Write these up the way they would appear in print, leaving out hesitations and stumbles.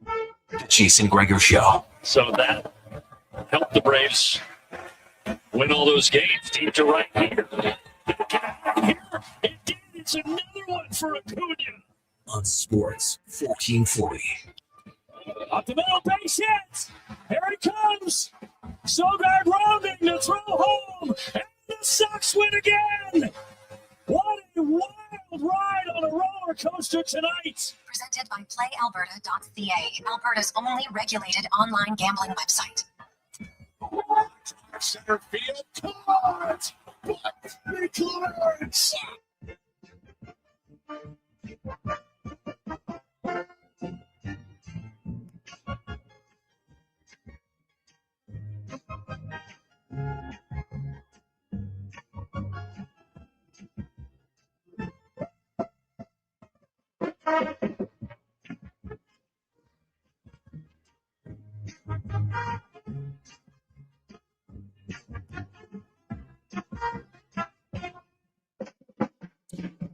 The Jason Gregor Show. So that helped the Braves win all those games. Deep to right here. Get out of here. It did. It's another one for Acuna. On Sports 1440. Up the middle, base hit. Here he comes. Sogard rounding to throw home. And the Sox win again. What a wild ride on a roller coaster tonight. Presented by PlayAlberta.ca, Alberta's only regulated online gambling website. Center field caught. But it clears.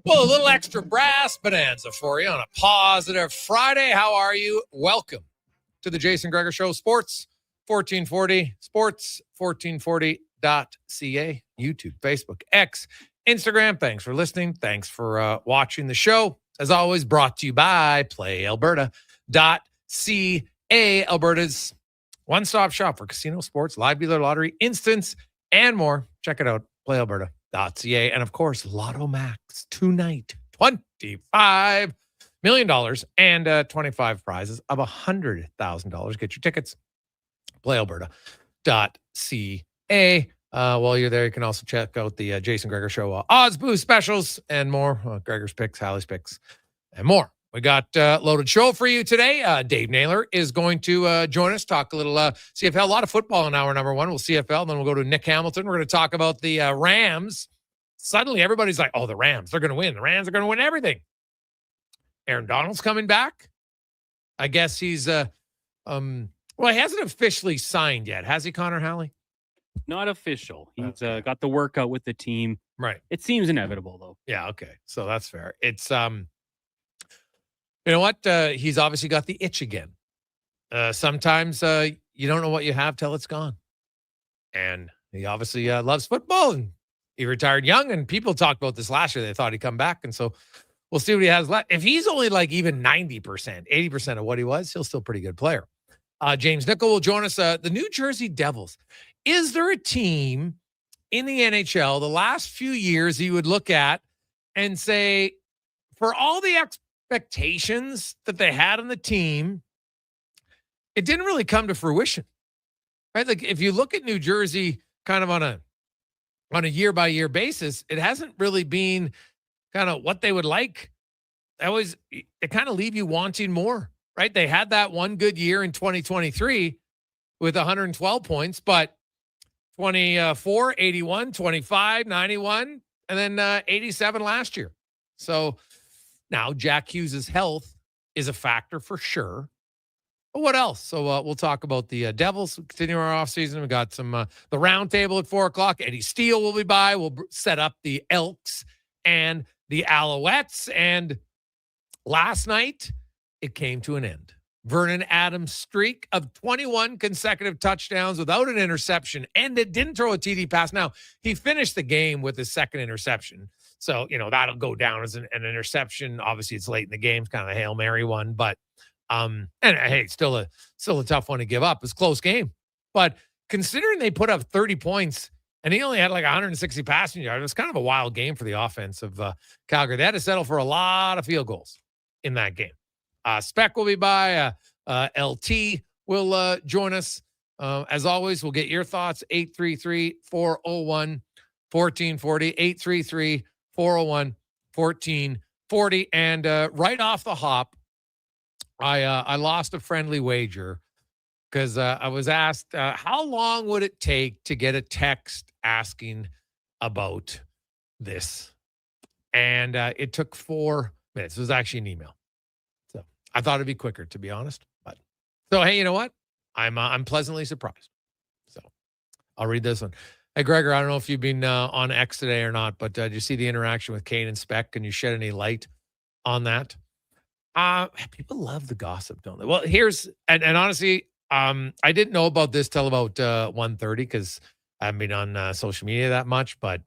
Well, a little extra brass bonanza for you on a positive Friday. How are you? Welcome to the Jason Gregor Show, Sports 1440, sports1440.ca, YouTube, Facebook, X, Instagram. Thanks for listening. Thanks for watching the show. As always, brought to you by PlayAlberta.ca, Alberta's one-stop shop for casino, sports, live dealer, lottery, instants, and more. Check it out, PlayAlberta.ca. And of course, Lotto Max tonight, $25 million and 25 prizes of $100,000. Get your tickets, PlayAlberta.ca. While you're there, you can also check out the Jason Gregor Show odds boost specials and more. Gregor's picks, Hallie's picks, and more. We got a loaded show for you today. Dave Naylor is going to join us, talk a little CFL, a lot of football in hour number one. We'll CFL, then we'll go to Nick Hamilton. We're going to talk about the Rams. Suddenly, everybody's like, oh, the Rams, they're going to win. The Rams are going to win everything. Aaron Donald's coming back. I guess he's, he hasn't officially signed yet. Has he, Connor Hallie? Not official. He's got the workout with the team. Right. It seems inevitable, though. Yeah, okay. So that's fair. It's, you know what? He's obviously got the itch again. Sometimes you don't know what you have till it's gone. And he obviously loves football, and he retired young, and people talked about this last year. They thought he'd come back, and so we'll see what he has left. If he's only like even 90%, 80% of what he was, he'll still a pretty good player. James Nickel will join us. The New Jersey Devils. Is there a team in the NHL the last few years you would look at and say, for all the expectations that they had on the team, it didn't really come to fruition, right? Like if you look at New Jersey kind of on a year-by-year basis, it hasn't really been kind of what they would like. They kind of leave you wanting more, right? They had that one good year in 2023 with 112 points, but 24, 81, 25, 91, and then 87 last year. So now Jack Hughes' health is a factor for sure. But what else? So we'll talk about the Devils. We'll continue our offseason. We got some the round table at 4:00. Eddie Steele will be by. We'll set up the Elks and the Alouettes. And last night, it came to an end. Vernon Adams' streak of 21 consecutive touchdowns without an interception, and it didn't throw a TD pass. Now, he finished the game with his second interception. So, that'll go down as an interception. Obviously, it's late in the game. It's kind of a Hail Mary one, but and hey, still a tough one to give up. It's a close game. But considering they put up 30 points and he only had like 160 passing yards, it was kind of a wild game for the offense of Calgary. They had to settle for a lot of field goals in that game. Spec will be by. LT will join us. As always, we'll get your thoughts. 833-401-1440. 833-401-1440. And right off the hop, I lost a friendly wager because I was asked, how long would it take to get a text asking about this? And it took 4 minutes. It was actually an email. So I thought it'd be quicker, to be honest. So, hey, you know what? I'm pleasantly surprised. So I'll read this one. Hey, Gregor, I don't know if you've been on X today or not, but did you see the interaction with Kane and Speck? Can you shed any light on that? People love the gossip, don't they? Well, here's and honestly, I didn't know about this till about 1:30 because I haven't been on social media that much. But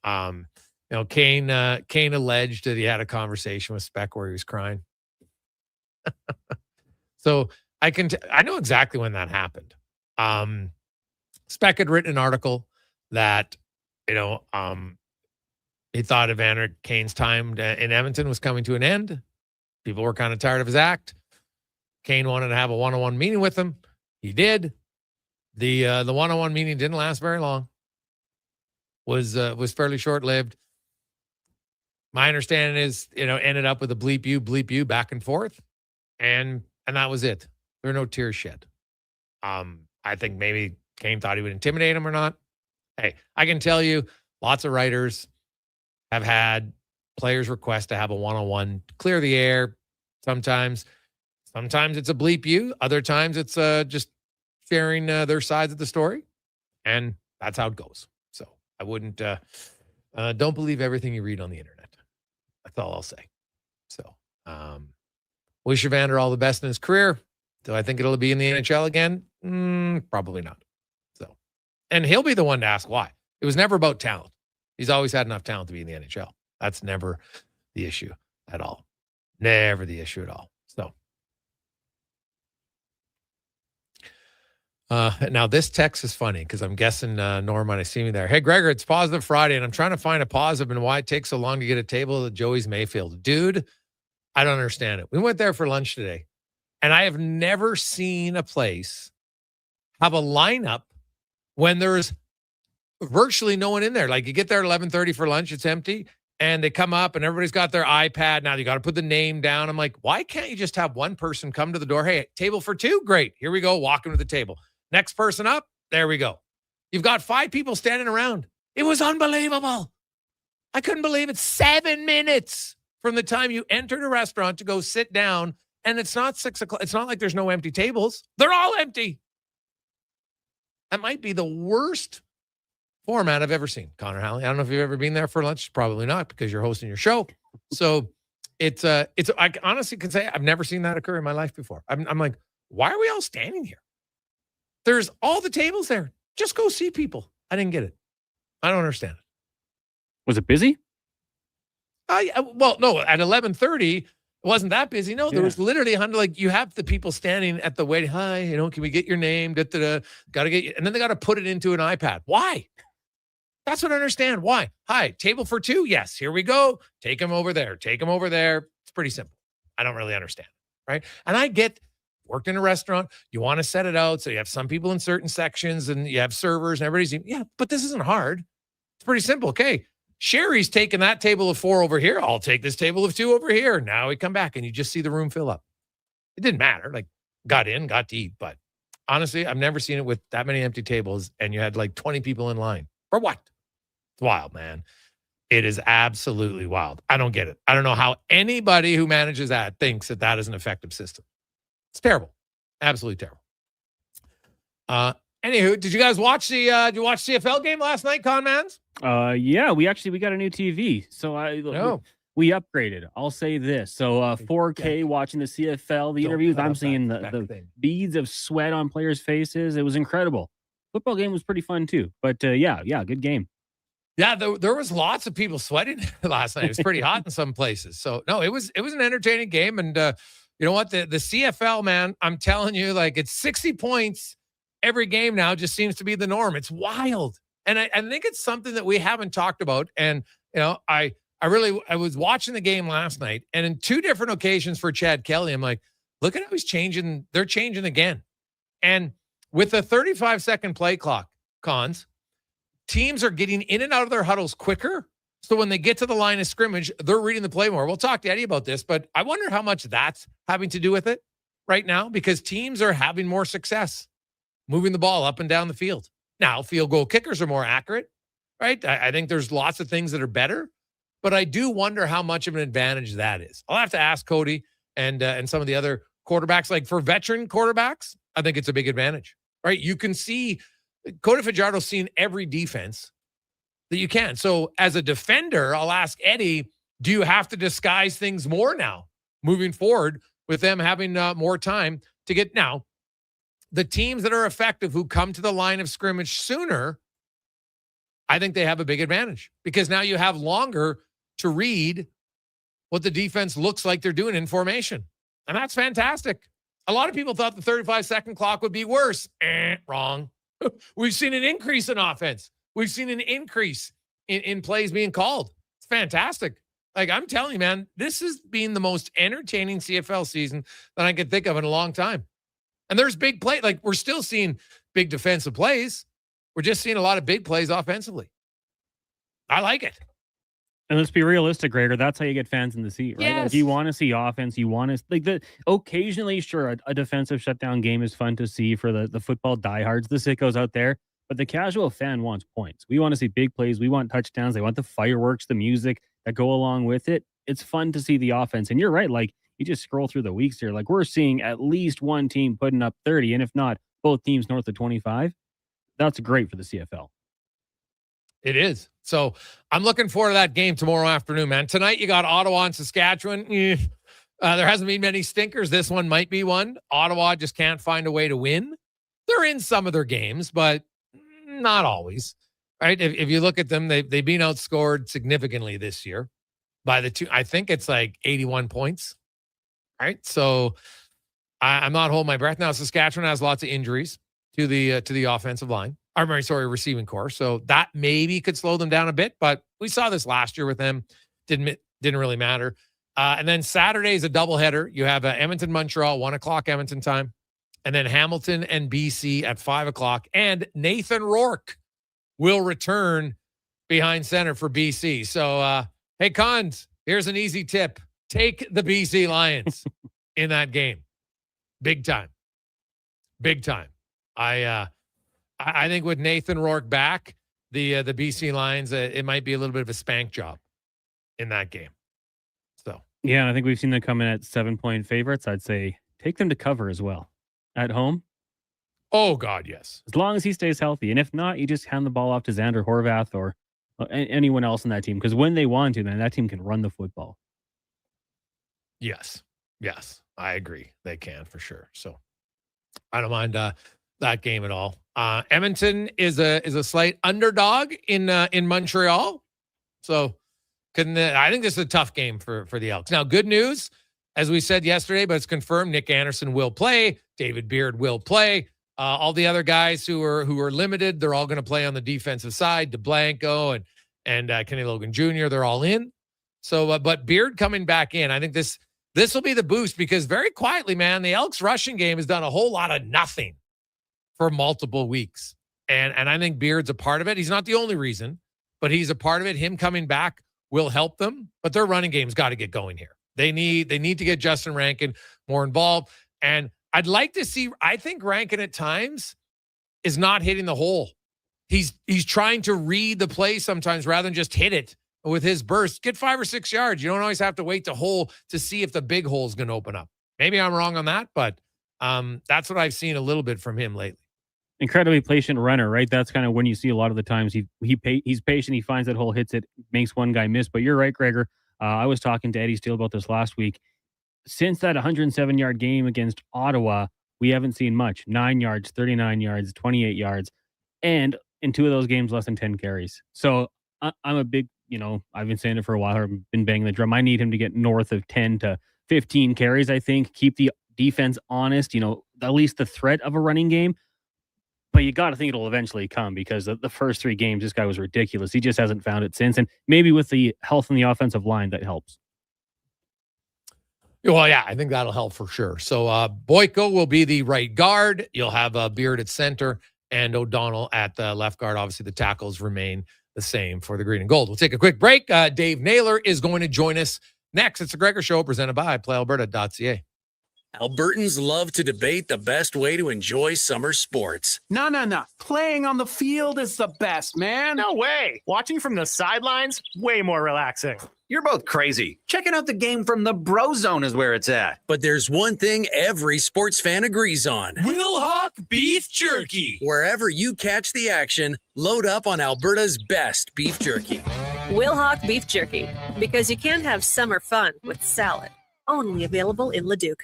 Kane alleged that he had a conversation with Speck where he was crying. So I know exactly when that happened. Speck had written an article that he thought Evander Kane's time in Edmonton was coming to an end. People were kind of tired of his act. Kane wanted to have a one-on-one meeting with him. He did. The one-on-one meeting didn't last very long. Was fairly short-lived. My understanding is, ended up with a bleep you back and forth. And that was it. There were no tears shed. I think maybe Kane thought he would intimidate him or not. Hey, I can tell you lots of writers have had players request to have a one-on-one, clear the air. Sometimes it's a bleep you. Other times it's just sharing their sides of the story. And that's how it goes. So I wouldn't, don't believe everything you read on the internet. That's all I'll say. So wish Evander all the best in his career. Do I think it'll be in the NHL again? Probably not. So, and he'll be the one to ask why. It was never about talent. He's always had enough talent to be in the NHL. That's never the issue at all. Never the issue at all. So, now this text is funny because I'm guessing Norm might have seen me there. Hey, Gregor, it's Positive Friday, and I'm trying to find a positive and why it takes so long to get a table at Joey's Mayfield. Dude, I don't understand it. We went there for lunch today, and I have never seen a place have a lineup when there's virtually no one in there. Like you get there at 11:30 for lunch, it's empty, and they come up and everybody's got their iPad. Now you got to put the name down. I'm like, why can't you just have one person come to the door? Hey, table for two? Great. Here we go. Walking to the table. Next person up. There we go. You've got 5 people standing around. It was unbelievable. I couldn't believe it. 7 minutes from the time you entered a restaurant to go sit down, and it's not 6 o'clock. It's not like there's no empty tables. They're all empty. That might be the worst format I've ever seen, Connor Halley. I don't know if you've ever been there for lunch. Probably not because you're hosting your show. So I honestly can say I've never seen that occur in my life before. I'm like, why are we all standing here? There's all the tables there. Just go see people. I didn't get it. I don't understand it. Was it busy? Well, no, at 11:30, it wasn't that busy. No, there was literally 100, like you have the people standing at the waiting. Hi, can we get your name? Got to get you. And then they got to put it into an iPad. Why? That's what I understand. Why? Hi, table for 2. Yes, here we go. Take them over there. Take them over there. It's pretty simple. I don't really understand. Right. And I get worked in a restaurant. You want to set it out. So you have some people in certain sections and you have servers and everybody's, but this isn't hard. It's pretty simple. Okay. Sherry's taking that table of 4 over here. I'll take this table of 2 over here. Now we come back and you just see the room fill up. It didn't matter. Like got to eat. But honestly, I've never seen it with that many empty tables and you had like 20 people in line. For what? It's wild, man. It is absolutely wild. I don't get it. I don't know how anybody who manages that thinks that is an effective system. It's terrible. Absolutely terrible. Anywho, did you guys watch the CFL game last night, Conmans? Yeah, we got a new TV. So we upgraded. I'll say this. So 4K watching the CFL, the interviews, I'm seeing the beads of sweat on players' faces. It was incredible. Football game was pretty fun too. But yeah, good game. Yeah, there was lots of people sweating last night. It was pretty hot in some places. So no, it was an entertaining game. And you know what? The CFL, man, I'm telling you, like it's 60 points every game now just seems to be the norm. It's wild. And I think it's something that we haven't talked about. And, I was watching the game last night and in 2 different occasions for Chad Kelly, I'm like, look at how he's changing. They're changing again. And with a 35-second play clock, Cons, teams are getting in and out of their huddles quicker. So when they get to the line of scrimmage, they're reading the play more. We'll talk to Eddie about this, but I wonder how much that's having to do with it right now because teams are having more success moving the ball up and down the field. Now, field goal kickers are more accurate, right? I think there's lots of things that are better, but I do wonder how much of an advantage that is. I'll have to ask Cody and some of the other quarterbacks. Like for veteran quarterbacks, I think it's a big advantage, right? You can see Cody Fajardo's seen every defense that you can. So as a defender, I'll ask Eddie, do you have to disguise things more now? moving forward with them having more time to get. Now, the teams that are effective who come to the line of scrimmage sooner, I think they have a big advantage because now you have longer to read what the defense looks like they're doing in formation. And that's fantastic. A lot of people thought the 35-second clock would be worse. Wrong. We've seen an increase in offense. We've seen an increase in plays being called. It's fantastic. Like, I'm telling you, man, this has been the most entertaining CFL season that I can think of in a long time. And there's big play. Like, we're still seeing big defensive plays. We're just seeing a lot of big plays offensively. I like it. And let's be realistic, Gregor. That's how you get fans in the seat, right? Yes. Like, you want to see offense. You want to occasionally, sure, a defensive shutdown game is fun to see for the football diehards, the sickos out there. But the casual fan wants points. We want to see big plays. We want touchdowns. They want the fireworks, the music that go along with it. It's fun to see the offense. And you're right. Like, you just scroll through the weeks here. Like, we're seeing at least one team putting up 30, and if not, both teams north of 25. That's great for the CFL. It is. So I'm looking forward to that game tomorrow afternoon, man. Tonight you got Ottawa and Saskatchewan. There hasn't been many stinkers. This one might be one. Ottawa just can't find a way to win. They're in some of their games, but not always. Right? If you look at them, they've been outscored significantly this year by the two. I think it's like 81 points. Right? So I'm not holding my breath. Now Saskatchewan has lots of injuries to the offensive line. Receiving core. So that maybe could slow them down a bit, but we saw this last year with them. Didn't really matter. And then Saturday is a doubleheader. You have Edmonton, Montreal, 1:00 Edmonton time, and then Hamilton and BC at 5:00. And Nathan Rourke will return behind center for BC. So, hey, Cons, here's an easy tip. Take the BC Lions in that game. Big time. Big time. I think with Nathan Rourke back, the BC Lions, it might be a little bit of a spank job in that game. So yeah, I think we've seen them come in at 7-point favorites. I'd say take them to cover as well at home. Oh God, yes. As long as he stays healthy, and if not, you just hand the ball off to Xander Horvath or anyone else in that team. Because when they want to, man, that team can run the football. Yes, I agree. They can for sure. So I don't mind that game at all. Edmonton is a slight underdog in Montreal, so I think this is a tough game for the Elks. Now, good news, as we said yesterday, but it's confirmed. Nick Anderson will play. David Beard will play. All the other guys who are limited, they're all going to play on the defensive side. DeBlanco and Kenny Logan Jr. They're all in. So, but Beard coming back in, I think this will be the boost because very quietly, man, the Elks rushing game has done a whole lot of nothing for multiple weeks. And I think Beard's a part of it. He's not the only reason, but he's a part of it. Him coming back will help them, but their running game's got to get going here. They need to get Justin Rankin more involved. And I'd like to see, I think Rankin at times is not hitting the hole. He's trying to read the play sometimes rather than just hit it with his burst. Get 5 or 6 yards. You don't always have to wait to see if the big hole is going to open up. Maybe I'm wrong on that, but that's what I've seen a little bit from him lately. Incredibly patient runner, right? That's kind of when you see a lot of the times he's patient. He finds that hole, hits it, makes one guy miss. But you're right, Gregor. I was talking to Eddie Steele about this last week. Since that 107-yard game against Ottawa, we haven't seen much. 9 yards, 39 yards, 28 yards. And in 2 of those games, less than 10 carries. So I'm a big, I've been saying it for a while. I've been banging the drum. I need him to get north of 10 to 15 carries, I think. Keep the defense honest, at least the threat of a running game. But you got to think it'll eventually come because the first 3 games, this guy was ridiculous. He just hasn't found it since. And maybe with the health in the offensive line, that helps. Well, yeah, I think that'll help for sure. So Boyko will be the right guard. You'll have Beard at center and O'Donnell at the left guard. Obviously, the tackles remain the same for the green and gold. We'll take a quick break. Dave Naylor is going to join us next. It's the Gregor Show presented by PlayAlberta.ca. Albertans love to debate the best way to enjoy summer sports. No. Playing on the field is the best, man. No way. Watching from the sidelines, way more relaxing. You're both crazy. Checking out the game from the Bro Zone is where it's at. But there's one thing every sports fan agrees on. Wilhock Beef Jerky. Wherever you catch the action, load up on Alberta's best beef jerky. Wilhock Beef Jerky, because you can't have summer fun with salad. only available in Leduc.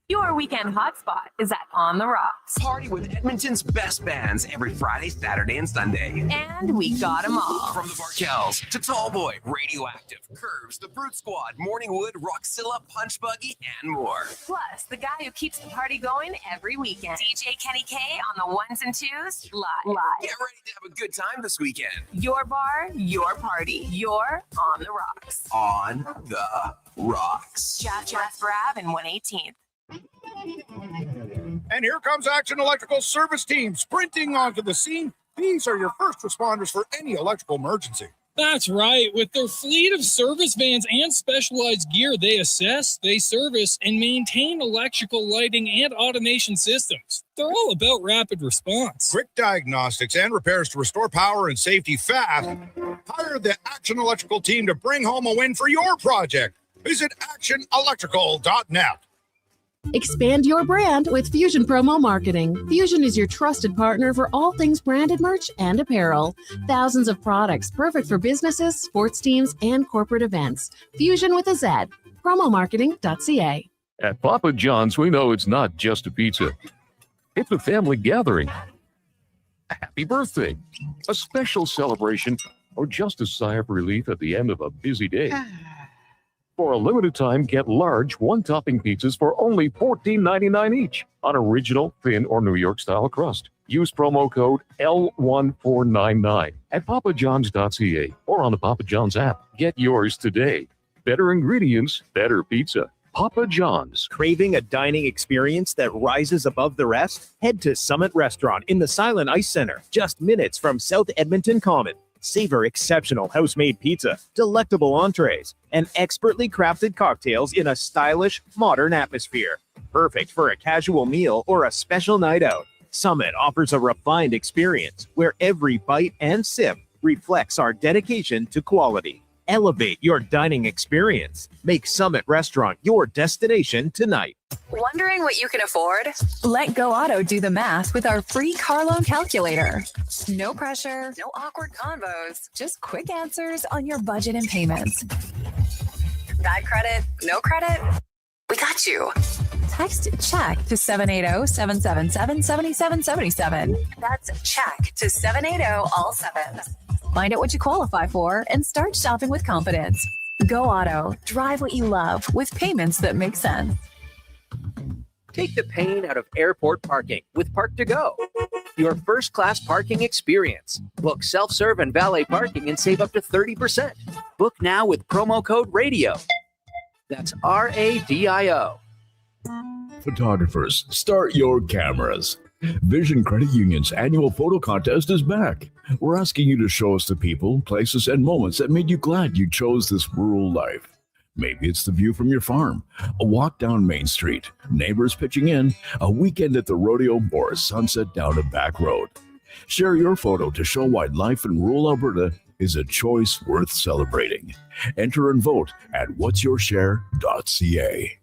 Your weekend hotspot is at On the Rocks. Party with Edmonton's best bands every Friday, Saturday, and Sunday. And we got them all. From the Barkells to Tallboy, Radioactive, Curves, the Brute Squad, Morningwood, Roxilla, Punch Buggy, and more. Plus, the guy who keeps the party going every weekend. DJ Kenny K on the ones and twos, live. Get ready to have a good time this weekend. Your bar, your party. You're On the Rocks. On the Rocks. Just Brab and 118th. And here comes Action Electrical Service Team sprinting onto the scene. These are your first responders for any electrical emergency. That's right. With their fleet of service vans and specialized gear, they assess, they service, and maintain electrical lighting and automation systems. They're all about rapid response. Quick diagnostics and repairs to restore power and safety fast. Hire the Action Electrical team to bring home a win for your project. Visit actionelectrical.net. Expand your brand with Fusion Promo Marketing. Fusion is your trusted partner for all things branded merch and apparel. Thousands of products perfect for businesses, sports teams, and corporate events. Fusion with a Z. Promomarketing.ca. At Papa John's, we know it's not just a pizza. It's a family gathering. A happy birthday, a special celebration, or just a sigh of relief at the end of a busy day. For a limited time, get large one-topping pizzas for only $14.99 each on original, thin, or New York-style crust. Use promo code L1499 at papajohns.ca or on the Papa John's app. Get yours today. Better ingredients, better pizza. Papa John's. Craving a dining experience that rises above the rest? Head to Summit Restaurant in the Silent Ice Center, just minutes from South Edmonton Common. Savor exceptional house-made pizza, delectable entrees, and expertly crafted cocktails in a stylish, modern atmosphere. Perfect for a casual meal or a special night out. Summit offers a refined experience where every bite and sip reflects our dedication to quality. Elevate your dining experience. Make Summit Restaurant your destination tonight. Wondering what you can afford? Let Go Auto do the math with our free car loan calculator. No pressure, no awkward convos, just quick answers on your budget and payments. Bad credit? No credit? We got you. Text CHECK to 780-777-7777. That's CHECK to 780 all sevens. Find out what you qualify for and start shopping with confidence. Go Auto. Drive what you love with payments that make sense. Take the pain out of airport parking with Park to Go. Your first-class parking experience. Book self-serve and valet parking and save up to 30%. Book now with promo code RADIO. That's RADIO. Photographers, start your cameras. Vision Credit Union's annual photo contest is back. We're asking you to show us the people, places, and moments that made you glad you chose this rural life. Maybe it's the view from your farm, a walk down Main Street, neighbors pitching in, a weekend at the rodeo, or a sunset down a back road. Share your photo to show why life in rural Alberta is a choice worth celebrating. Enter and vote at what'syourshare.ca.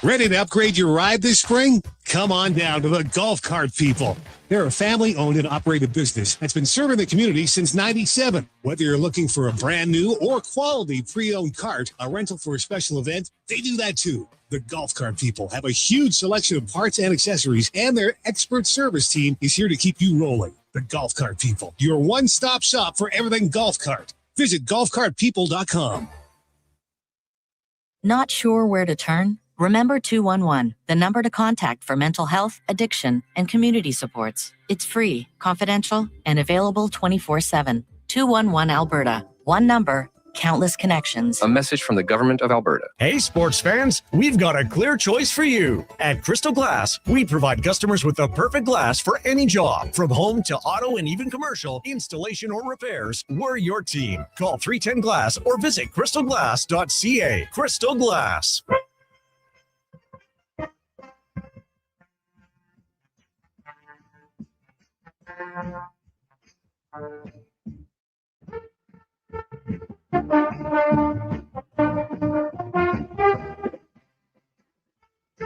Ready to upgrade your ride this spring? Come on down to the Golf Cart People. They're a family-owned and operated business that's been serving the community since '97. Whether you're looking for a brand new or quality pre-owned cart, a rental for a special event, they do that too. The Golf Cart People have a huge selection of parts and accessories, and their expert service team is here to keep you rolling. The Golf Cart People, your one-stop shop for everything golf cart. Visit golfcartpeople.com. Not sure where to turn? Remember 211, the number to contact for mental health, addiction, and community supports. It's free, confidential, and available 24/7. 211 Alberta. One number, countless connections. A message from the Government of Alberta. Hey, sports fans, we've got a clear choice for you. At Crystal Glass, we provide customers with the perfect glass for any job. From home to auto and even commercial, installation or repairs, we're your team. Call 310 Glass or visit crystalglass.ca. Crystal Glass.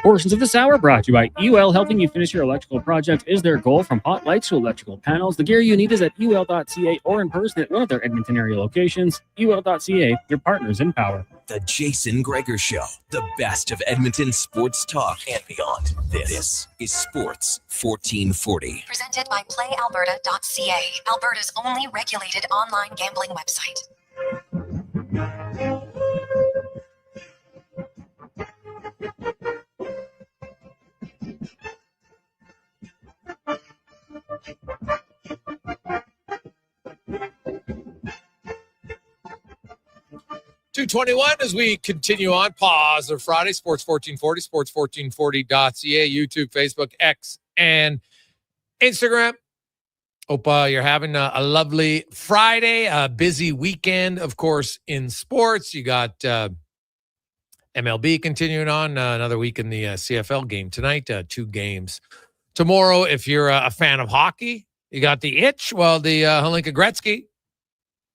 Portions of this hour brought to you by UL. Helping you finish your electrical project is their goal. From hot lights to electrical panels, the gear you need is at ul.ca or in person at one of their Edmonton area locations. ul.ca, your partners in power. The Jason Gregor Show, the best of Edmonton sports talk and beyond. This is Sports 1440. Presented by PlayAlberta.ca, Alberta's only regulated online gambling website. .221 as we continue on. Positive Friday, Sports 1440, sports1440.ca, YouTube, Facebook, X, and Instagram. Hope you're having a lovely Friday, a busy weekend, of course, in sports. You got MLB continuing on, another week in the CFL game tonight, 2 games tomorrow. If you're a fan of hockey, you got the itch. Well, the Hlinka Gretzky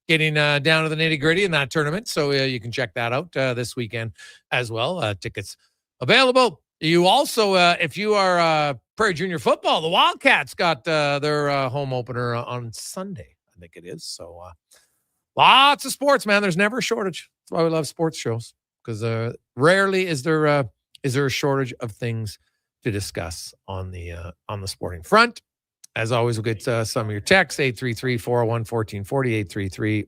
getting down to the nitty-gritty in that tournament. So you can check that out this weekend as well. Tickets available. You also, if you are Prairie Junior Football, the Wildcats got their home opener on Sunday, I think it is. So lots of sports, man. There's never a shortage. That's why we love sports shows, because rarely is there a shortage of things to discuss on the sporting front. As always, we'll get some of your texts, 833-401-1440,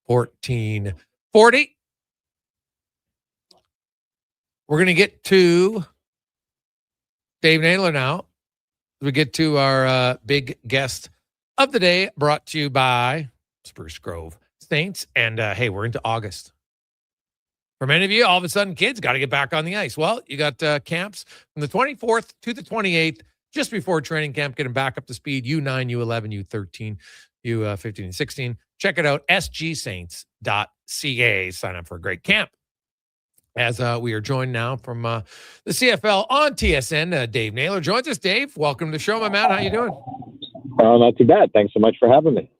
833-401-1440. We're going to get to Dave Naylor now. We get to our big guest of the day, brought to you by Spruce Grove Saints. And, hey, we're into August. For many of you, all of a sudden, kids got to get back on the ice. Well, you got camps from the 24th to the 28th. Just before training camp, getting back up to speed, U9, U11, U13, U15, and 16. Check it out, sgsaints.ca. Sign up for a great camp. As we are joined now from the CFL on TSN, Dave Naylor joins us. Dave, welcome to the show, my man. How you doing? Not too bad. Thanks so much for having me.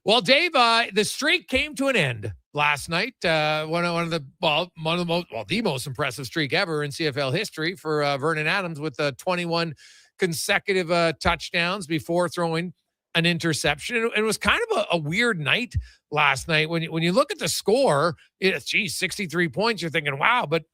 Well, Dave, the streak came to an end last night. The most impressive streak ever in CFL history for Vernon Adams with 21 consecutive touchdowns before throwing an interception. It was kind of a weird night last night. When you look at the score, it's 63 points. You're thinking, wow, but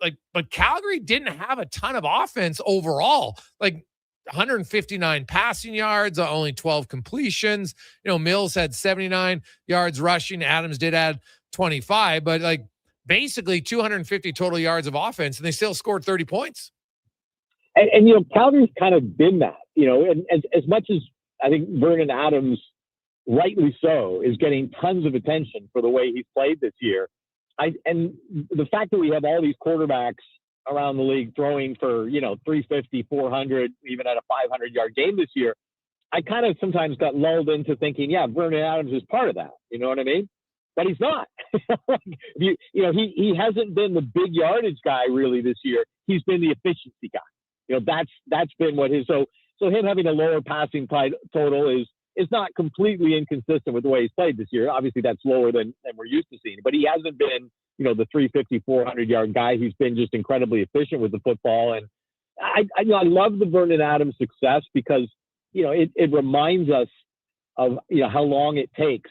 Calgary didn't have a ton of offense overall. Like 159 passing yards, only 12 completions. Mills had 79 yards rushing. Adams did add 25, but basically 250 total yards of offense, and they still scored 30 points. And Calgary's kind of been that, and as much as I think Vernon Adams, rightly so, is getting tons of attention for the way he's played this year. And the fact that we have all these quarterbacks around the league throwing for, 350, 400, even at a 500-yard game this year, I kind of sometimes got lulled into thinking, yeah, Vernon Adams is part of that. You know what I mean? But he's not. He hasn't been the big yardage guy really this year. He's been the efficiency guy. That's been what his so him having a lower passing total is not completely inconsistent with the way he's played this year. Obviously, that's lower than we're used to seeing. But he hasn't been, the 350, 400-yard guy. He's been just incredibly efficient with the football. And I love the Vernon Adams success because, it reminds us of, how long it takes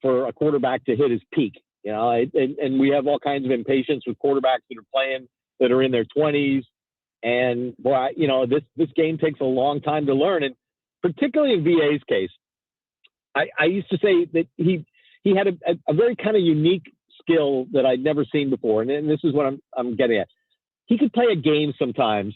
for a quarterback to hit his peak. And we have all kinds of impatience with quarterbacks that are playing that are in their 20s. And boy, this game takes a long time to learn. And particularly in VA's case, I used to say that he had a very kind of unique skill that I'd never seen before. And this is what I'm getting at. He could play a game sometimes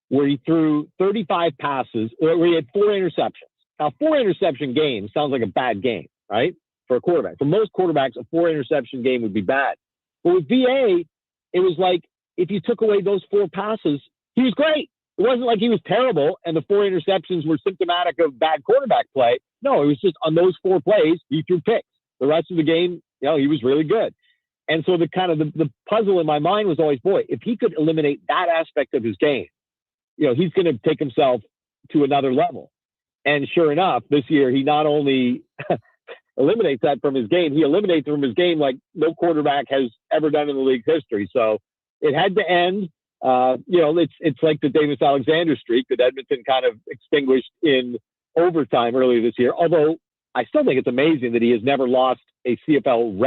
where he threw 35 passes, where he had 4 interceptions. Now, 4 interception game sounds like a bad game, right? For a quarterback. For most quarterbacks, a 4 interception game would be bad. But with VA, it was like if you took away those 4 passes, he was great. It wasn't like he was terrible and the 4 interceptions were symptomatic of bad quarterback play. No, it was just on those 4 plays, he threw picks. The rest of the game, he was really good. And so the puzzle in my mind was always, boy, if he could eliminate that aspect of his game, he's going to take himself to another level. And sure enough, this year, he not only eliminates that from his game, he eliminates it from his game like no quarterback has ever done in the league's history. So it had to end. It's like the Davis Alexander streak that Edmonton kind of extinguished in overtime earlier this year. Although I still think it's amazing that he has never lost a CFL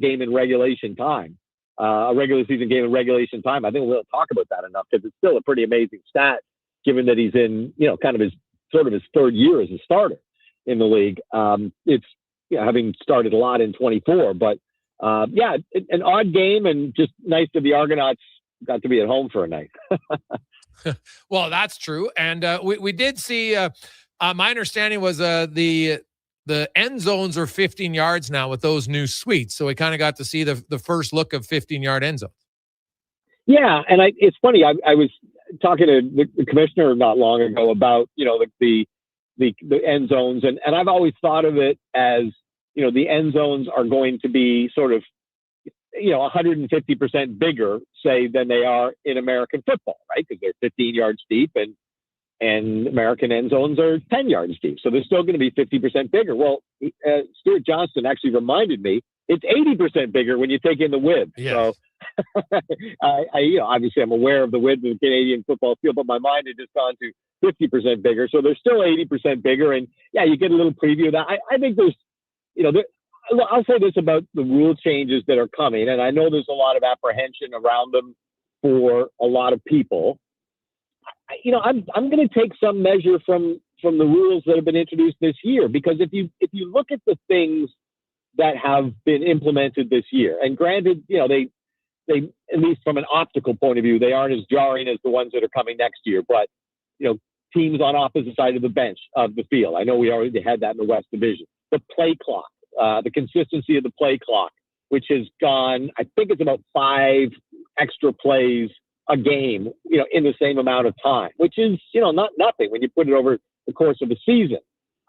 game in regulation time. a regular season game in regulation time. I think we'll talk about that enough because it's still a pretty amazing stat, given that he's in, kind of his third year as a starter in the league. It's having started a lot in 24, but an odd game and just nice that the Argonauts got to be at home for a night. Well, that's true. And we did see, my understanding was the end zones are 15 yards now with those new suites. So we kind of got to see the first look of 15-yard end zones. Yeah. And it's funny. I was talking to the commissioner not long ago about, the end zones. And I've always thought of it as, the end zones are going to be sort of, 150% bigger, say, than they are in American football, right? Because they're 15 yards deep and American end zones are 10 yards deep. So they're still going to be 50% bigger. Well, Stuart Johnston actually reminded me it's 80% bigger when you take in the width. Yes. So obviously I'm aware of the width of the Canadian football field, but my mind had just gone to 50% bigger. So they're still 80% bigger. And you get a little preview of that. I think there's, I'll say this about the rule changes that are coming. And I know there's a lot of apprehension around them for a lot of people. I'm going to take some measure from the rules that have been introduced this year, because if you look at the things that have been implemented this year, and granted, they at least from an optical point of view, they aren't as jarring as the ones that are coming next year. But teams on opposite side of the bench of the field. I know we already had that in the West Division. The play clock, the consistency of the play clock, which has gone, I think it's about 5 extra plays a game, in the same amount of time, which is, not nothing when you put it over the course of a season.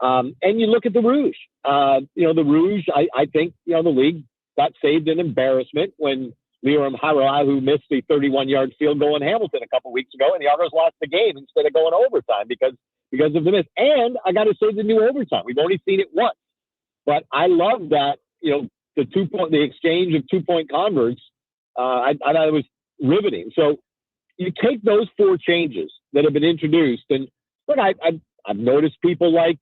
And you look at the Rouge. The Rouge, I think, the league got saved an embarrassment when Liram Haralahu missed the 31-yard field goal in Hamilton a couple weeks ago, and the Oilers lost the game instead of going overtime because of the miss. And I got to say, the new overtime, we've only seen it once, but I love that. The exchange of 2-point converts. I thought it was riveting. So you take those 4 changes that have been introduced, and look, I've noticed people like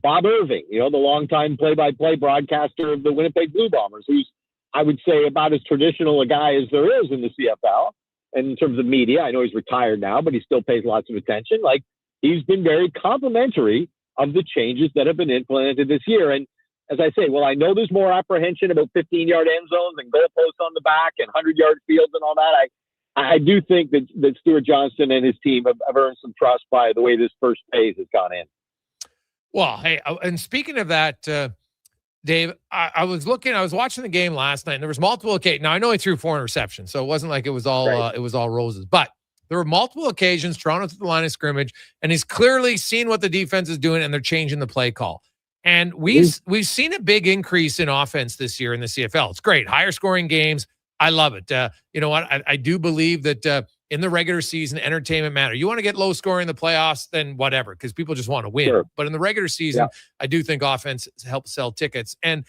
Bob Irving, the longtime play-by-play broadcaster of the Winnipeg Blue Bombers, who's, I would say, about as traditional a guy as there is in the CFL. And in terms of media, I know he's retired now, but he still pays lots of attention. Like, he's been very complimentary of the changes that have been implemented this year. And as I say, I know there's more apprehension about 15-yard end zones and goalposts on the back and 100-yard fields and all that. I do think that Stuart Johnston and his team have earned some trust by the way this first phase has gone in. Well, hey, and speaking of that, Dave, I was watching the game last night, and there was multiple occasions. Now, I know he threw 4 interceptions, so it wasn't like it was all roses. But there were multiple occasions, Toronto to the line of scrimmage, and he's clearly seen what the defense is doing, and they're changing the play call. And we've seen a big increase in offense this year in the CFL. It's great. Higher scoring games. I love it. You know what? I do believe that in the regular season, entertainment matters. You want to get low scoring in the playoffs, then whatever, because people just want to win. Sure. But in the regular season, I do think offense helps sell tickets. And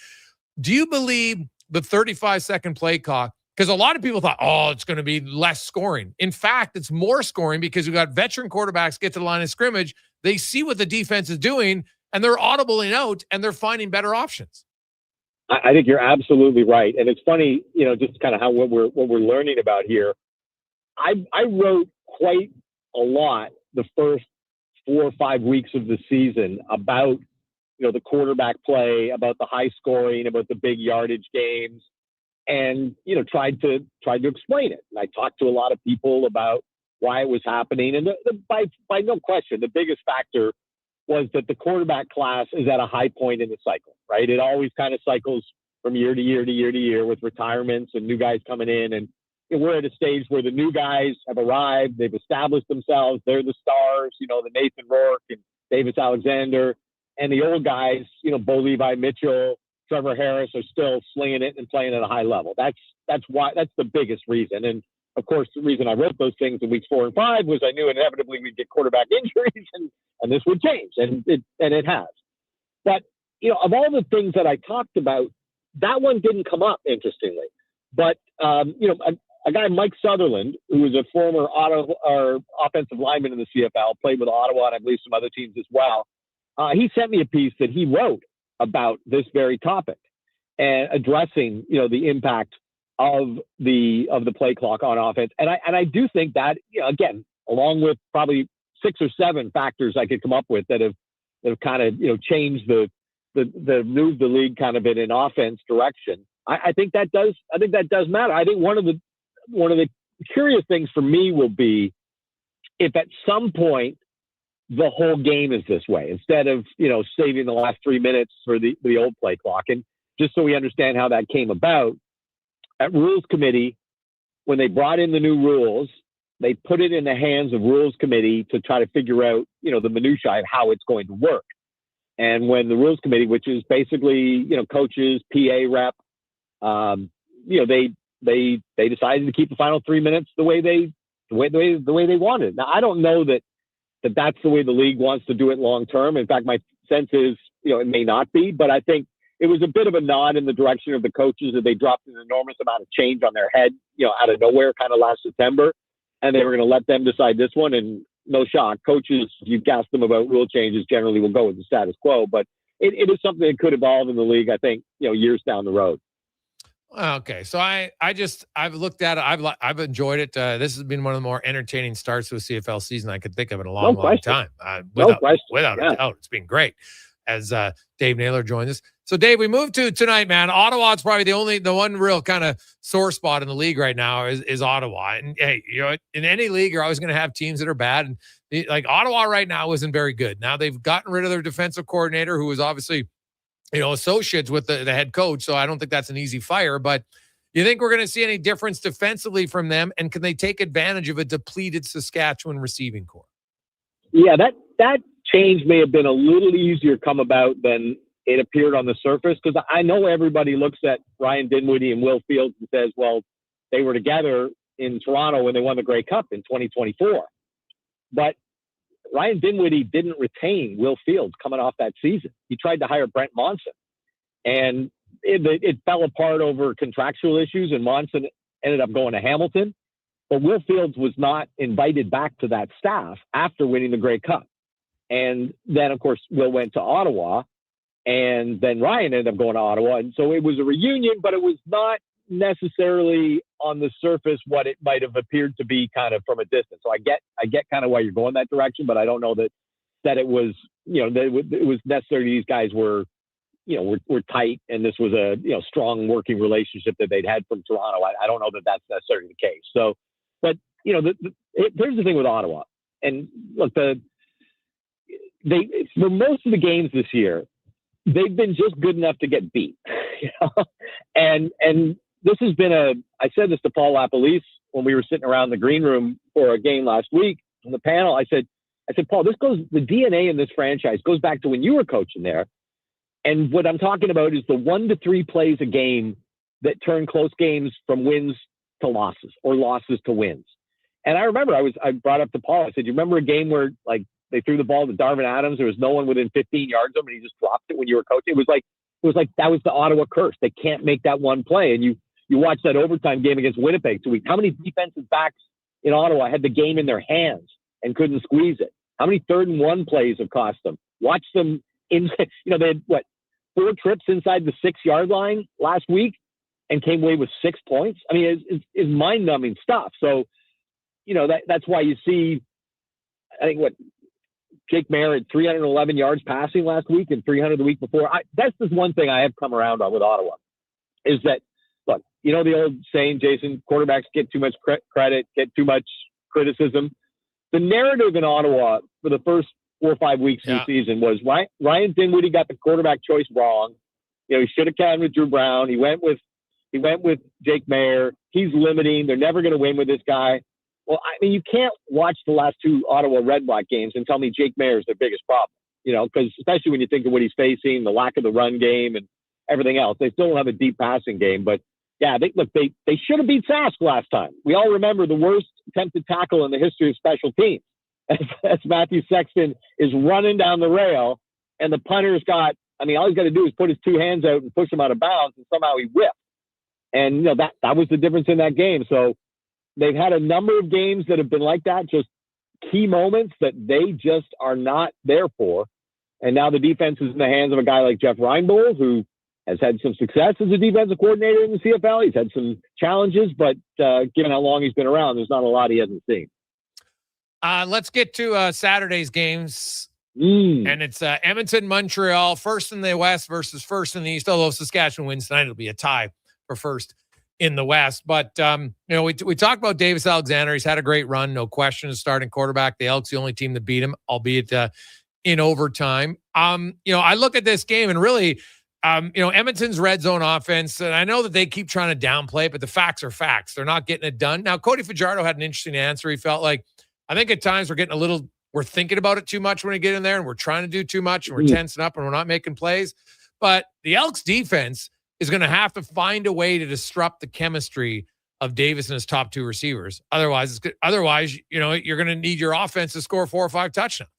do you believe the 35-second play clock? Because a lot of people thought, it's going to be less scoring. In fact, it's more scoring because we've got veteran quarterbacks get to the line of scrimmage. They see what the defense is doing, and they're audibling out, and they're finding better options. I think you're absolutely right. And it's funny, just kind of what we're learning about here. I wrote quite a lot the first 4 or 5 weeks of the season about, the quarterback play, about the high scoring, about the big yardage games, and, tried to explain it. And I talked to a lot of people about why it was happening. And by no question, the biggest factor was that the quarterback class is at a high point in the cycle, right? It always kind of cycles from year to year to year to year with retirements and new guys coming in. And we're at a stage where the new guys have arrived. They've established themselves. They're the stars, the Nathan Rourke and Davis Alexander. And the old guys, Bo Levi Mitchell, Trevor Harris are still slinging it and playing at a high level. That's the biggest reason. And of course, the reason I wrote those things in weeks 4 and 5 was I knew inevitably we'd get quarterback injuries and this would change. And it has. But, of all the things that I talked about, that one didn't come up, interestingly. But, a guy, Mike Sutherland, who was a former offensive lineman in the CFL, played with Ottawa and I believe some other teams as well. He sent me a piece that he wrote about this very topic and addressing, the impact of the play clock on offense. And I do think that, again, along with probably 6 or 7 factors I could come up with that have kind of, changed the move the league kind of in an offense direction. I think that does matter. I think one of the curious things for me will be if at some point the whole game is this way, instead of, saving the last 3 minutes for the old play clock. And just so we understand how that came about, at Rules Committee, when they brought in the new rules, they put it in the hands of Rules Committee to try to figure out, the minutiae of how it's going to work. And when the Rules Committee, which is basically, coaches, PA rep, they decided to keep the final 3 minutes the way they wanted. Now, I don't know that that's the way the league wants to do it long term. In fact, my sense is, it may not be, but I think it was a bit of a nod in the direction of the coaches that they dropped an enormous amount of change on their head, out of nowhere, kind of last September. And they were going to let them decide this one. And no shock, coaches, if you've asked them about rule changes, generally will go with the status quo. But it is something that could evolve in the league, I think, years down the road. Okay. So I've looked at it. I've enjoyed it. This has been one of the more entertaining starts to a CFL season I could think of in a long time. Without a doubt. It's been great. As Dave Naylor joined us. So, Dave, we move to tonight, man. Ottawa's probably the one real kind of sore spot in the league right now is Ottawa. And, hey, in any league, you're always going to have teams that are bad. And, like, Ottawa right now isn't very good. Now they've gotten rid of their defensive coordinator, who was obviously, associates with the head coach. So I don't think that's an easy fire. But you think we're going to see any difference defensively from them? And can they take advantage of a depleted Saskatchewan receiving corps? Yeah, that change may have been a little easier come about than it appeared on the surface, because I know everybody looks at Ryan Dinwiddie and Will Fields and says, well, they were together in Toronto when they won the Grey Cup in 2024. But Ryan Dinwiddie didn't retain Will Fields coming off that season. He tried to hire Brent Monson, and it fell apart over contractual issues, and Monson ended up going to Hamilton. But Will Fields was not invited back to that staff after winning the Grey Cup. And then, of course, Will went to Ottawa, and then Ryan ended up going to Ottawa. And so it was a reunion, but it was not necessarily on the surface what it might have appeared to be kind of from a distance. So I get kind of why you're going that direction, but I don't know that it was, that it was necessarily these guys were tight, and this was a, strong working relationship that they'd had from Toronto. I don't know that that's necessarily the case. So, but, here's the thing with Ottawa. And look, for most of the games this year, they've been just good enough to get beat. And this has been I said this to Paul Lapalisse when we were sitting around the green room for a game last week on the panel. I said, Paul, the DNA in this franchise goes back to when you were coaching there. And what I'm talking about is the 1 to 3 plays a game that turn close games from wins to losses or losses to wins. And I remember I brought up to Paul, I said, you remember a game where they threw the ball to Darvin Adams, there was no one within 15 yards of him, and he just dropped it when you were coaching? It was like that was the Ottawa curse. They can't make that one play. And you watch that overtime game against Winnipeg 2 weeks. How many defensive backs in Ottawa had the game in their hands and couldn't squeeze it? How many 3rd and 1 plays have cost them? Watch them they had 4 trips inside the 6-yard line last week and came away with 6 points. I mean, it's mind-numbing stuff. So, that's why you see, I think Jake Mayer had 311 yards passing last week and 300 the week before. That's just one thing I have come around on with Ottawa, is that, look, the old saying, Jason, quarterbacks get too much credit, get too much criticism. The narrative in Ottawa for the first 4 or 5 weeks of the season was Ryan Dinwiddie got the quarterback choice wrong. He should have gone with Drew Brown. He went with Jake Mayer. He's limiting. They're never going to win with this guy. Well, I mean, you can't watch the last 2 Ottawa Red Black games and tell me Jake Mayer is their biggest problem, because especially when you think of what he's facing, the lack of the run game and everything else. They still don't have a deep passing game, but yeah, they should have beat Sask last time. We all remember the worst attempted tackle in the history of special teams. As Matthew Sexton is running down the rail, and the punter's all he's got to do is put his 2 hands out and push him out of bounds, and somehow he whipped. And, that was the difference in that game. So they've had a number of games that have been like that, just key moments that they just are not there for. And now the defense is in the hands of a guy like Jeff Reinbold, who, has had some success as a defensive coordinator in the CFL. He's had some challenges, but given how long he's been around, there's not a lot he hasn't seen. Let's get to Saturday's games. And it's Edmonton, Montreal, first in the West versus first in the East. Although Saskatchewan wins tonight, it'll be a tie for first in the West. But, we talked about Davis Alexander. He's had a great run, no question, as starting quarterback. The Elks, the only team that beat him, albeit in overtime. I look at this game and really, Edmonton's red zone offense, and I know that they keep trying to downplay it, but the facts are facts. They're not getting it done. Now, Cody Fajardo had an interesting answer. He felt like, I think at times we're thinking about it too much when we get in there, and we're trying to do too much, and we're tensing up, and we're not making plays. But the Elks defense is going to have to find a way to disrupt the chemistry of Davis and his top two receivers. Otherwise, you're going to need your offense to score 4 or 5 touchdowns.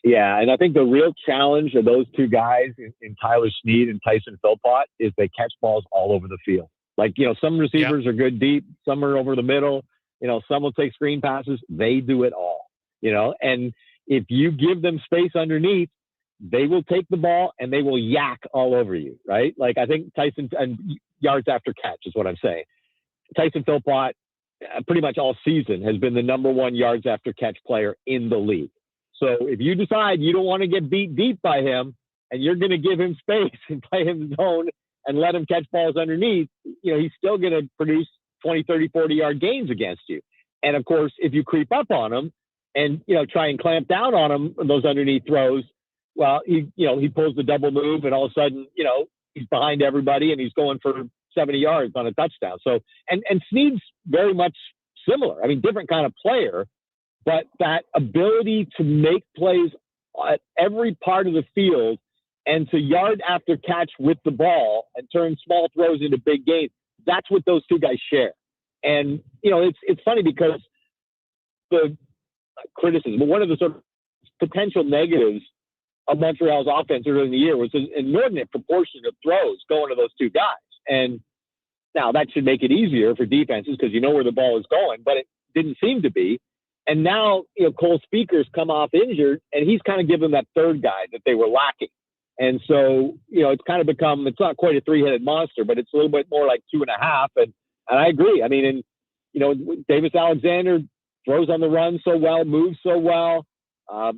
Yeah, and I think the real challenge of those two guys in Tyler Snead and Tyson Philpott is they catch balls all over the field. Like, some receivers are good deep, some are over the middle, some will take screen passes. They do it all, and if you give them space underneath, they will take the ball and they will yak all over you, right? Like, I think Tyson, and yards after catch is what I'm saying. Tyson Philpott, pretty much all season, has been the number 1 yards after catch player in the league. So if you decide you don't want to get beat deep by him and you're going to give him space and play him zone and let him catch balls underneath, he's still going to produce 20, 30, 40-yard gains against you. And, of course, if you creep up on him and, try and clamp down on him, those underneath throws, well, he pulls the double move and all of a sudden, he's behind everybody and he's going for 70 yards on a touchdown. So, and Snead's very much similar. I mean, different kind of player, but that ability to make plays at every part of the field and to yard after catch with the ball and turn small throws into big gains, that's what those two guys share. And, it's funny because the criticism, but one of the sort of potential negatives of Montreal's offense earlier in the year was an inordinate proportion of throws going to those two guys. And now that should make it easier for defenses because you know where the ball is going, but it didn't seem to be. And now, Cole Speaker's come off injured, and he's kind of given that third guy that they were lacking. And so, it's kind of become, it's not quite a 3-headed monster, but it's a little bit more like 2.5. And I agree. I mean, Davis Alexander throws on the run so well, moves so well.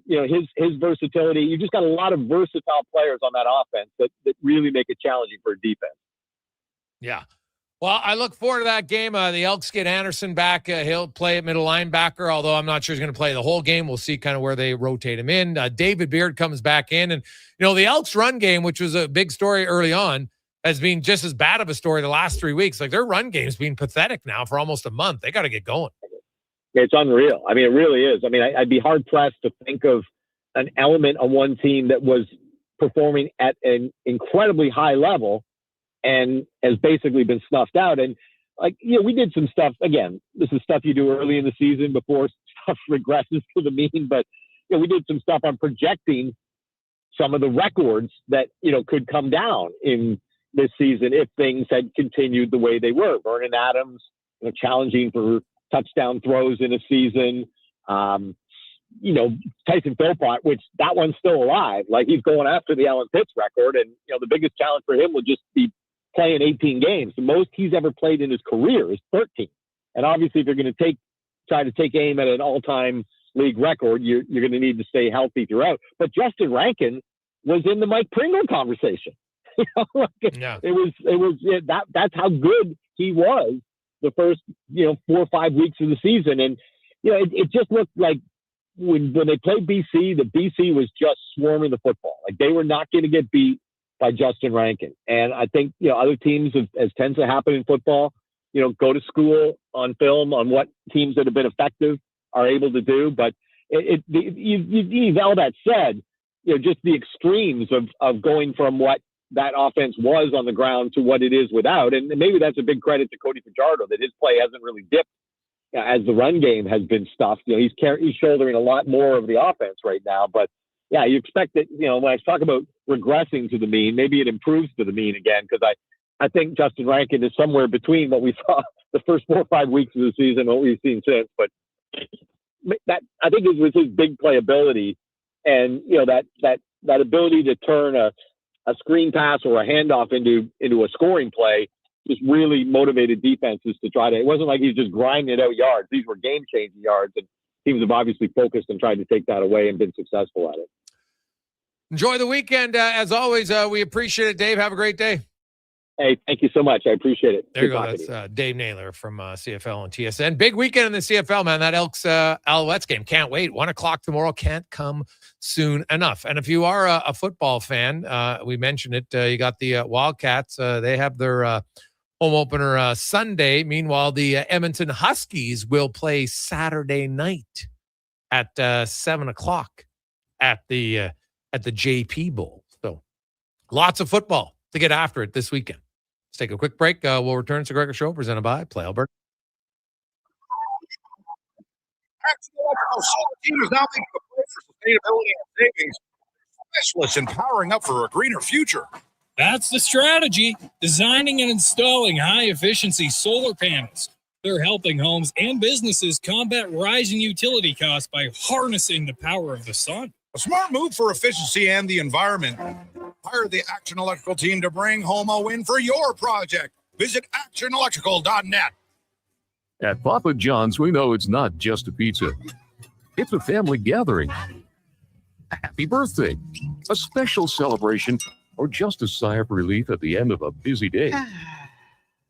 His versatility, you just got a lot of versatile players on that offense that really make it challenging for a defense. Yeah. Well, I look forward to that game. The Elks get Anderson back. He'll play at middle linebacker, although I'm not sure he's going to play the whole game. We'll see kind of where they rotate him in. David Beard comes back in. And, the Elks run game, which was a big story early on, has been just as bad of a story the last 3 weeks. Like, their run game's been pathetic now for almost a month. They got to get going. It's unreal. I mean, it really is. I mean, I'd be hard-pressed to think of an element on one team that was performing at an incredibly high level and has basically been snuffed out. And we did some stuff, again, this is stuff you do early in the season before stuff regresses to the mean, but we did some stuff on projecting some of the records that, could come down in this season if things had continued the way they were. Vernon Adams, challenging for touchdown throws in a season. Tyson Philpott, which that one's still alive. Like, he's going after the Alan Pitts record. And, the biggest challenge for him will just be playing 18 games. The most he's ever played in his career is 13. And obviously, if you're going to try to take aim at an all-time league record, you're going to need to stay healthy throughout. But Justin Rankin was in the Mike Pringle conversation. That's how good he was the first 4 or 5 weeks of the season. And it just looked like when they played BC, the BC was just swarming the football. Like, they were not going to get beat by Justin Rankin. And I think other teams, as tends to happen in football, go to school on film on what teams that have been effective are able to do. But all that said, just the extremes of going from what that offense was on the ground to what it is without. And maybe that's a big credit to Cody Fajardo that his play hasn't really dipped as the run game has been stuffed. He's shouldering a lot more of the offense right now. But yeah, you expect that, when I talk about regressing to the mean, maybe it improves to the mean again, because I think Justin Rankin is somewhere between what we saw the first 4 or 5 weeks of the season and what we've seen since. But that, I think, it was his big playability and, that ability to turn a a screen pass or a handoff into a scoring play, just really motivated defenses to try to. It wasn't like he's just grinding out yards. These were game-changing yards, and teams have obviously focused and tried to take that away and been successful at it. Enjoy the weekend. As always, we appreciate it, Dave. Have a great day. Hey, thank you so much. I appreciate it. There you go. That's Dave Naylor from CFL and TSN. Big weekend in the CFL, man. That Elks Alouettes game. Can't wait. 1:00 tomorrow. Can't come soon enough. And if you are a football fan, we mentioned it. You got the Wildcats. They have their home opener Sunday. Meanwhile, the Edmonton Huskies will play Saturday night at 7:00 at the JP Bowl. So lots of football to get after it this weekend. Let's take a quick break. We'll return to Gregor Show presented by Play Alberta. Solar team is now making a play for sustainability and savings. Specialists in powering up for a greener future. That's the strategy. Designing and installing high-efficiency solar panels. They're helping homes and businesses combat rising utility costs by harnessing the power of the sun. A smart move for efficiency and the environment. Hire the Action Electrical team to bring home a win for your project. Visit actionelectrical.net. At Papa John's, we know it's not just a pizza. It's a family gathering. A happy birthday, a special celebration, or just a sigh of relief at the end of a busy day.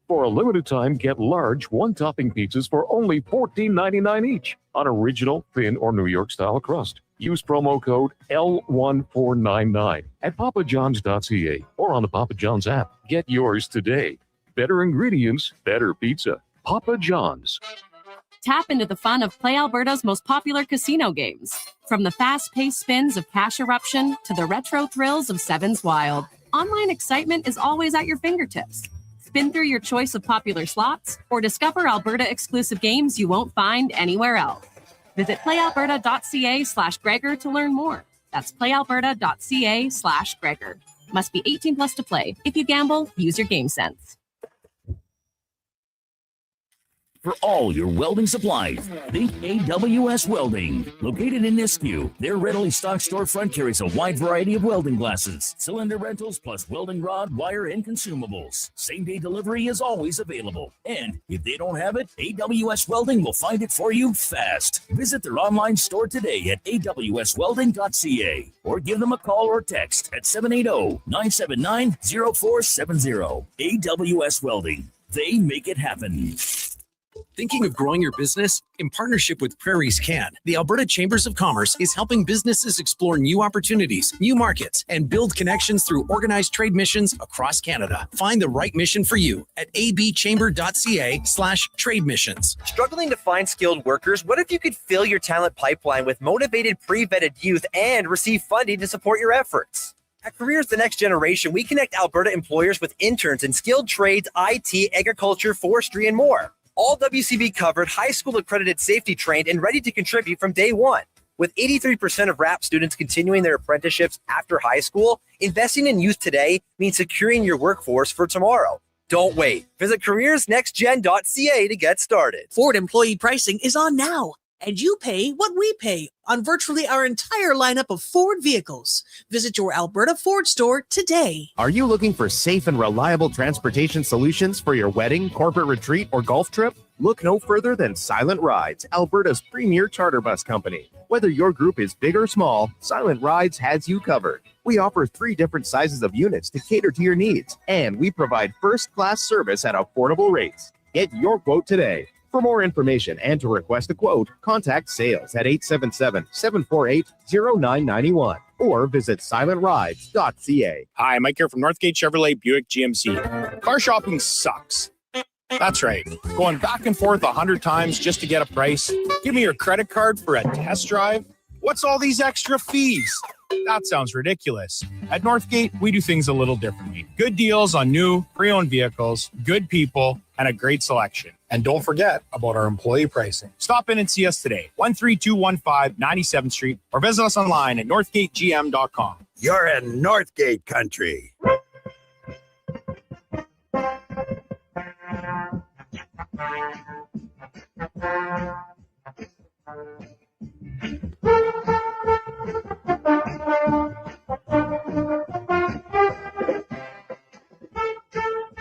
For a limited time, get large one-topping pizzas for only $14.99 each on original, thin, or New York-style crust. Use promo code L1499 at papajohns.ca or on the Papa John's app. Get yours today. Better ingredients, better pizza. Papa John's. Tap into the fun of Play Alberta's most popular casino games. From the fast-paced spins of Cash Eruption to the retro thrills of Sevens Wild, online excitement is always at your fingertips. Spin through your choice of popular slots or discover Alberta-exclusive games you won't find anywhere else. Visit playalberta.ca/Gregor to learn more. That's playalberta.ca/Gregor. Must be 18 plus to play. If you gamble, use your game sense. For all your welding supplies, think AWS Welding. Located in Nisku, their readily stocked storefront carries a wide variety of welding glasses, cylinder rentals, plus welding rod, wire, and consumables. Same-day delivery is always available. And if they don't have it, AWS Welding will find it for you fast. Visit their online store today at awswelding.ca or give them a call or text at 780-979-0470. AWS Welding. They make it happen. Thinking of growing your business? In partnership with Prairie's Can, the Alberta Chambers of Commerce is helping businesses explore new opportunities, new markets, and build connections through organized trade missions across Canada. Find the right mission for you at abchamber.ca/trade missions. Struggling to find skilled workers? What if you could fill your talent pipeline with motivated, pre-vetted youth and receive funding to support your efforts? At Careers the Next Generation, we connect Alberta employers with interns in skilled trades, IT, agriculture, forestry, and more. All WCB covered, high school accredited, safety trained, and ready to contribute from day one. With 83% of RAP students continuing their apprenticeships after high school, investing in youth today means securing your workforce for tomorrow. Don't wait. Visit careersnextgen.ca to get started. Ford employee pricing is on now, and you pay what we pay on virtually our entire lineup of Ford vehicles. Visit your Alberta Ford store today. Are you looking for safe and reliable transportation solutions for your wedding, corporate retreat, or golf trip? Look no further than Silent Rides, Alberta's premier charter bus company. Whether your group is big or small, Silent Rides has you covered. We offer 3 different sizes of units to cater to your needs, and we provide first-class service at affordable rates. Get your quote today. For more information and to request a quote, contact sales at 877-748-0991 or visit silentrides.ca. Hi, Mike here from Northgate Chevrolet Buick GMC. Car shopping sucks. That's right. Going back and forth 100 times just to get a price. Give me your credit card for a test drive. What's all these extra fees? That sounds ridiculous. At Northgate, we do things a little differently. Good deals on new, pre-owned vehicles, good people, and a great selection. And don't forget about our employee pricing. Stop in and see us today, 13215 97th Street, or visit us online at northgategm.com. You're in Northgate country.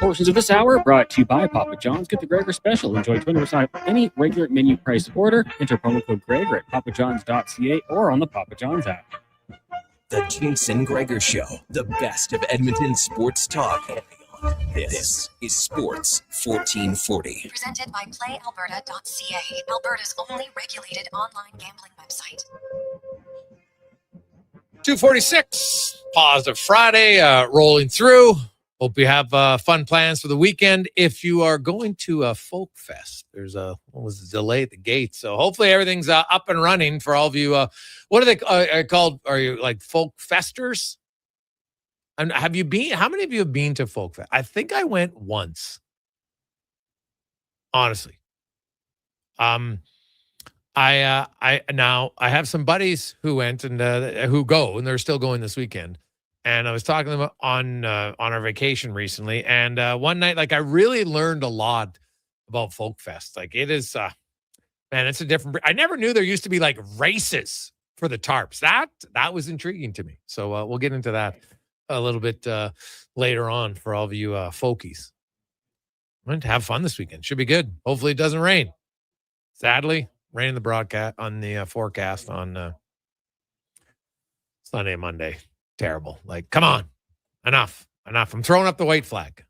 portions of this hour brought to you by Papa John's. Get the Gregor special. Enjoy 20% off any regular menu price order. Enter promo code Gregor at papajohns.ca or on the Papa John's app. The Jason Gregor Show, the best of Edmonton sports talk and beyond. This is Sports 1440. Presented by PlayAlberta.ca, Alberta's only regulated online gambling website. 2:46, positive Friday, rolling through. Hope you have fun plans for the weekend. If you are going to a Folk Fest, there's a delay at the gate, so hopefully everything's up and running for all of you. What are they called? Are you like Folk Festers? And have you been? How many of you have been to Folk Fest? I think I went once. Honestly, I have some buddies who went and who go, and they're still going this weekend. And I was talking to them on our vacation recently, and one night, like, I really learned a lot about Folk Fest. Like, it is, man, it's a different. I never knew there used to be like races for the tarps. That was intriguing to me. So we'll get into that a little bit later on for all of you folkies. I'm going to have fun this weekend. Should be good. Hopefully, it doesn't rain. Sadly, rain in the broadcast on the forecast on Sunday and Monday. Terrible. Like, come on. Enough. I'm throwing up the white flag.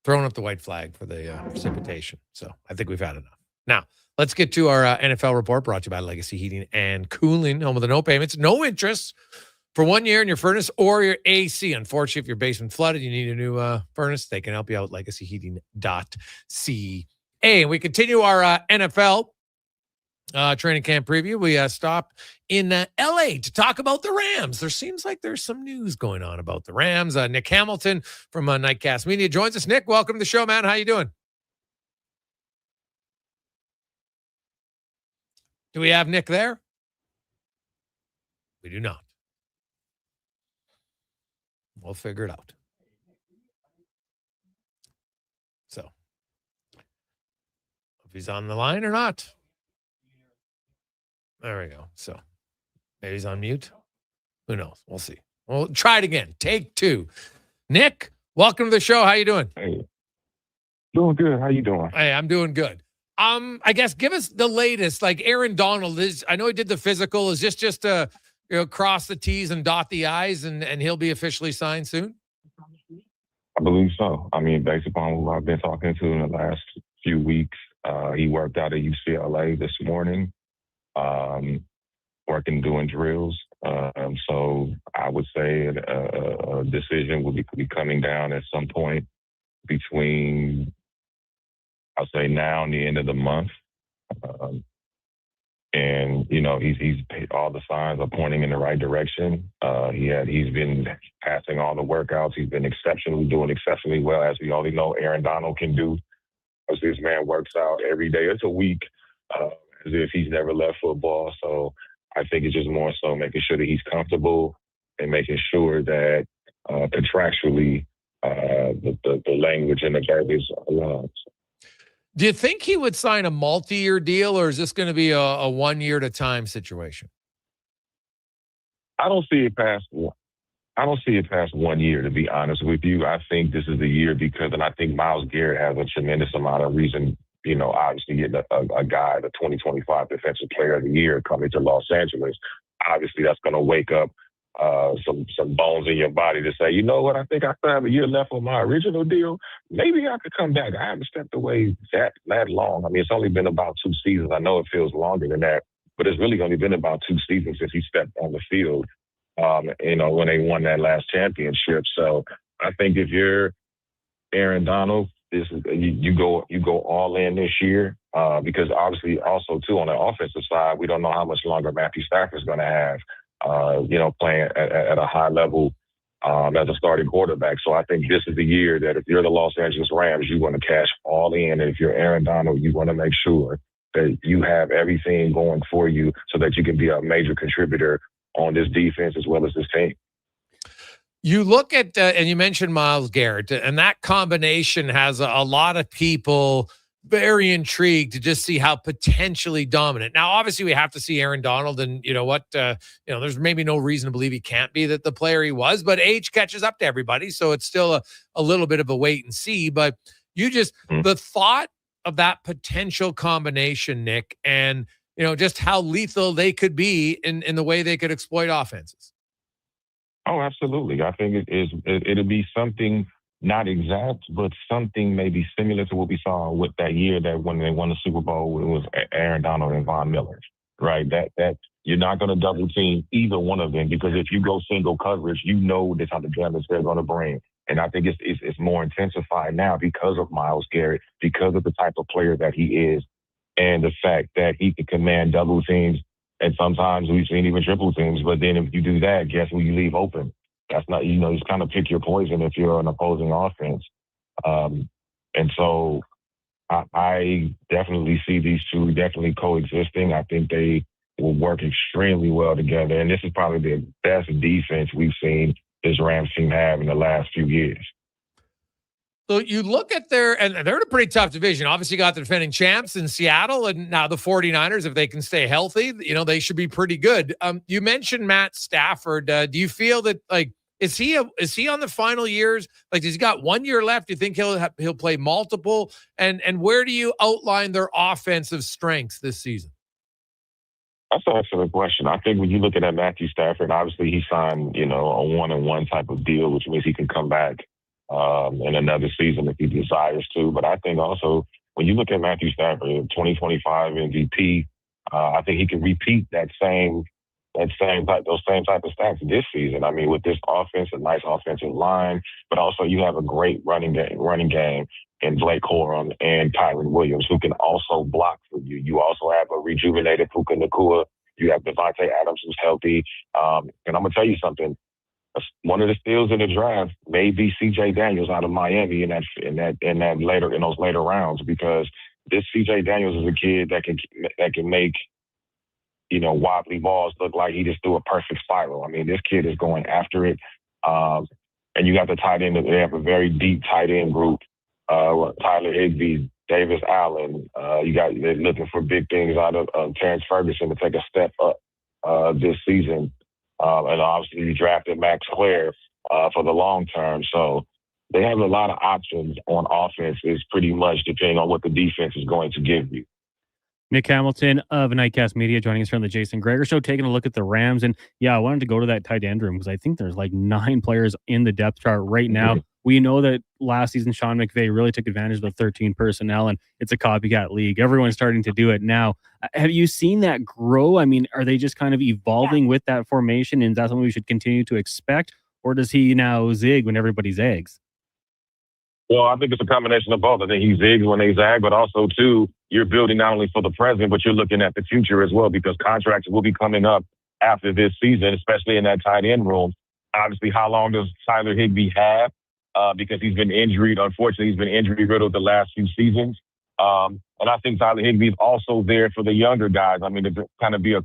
Throwing up the white flag for the precipitation. So I think we've had enough. Now, let's get to our NFL report brought to you by Legacy Heating and Cooling, home of the no payments, no interest for 1 year in your furnace or your AC. Unfortunately, if your basement flooded, you need a new furnace, they can help you out. LegacyHeating.ca. And we continue our NFL training camp preview. We stop in LA to talk about the Rams. There seems like there's some news going on about the Rams. Nick Hamilton from Nightcast Media joins us. Nick, welcome to the show, man. How you doing? Do we have Nick there? We do not. We'll figure it out. So, if he's on the line or not. There we go. So maybe he's on mute. Who knows? We'll see. We'll try it again. Take two. Nick, welcome to the show. How you doing? Hey, doing good. How you doing? Hey, I'm doing good. I guess give us the latest. Like Aaron Donald is. I know he did the physical. Is this just cross the T's and dot the I's, and he'll be officially signed soon? I believe so. I mean, based upon who I've been talking to in the last few weeks, he worked out at UCLA this morning. Working, doing drills. So I would say a decision will be coming down at some point between, I'll say now and the end of the month. And, you know, he's all the signs are pointing in the right direction. He's been passing all the workouts. He's been doing exceptionally well, as we already know Aaron Donald can do. As this man works out every day. It's a week. As if he's never left football. So I think it's just more so making sure that he's comfortable and making sure that contractually the language and the verbiage aligns. Do you think he would sign a multi-year deal, or is this going to be a 1 year at a time situation? I don't see it past 1 year, to be honest with you. I think this is the year and I think Myles Garrett has a tremendous amount of reason. You know, obviously getting a guy, the 2025 Defensive Player of the Year, coming to Los Angeles, obviously that's going to wake up some bones in your body to say, you know what, I think I still have a year left on my original deal. Maybe I could come back. I haven't stepped away that long. I mean, it's only been about 2 seasons. I know it feels longer than that, but it's really only been about 2 seasons since he stepped on the field, you know, when they won that last championship. So I think if you're Aaron Donald, you go all in this year because obviously also too on the offensive side we don't know how much longer Matthew Stafford's going to have you know, playing at a high level as a starting quarterback. So I think this is the year that if you're the Los Angeles Rams, you want to cash all in, and if you're Aaron Donald, you want to make sure that you have everything going for you so that you can be a major contributor on this defense as well as this team. You look at, and you mentioned Myles Garrett, and that combination has a lot of people very intrigued to just see how potentially dominant. Now, obviously, we have to see Aaron Donald, and you know what? There's maybe no reason to believe he can't be the player he was, but age catches up to everybody, so it's still a little bit of a wait and see. But the thought of that potential combination, Nick, and just how lethal they could be in the way they could exploit offenses. Oh, absolutely. I think it'll be something. Not exact, but something maybe similar to what we saw with that year that when they won the Super Bowl, it was Aaron Donald and Von Miller, right? That you're not going to double team either one of them, because if you go single coverage, the type of damage they're going to bring. And I think it's more intensified now because of Myles Garrett, because of the type of player that he is, and the fact that he can command double teams, and sometimes we've seen even triple teams. But then if you do that, guess who you leave open? That's not, you just kind of pick your poison if you're an opposing offense. And so I definitely see these two definitely coexisting. I think they will work extremely well together. And this is probably the best defense we've seen this Rams team have in the last few years. So you look at and they're in a pretty tough division. Obviously, you got the defending champs in Seattle, and now the 49ers, if they can stay healthy, they should be pretty good. You mentioned Matt Stafford. Do you feel that, is he on the final years? Does he got 1 year left? Do you think he'll play multiple? And where do you outline their offensive strengths this season? That's an excellent question. I think when you look at Matthew Stafford, obviously he signed, a 1-on-1 type of deal, which means he can come back in another season if he desires to. But I think also when you look at Matthew Stafford, 2025 MVP, I think he can repeat those same type of stats this season. I mean, with this offense, a nice offensive line, but also you have a great running game in Blake Corum and Tyron Williams, who can also block for you. You also have a rejuvenated Puka Nacua. You have Devontae Adams, who's healthy. And I'm gonna tell you something. One of the steals in the draft may be C.J. Daniels out of Miami in those later rounds, because this C.J. Daniels is a kid that can make wobbly balls look like he just threw a perfect spiral. I mean, this kid is going after it. And you got the tight end. They have a very deep tight end group. Tyler Higbee, Davis Allen. They're looking for big things out of Terrence Ferguson to take a step up this season. And obviously you drafted Max Clare for the long term. So they have a lot of options on offense. It's pretty much depending on what the defense is going to give you. Nick Hamilton of Nightcast Media joining us from the Jason Gregor Show, taking a look at the Rams. And yeah, I wanted to go to that tight end room because I think there's 9 players in the depth chart right now. Mm-hmm. We know that last season, Sean McVay really took advantage of the 13 personnel, and it's a copycat league. Everyone's starting to do it now. Have you seen that grow? I mean, are they just kind of evolving with that formation? And is that something we should continue to expect? Or does he now zig when everybody zags? Well, I think it's a combination of both. I think he zigs when they zag, but also, too, you're building not only for the present, but you're looking at the future as well, because contracts will be coming up after this season, especially in that tight end room. Obviously, how long does Tyler Higbee have? Because he's been injured. Unfortunately, he's been injury-riddled the last few seasons. And I think Tyler Higbee is also there for the younger guys. I mean, to kind of be a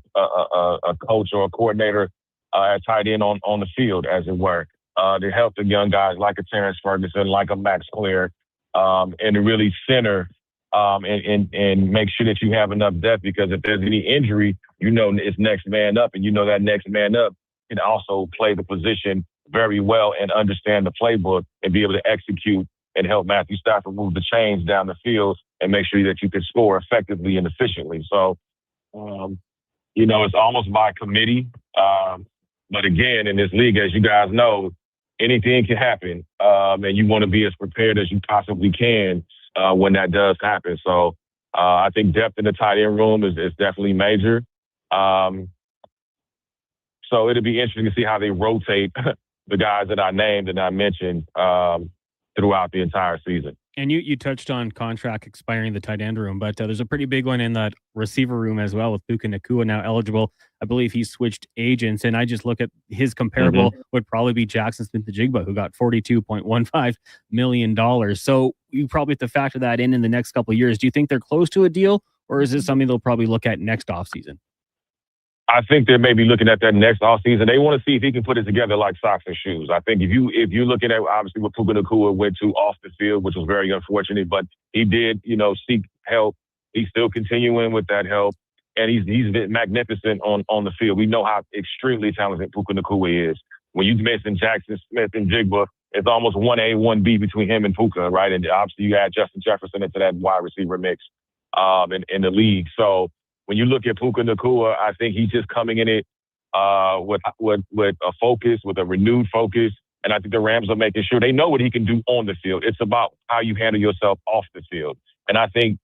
coach or a coordinator at tight end on the field, as it were. To help the young guys like a Terrence Ferguson, like a Max Clare, and to really center and make sure that you have enough depth, because if there's any injury, it's next man up, and that next man up can also play the position very well and understand the playbook and be able to execute and help Matthew Stafford move the chains down the field and make sure that you can score effectively and efficiently. So, it's almost by committee. But again, in this league, as you guys know, anything can happen, and you want to be as prepared as you possibly can when that does happen. So I think depth in the tight end room is definitely major. So it'll be interesting to see how they rotate the guys that I named and I mentioned throughout the entire season. And you touched on contract expiring the tight end room, but there's a pretty big one in that receiver room as well, with Puka Nacua now eligible. I believe he switched agents, and I just look at his comparable would probably be Jackson Smith-Njigba, who got $42.15 million. So you probably have to factor that in the next couple of years. Do you think they're close to a deal, or is this something they'll probably look at next offseason? I think they may be looking at that next offseason. They want to see if he can put it together like socks and shoes. I think if you're looking at obviously what Puka Nacua went to off the field, which was very unfortunate, but he did, seek help. He's still continuing with that help, and he's been magnificent on the field. We know how extremely talented Puka Nacua is. When you mention Jackson Smith and Jigba, it's almost 1A, 1B between him and Puka, right? And obviously you add Justin Jefferson into that wide receiver mix in the league. So when you look at Puka Nacua, I think he's just coming in it with a focus, with a renewed focus. And I think the Rams are making sure they know what he can do on the field. It's about how you handle yourself off the field. And I think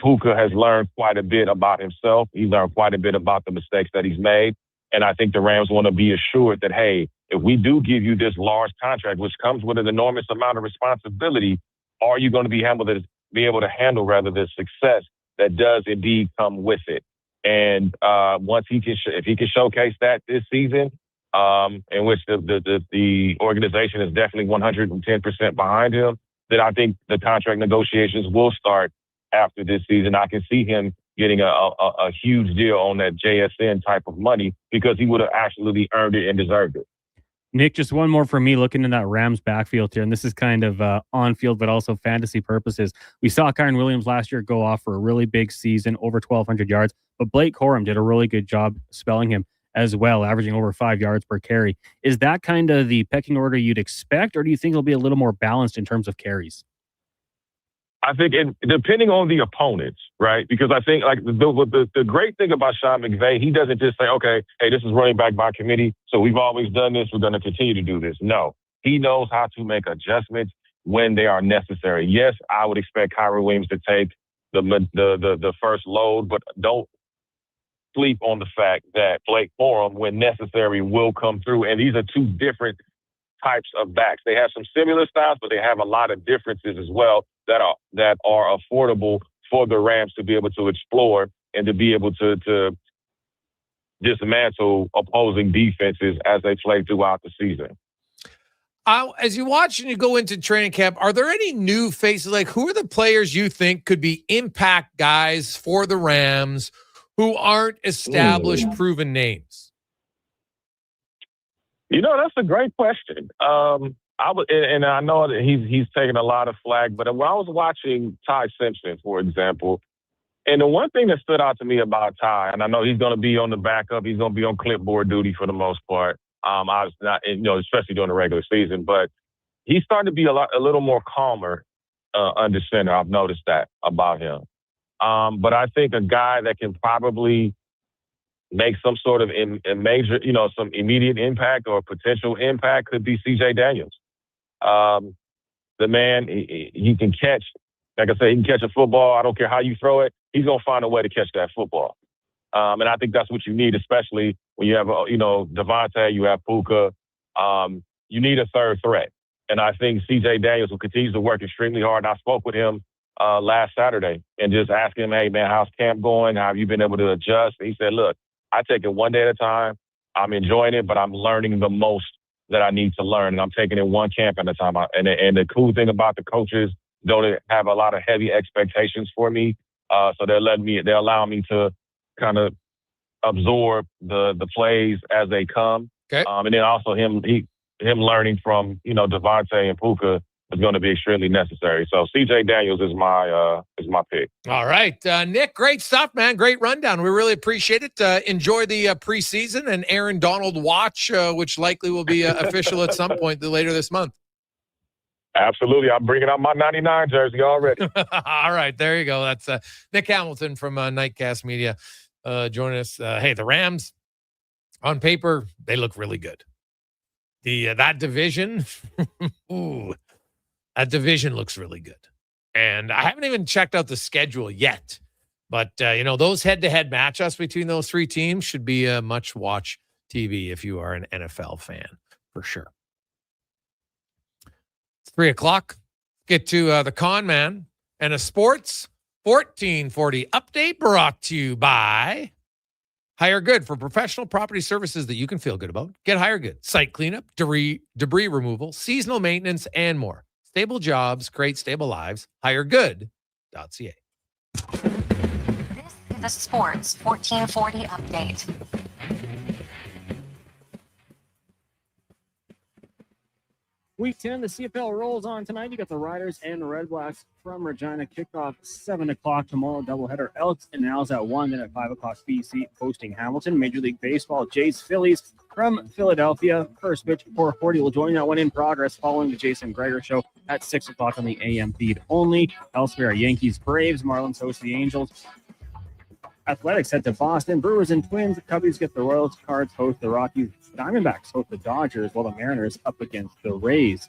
Puka has learned quite a bit about himself. He learned quite a bit about the mistakes that he's made. And I think the Rams want to be assured that, hey, if we do give you this large contract, which comes with an enormous amount of responsibility, are you going to be able to handle the success that does indeed come with it? And once if he can showcase that this season, in which the organization is definitely 110% behind him, then I think the contract negotiations will start after this season. I can see him getting a huge deal on that JSN type of money because he would have absolutely earned it and deserved it. Nick, just one more for me looking in that Rams backfield here, and this is kind of on-field but also fantasy purposes. We saw Kyron Williams last year go off for a really big season, over 1,200 yards, but Blake Corum did a really good job spelling him as well, averaging over 5 yards per carry. Is that kind of the pecking order you'd expect, or do you think it'll be a little more balanced in terms of carries? I think depending on the opponents, right? Because I think like the great thing about Sean McVay, he doesn't just say, okay, hey, this is running back by committee, so we've always done this, we're going to continue to do this. No, he knows how to make adjustments when they are necessary. Yes, I would expect Kyron Williams to take the first load, but don't sleep on the fact that Blake Corum, when necessary, will come through. And these are two different types of backs. They have some similar styles, but they have a lot of differences as well that are affordable for the Rams to be able to explore and to be able to dismantle opposing defenses as they play throughout the season. As you watch and you go into training camp, are there any new faces? Like, who are the players you think could be impact guys for the Rams who aren't established, proven names? That's a great question. And I know that he's taking a lot of flack, but when I was watching Ty Simpson, for example, and the one thing that stood out to me about Ty, and I know he's going to be on the backup, he's going to be on clipboard duty for the most part, especially during the regular season, but he's starting to be a little more calmer under center. I've noticed that about him. But I think a guy that can probably make some sort of major, some immediate impact or potential impact could be CJ Daniels. The man, he can catch, like I say, he can catch a football. I don't care how you throw it. He's going to find a way to catch that football. And I think that's what you need, especially when you have, Devontae, you have Puka. You need a third threat. And I think CJ Daniels will continue to work extremely hard. I spoke with him last Saturday and just asked him, hey, man, how's camp going? How have you been able to adjust? And he said, look, I take it one day at a time. I'm enjoying it, but I'm learning the most that I need to learn, and I'm taking it one camp at a time. And the cool thing about the coaches, don't have a lot of heavy expectations for me, so they're allowing me to kind of absorb the plays as they come. Okay. And then also him learning from Devontae and Puka is going to be extremely necessary. So CJ Daniels is my pick. All right, Nick, great stuff, man. Great rundown. We really appreciate it. Enjoy the preseason and Aaron Donald watch, which likely will be official at some point later this month. Absolutely. I'm bringing out my 99 jersey already. All right, there you go. That's Nick Hamilton from Nightcast Media joining us. Hey, the Rams, on paper, they look really good. That division, ooh, that division looks really good. And I haven't even checked out the schedule yet. But, those head-to-head matchups between those three teams should be a much-watch TV if you are an NFL fan, for sure. It's 3 o'clock. Get to the Con Man and a Sports 1440 update brought to you by Hire Good for professional property services that you can feel good about. Get Hire Good. Site cleanup, debris removal, seasonal maintenance, and more. Stable jobs, create stable lives. HireGood.ca. This is the Sports 1440 update. Week 10, the CFL rolls on tonight. You got the Riders and Red Blacks from Regina. Kickoff 7 o'clock tomorrow. Doubleheader Elks and Owls at 1. Then at 5 o'clock, BC hosting Hamilton. Major League Baseball, Jays Phillies from Philadelphia. First pitch, 4:40. We'll join that one in progress following the Jason Gregor Show at 6 o'clock on the AM feed only. Elsewhere, Yankees, Braves. Marlins host the Angels. Athletics head to Boston. Brewers and Twins. Cubbies get the Royals. Cards host the Rockies. Diamondbacks host the Dodgers, while the Mariners up against the Rays.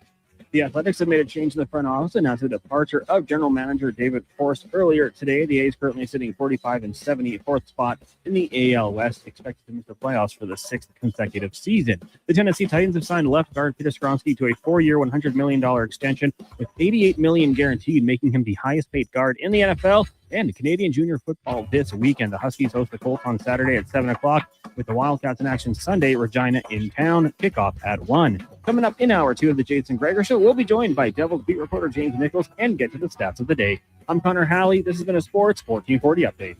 The Athletics have made a change in the front office, announced the departure of general manager David Forst earlier today. The A's currently sitting 45 and 74th spot in the AL West, expected to miss the playoffs for the 6th consecutive season. The Tennessee Titans have signed left guard Peter Skronsky to a 4-year, $100 million extension with $88 million guaranteed, making him the highest paid guard in the NFL. And Canadian junior football this weekend. The Huskies host the Colts on Saturday at 7 o'clock with the Wildcats in action Sunday. Regina in town. Kickoff at 1. Coming up in hour 2 of the Jason Gregor Show, we'll be joined by Devils beat reporter James Nichols and get to the stats of the day. I'm Connor Halley. This has been a Sports 1440 update.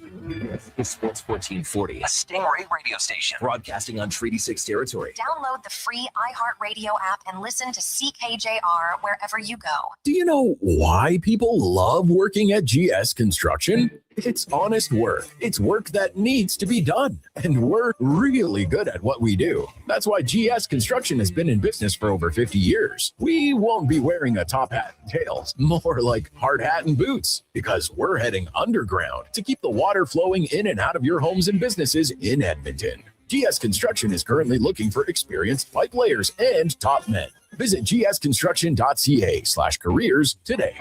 This is Sports 1440, a Stingray radio station broadcasting on Treaty 6 territory. Download the free iHeartRadio app and listen to CKJR wherever you go. Do you know why people love working at GS Construction? It's honest work. It's work that needs to be done. And we're really good at what we do. That's why GS Construction has been in business for over 50 years. We won't be wearing a top hat and tails, more like hard hat and boots, because we're heading underground to keep the water flowing in and out of your homes and businesses in Edmonton. GS Construction is currently looking for experienced pipe layers and top men. Visit gsconstruction.ca/careers today.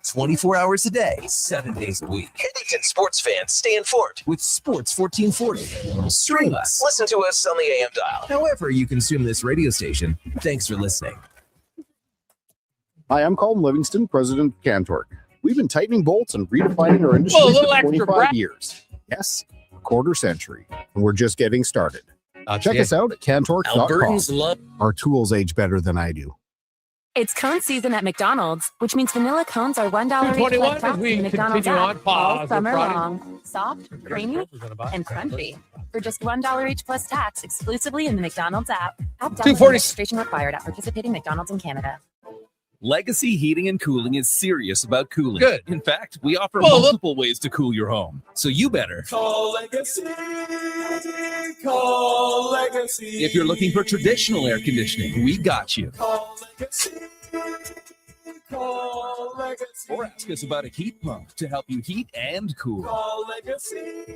24 hours a day, 7 days a week. Edmonton sports fans stay informed with Sports 1440. Stream us. Listen to us on the AM dial. However you consume this radio station, thanks for listening. Hi, I'm Colin Livingston, president of CanTorque. We've been tightening bolts and redefining our industry for 25 years. Yes, a quarter century. And we're just getting started. Check us out at CanTorque.com. Our tools age better than I do. It's cone season at McDonald's, which means vanilla cones are $1 each 21 plus tax as we in McDonald's continue on app pause all summer Friday. long. Soft, creamy, and crunchy. For just $1 each plus tax exclusively in the McDonald's app. App download and registration required at participating McDonald's in Canada. Legacy Heating and Cooling is serious about cooling. Good. In fact, we offer multiple ways to cool your home. So you better call Legacy. Call Legacy. If you're looking for traditional air conditioning, we got you. Call Legacy. Call Legacy. Or ask us about a heat pump to help you heat and cool. Call Legacy.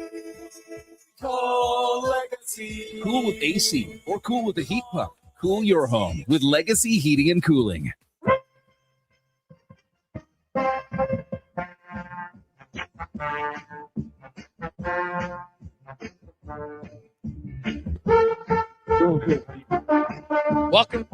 Call Legacy. Cool with AC or cool with a heat pump. Cool your home with Legacy Heating and Cooling. Welcome.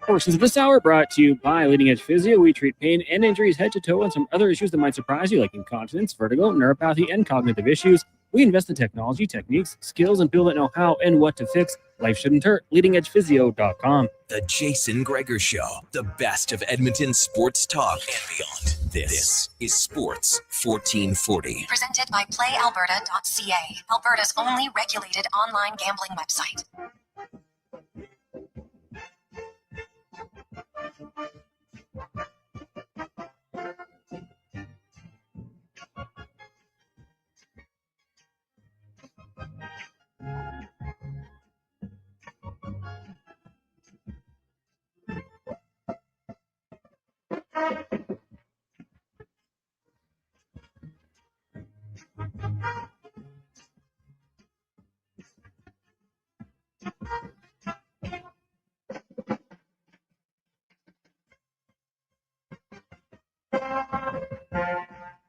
Portions of this hour brought to you by Leading Edge Physio. We treat pain and injuries head to toe and some other issues that might surprise you, like incontinence, vertigo, neuropathy, and cognitive issues. We invest in technology, techniques, skills, and people that know how and what to fix. Life shouldn't hurt. LeadingEdgePhysio.com. The Jason Gregor Show, the best of Edmonton sports talk and beyond. This is Sports 1440. Presented by PlayAlberta.ca, Alberta's only regulated online gambling website.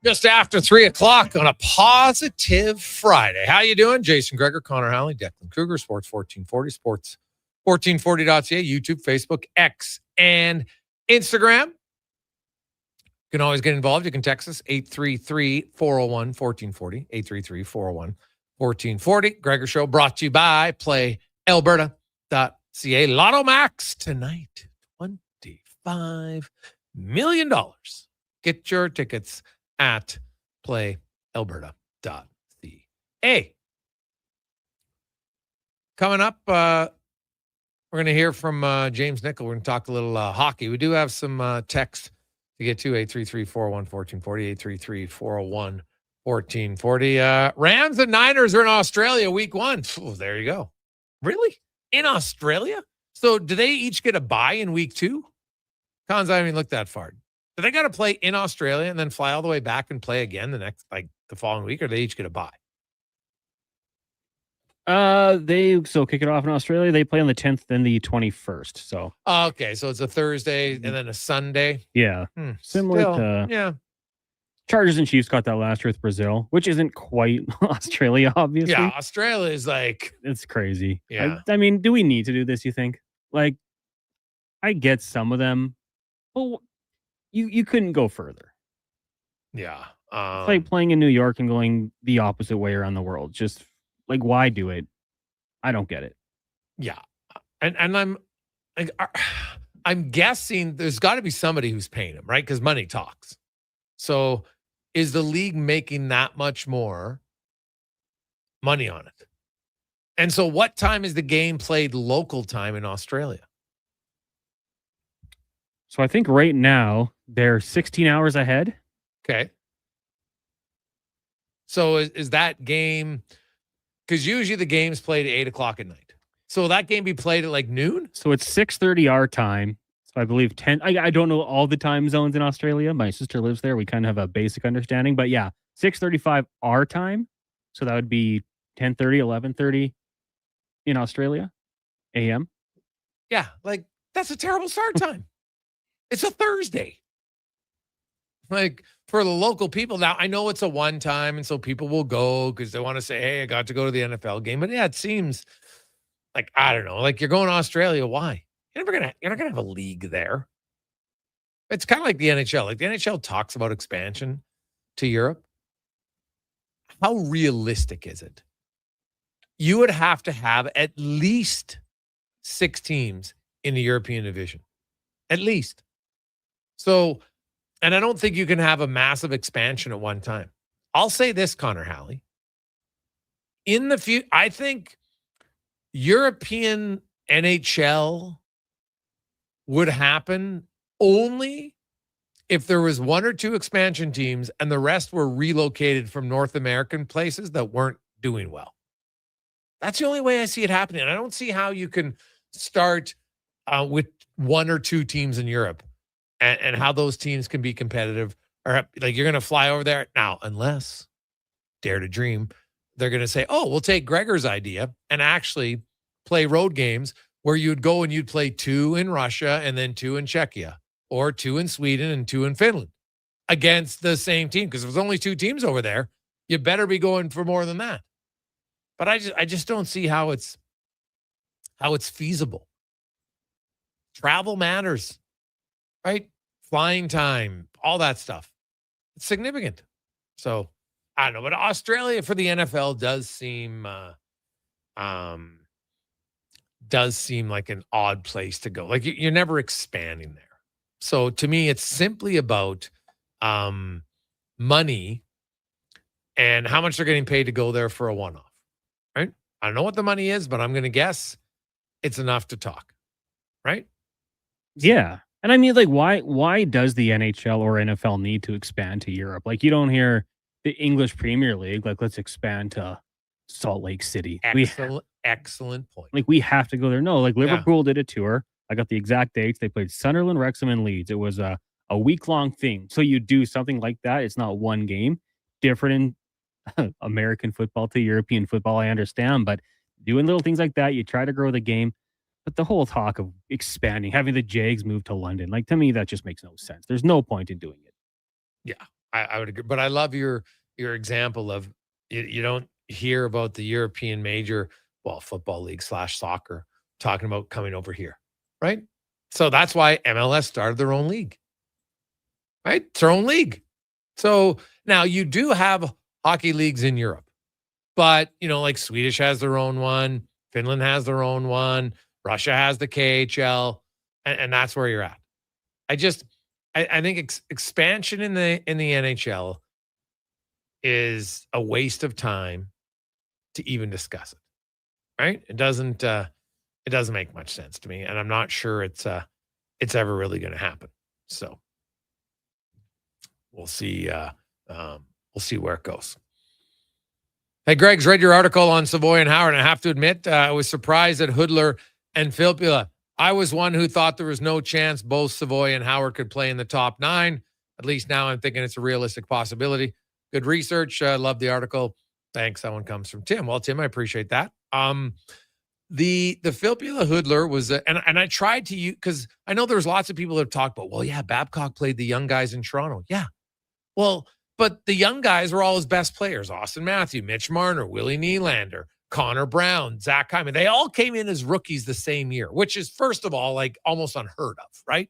Just after 3 o'clock on a positive Friday. How you doing? Jason Gregor, Connor Halley, Declan Kruger, Sports 1440, Sports1440.ca, YouTube, Facebook, X, and Instagram. You can always get involved. You can text us 833-401-1440, 833-401-1440. Gregor Show brought to you by Play Alberta. Lotto Max tonight, $25 million. Get your tickets at playalberta.ca. Coming up, we're going to hear from James Nickel. We're going to talk a little hockey. We do have some text to get to, 833-401-1440, 833-401-1440. Rams and Niners are in Australia week 1. Ooh, there you go. Really? In Australia? So do they each get a bye in week 2? Cons, I haven't even looked that far. Do they got to play in Australia and then fly all the way back and play again the following week, or do they each get a bye? They kick it off in Australia. They play on the 10th and the 21st. So okay, so it's a Thursday and then a Sunday. Yeah, similar to Chargers and Chiefs got that last year with Brazil, which isn't quite Australia, obviously. Yeah, Australia is it's crazy. Yeah, I mean, do we need to do this? You think? Like, I get some of them, but you couldn't go further. Yeah, it's like playing in New York and going the opposite way around the world. Just like, why do it? I don't get it. Yeah. And I'm guessing there's got to be somebody who's paying him, right? Because money talks. So is the league making that much more money on it? And so what time is the game played local time in Australia? So I think right now they're 16 hours ahead. Okay. So is that game... Because usually the game's played at 8 o'clock at night. So will that game be played at like noon? So it's 6:30 our time. So I believe 10. I don't know all the time zones in Australia. My sister lives there. We kind of have a basic understanding. But yeah, 6:35 our time. So that would be 10:30, 11:30 in Australia, a.m. Yeah, like that's a terrible start time. It's a Thursday. Like for the local people now, I know it's a one time, and so people will go because they want to say, "Hey, I got to go to the NFL game." But yeah, it seems like I don't know. Like you're going to Australia, why? You're not gonna have a league there. It's kind of like the NHL. Like the NHL talks about expansion to Europe. How realistic is it? You would have to have at least 6 teams in the European division, at least. So. And I don't think you can have a massive expansion at one time. I'll say this, Connor Halley. In the future, I think European NHL would happen only if there was 1 or 2 expansion teams and the rest were relocated from North American places that weren't doing well. That's the only way I see it happening. I don't see how you can start with 1 or 2 teams in Europe. And how those teams can be competitive, or like you're going to fly over there now, unless dare to dream, they're going to say, "Oh, we'll take Gregor's idea and actually play road games where you'd go and you'd play 2 in Russia and then 2 in Czechia, or 2 in Sweden and 2 in Finland against the same team." Because if there's only 2 teams over there, you better be going for more than that. But I just don't see how it's feasible. Travel matters. Right? Flying time, all that stuff. It's significant. So, I don't know. But Australia for the NFL does seem like an odd place to go. Like you're never expanding there. So, to me, it's simply about money and how much they're getting paid to go there for a one-off. Right? I don't know what the money is, but I'm going to guess it's enough to talk. Right? Yeah. And I mean, like, why does the NHL or NFL need to expand to Europe? Like, you don't hear the English Premier League, like, let's expand to Salt Lake City. Excellent point. Like, we have to go there. No, like, Liverpool did a tour. I got the exact dates. They played Sunderland, Wrexham, and Leeds. It was a week-long thing. So you do something like that. It's not one game. Different in American football to European football, I understand. But doing little things like that, you try to grow the game. But the whole talk of expanding, having the Jags move to London, like to me, that just makes no sense. There's no point in doing it. Yeah, I would agree. But I love your example of you don't hear about the European major, football league / soccer talking about coming over here, right? So that's why MLS started their own league, right? It's their own league. So now you do have hockey leagues in Europe, but like Swedish has their own one, Finland has their own one. Russia has the KHL, and that's where you're at. I think expansion in the NHL is a waste of time to even discuss it. Right? It doesn't make much sense to me, and I'm not sure it's ever really going to happen. So we'll see. We'll see where it goes. Hey, Greg's read your article on Savoy and Howard, and I have to admit, I was surprised at Hoodler and Filppula. I was one who thought there was no chance both Savoy and Howard could play in the top 9. At least now I'm thinking it's a realistic possibility. Good research. Love the article. Thanks. That one comes from Tim. Well, Tim, I appreciate that. The Filppula Hoodler was, and I tried to use, because I know there's lots of people that have talked about, well, yeah, Babcock played the young guys in Toronto. Yeah. Well, but the young guys were all his best players. Austin Matthew, Mitch Marner, Willie Nylander, Connor Brown, Zach Hyman. They all came in as rookies the same year, which is, first of all, like almost unheard of, right?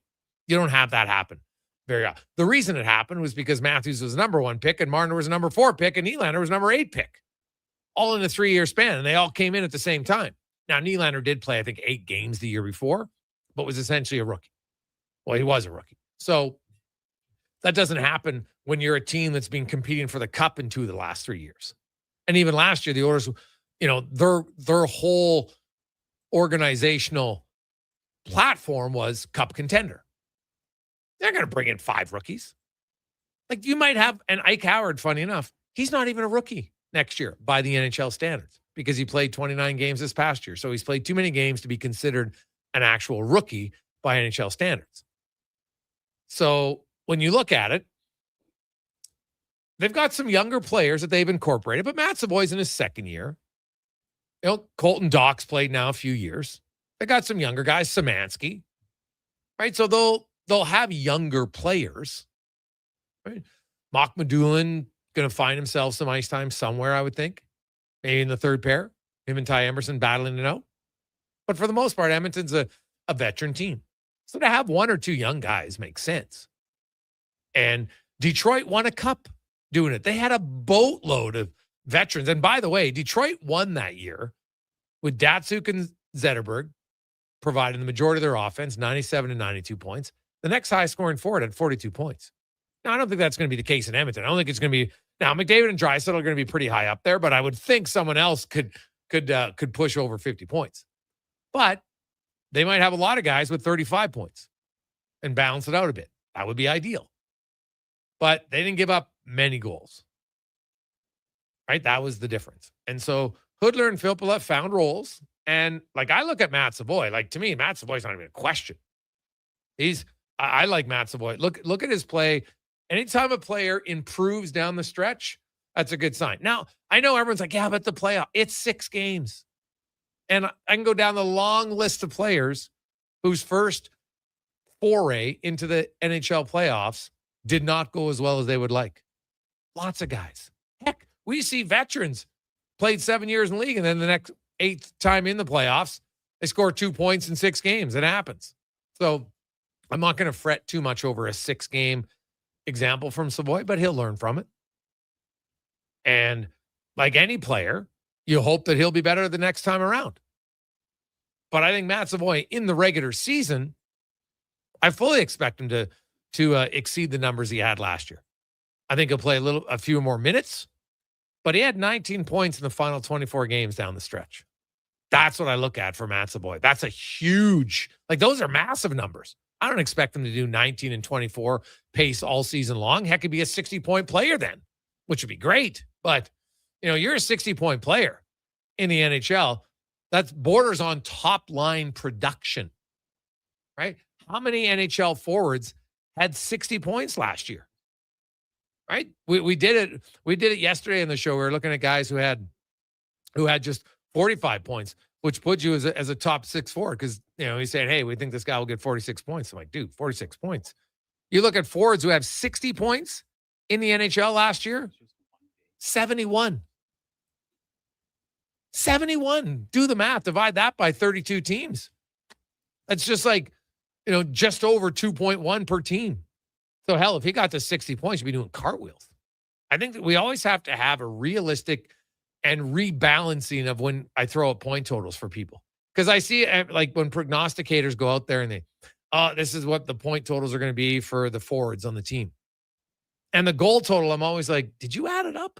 You don't have that happen very often. The reason it happened was because Matthews was number 1 pick and Marner was number 4 pick and Nylander was number 8 pick. All in a 3-year span, and they all came in at the same time. Now, Nylander did play, I think, 8 games the year before, but was essentially a rookie. Well, he was a rookie. So that doesn't happen when you're a team that's been competing for the cup in 2 of the last 3 years. And even last year, the Oilers, their whole organizational platform was cup contender. They're going to bring in 5 rookies. Like, you might have, and Ike Howard, funny enough, he's not even a rookie next year by the NHL standards because he played 29 games this past year. So he's played too many games to be considered an actual rookie by NHL standards. So when you look at it, they've got some younger players that they've incorporated, but Matt Savoy's in his 2nd year. Colton Dock's played now a few years. They got some younger guys, Szymanski, right? So they'll have younger players, right? Mock Medulin going to find himself some ice time somewhere, I would think. Maybe in the 3rd pair. Him and Ty Emerson battling it out. But for the most part, Edmonton's a veteran team. So to have 1 or 2 young guys makes sense. And Detroit won a cup doing it. They had a boatload of veterans. And by the way, Detroit won that year with Datsuk and Zetterberg providing the majority of their offense, 97 and 92 points. The next highest scoring forward had 42 points. Now, I don't think that's going to be the case in Edmonton. I don't think it's going to be. Now, McDavid and Draisaitl are going to be pretty high up there, but I would think someone else could push over 50 points. But they might have a lot of guys with 35 points and balance it out a bit. That would be ideal. But they didn't give up many goals. Right? That was the difference. And so Hoodler and Filppula found roles. And like, I look at Matt Savoy, like, to me, Matt Savoy's not even a question. I like Matt Savoy. Look at his play. Anytime a player improves down the stretch, that's a good sign. Now, I know everyone's like, yeah, but the playoff, it's 6 games. And I can go down the long list of players whose first foray into the NHL playoffs did not go as well as they would like. Lots of guys. Heck, we see veterans played 7 years in the league, and then the next 8th time in the playoffs, they score 2 points in 6 games. It happens. So I'm not going to fret too much over a 6-game example from Savoy, but he'll learn from it. And like any player, you hope that he'll be better the next time around. But I think Matt Savoy in the regular season, I fully expect him to exceed the numbers he had last year. I think he'll play a few more minutes, but he had 19 points in the final 24 games down the stretch. That's what I look at for Matt Savoy. That's a huge, like, those are massive numbers. I don't expect him to do 19 and 24 pace all season long. Heck, he'd be a 60-point player then, which would be great. But, you're a 60-point player in the NHL. That's borders on top-line production, right? How many NHL forwards had 60 points last year, right? We did it. We did it yesterday in the show. We were looking at guys who had just 45 points, which puts you as a top 6 forward because, he's saying, hey, we think this guy will get 46 points. I'm like, dude, 46 points. You look at forwards who have 60 points in the NHL last year, 71. 71. Do the math. Divide that by 32 teams. That's just like, just over 2.1 per team. So, hell, if he got to 60 points, he'd be doing cartwheels. I think that we always have to have a realistic and rebalancing of when I throw up point totals for people. Because I see like when prognosticators go out there and they, this is what the point totals are going to be for the forwards on the team. And the goal total, I'm always like, did you add it up?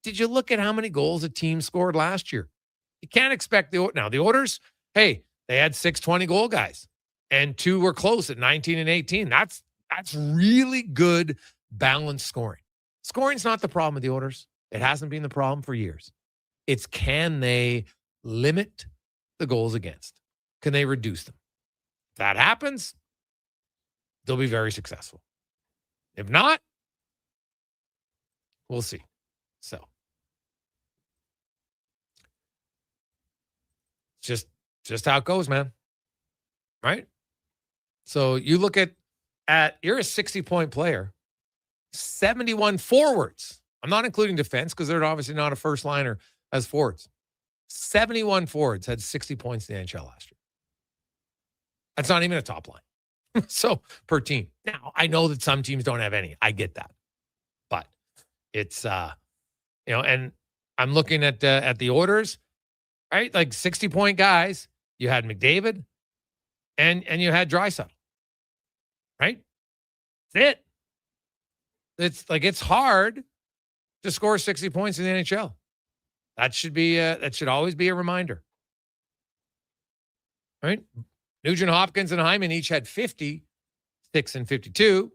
Did you look at how many goals a team scored last year? You can't expect the Oilers, hey, they had 6 20-goal guys and 2 were close at 19 and 18. That's really good balanced scoring. Scoring's not the problem with the Oilers. It hasn't been the problem for years. It's can they limit the goals against? Can they reduce them? If that happens, they'll be very successful. If not, we'll see. So just how it goes, man. Right? So you look at you're a 60-point player, 71 forwards. I'm not including defense because they're obviously not a first liner as forwards. 71 forwards had 60 points in the NHL last year. That's not even a top line. So per team. Now, I know that some teams don't have any. I get that. But it's, and I'm looking at the Oilers, right? Like 60-point guys. You had McDavid and you had Draisaitl, right? That's it. It's like it's hard to score 60 points in the NHL. That should always be a reminder, right? Nugent Hopkins and Hyman each had 50, 6 and 52.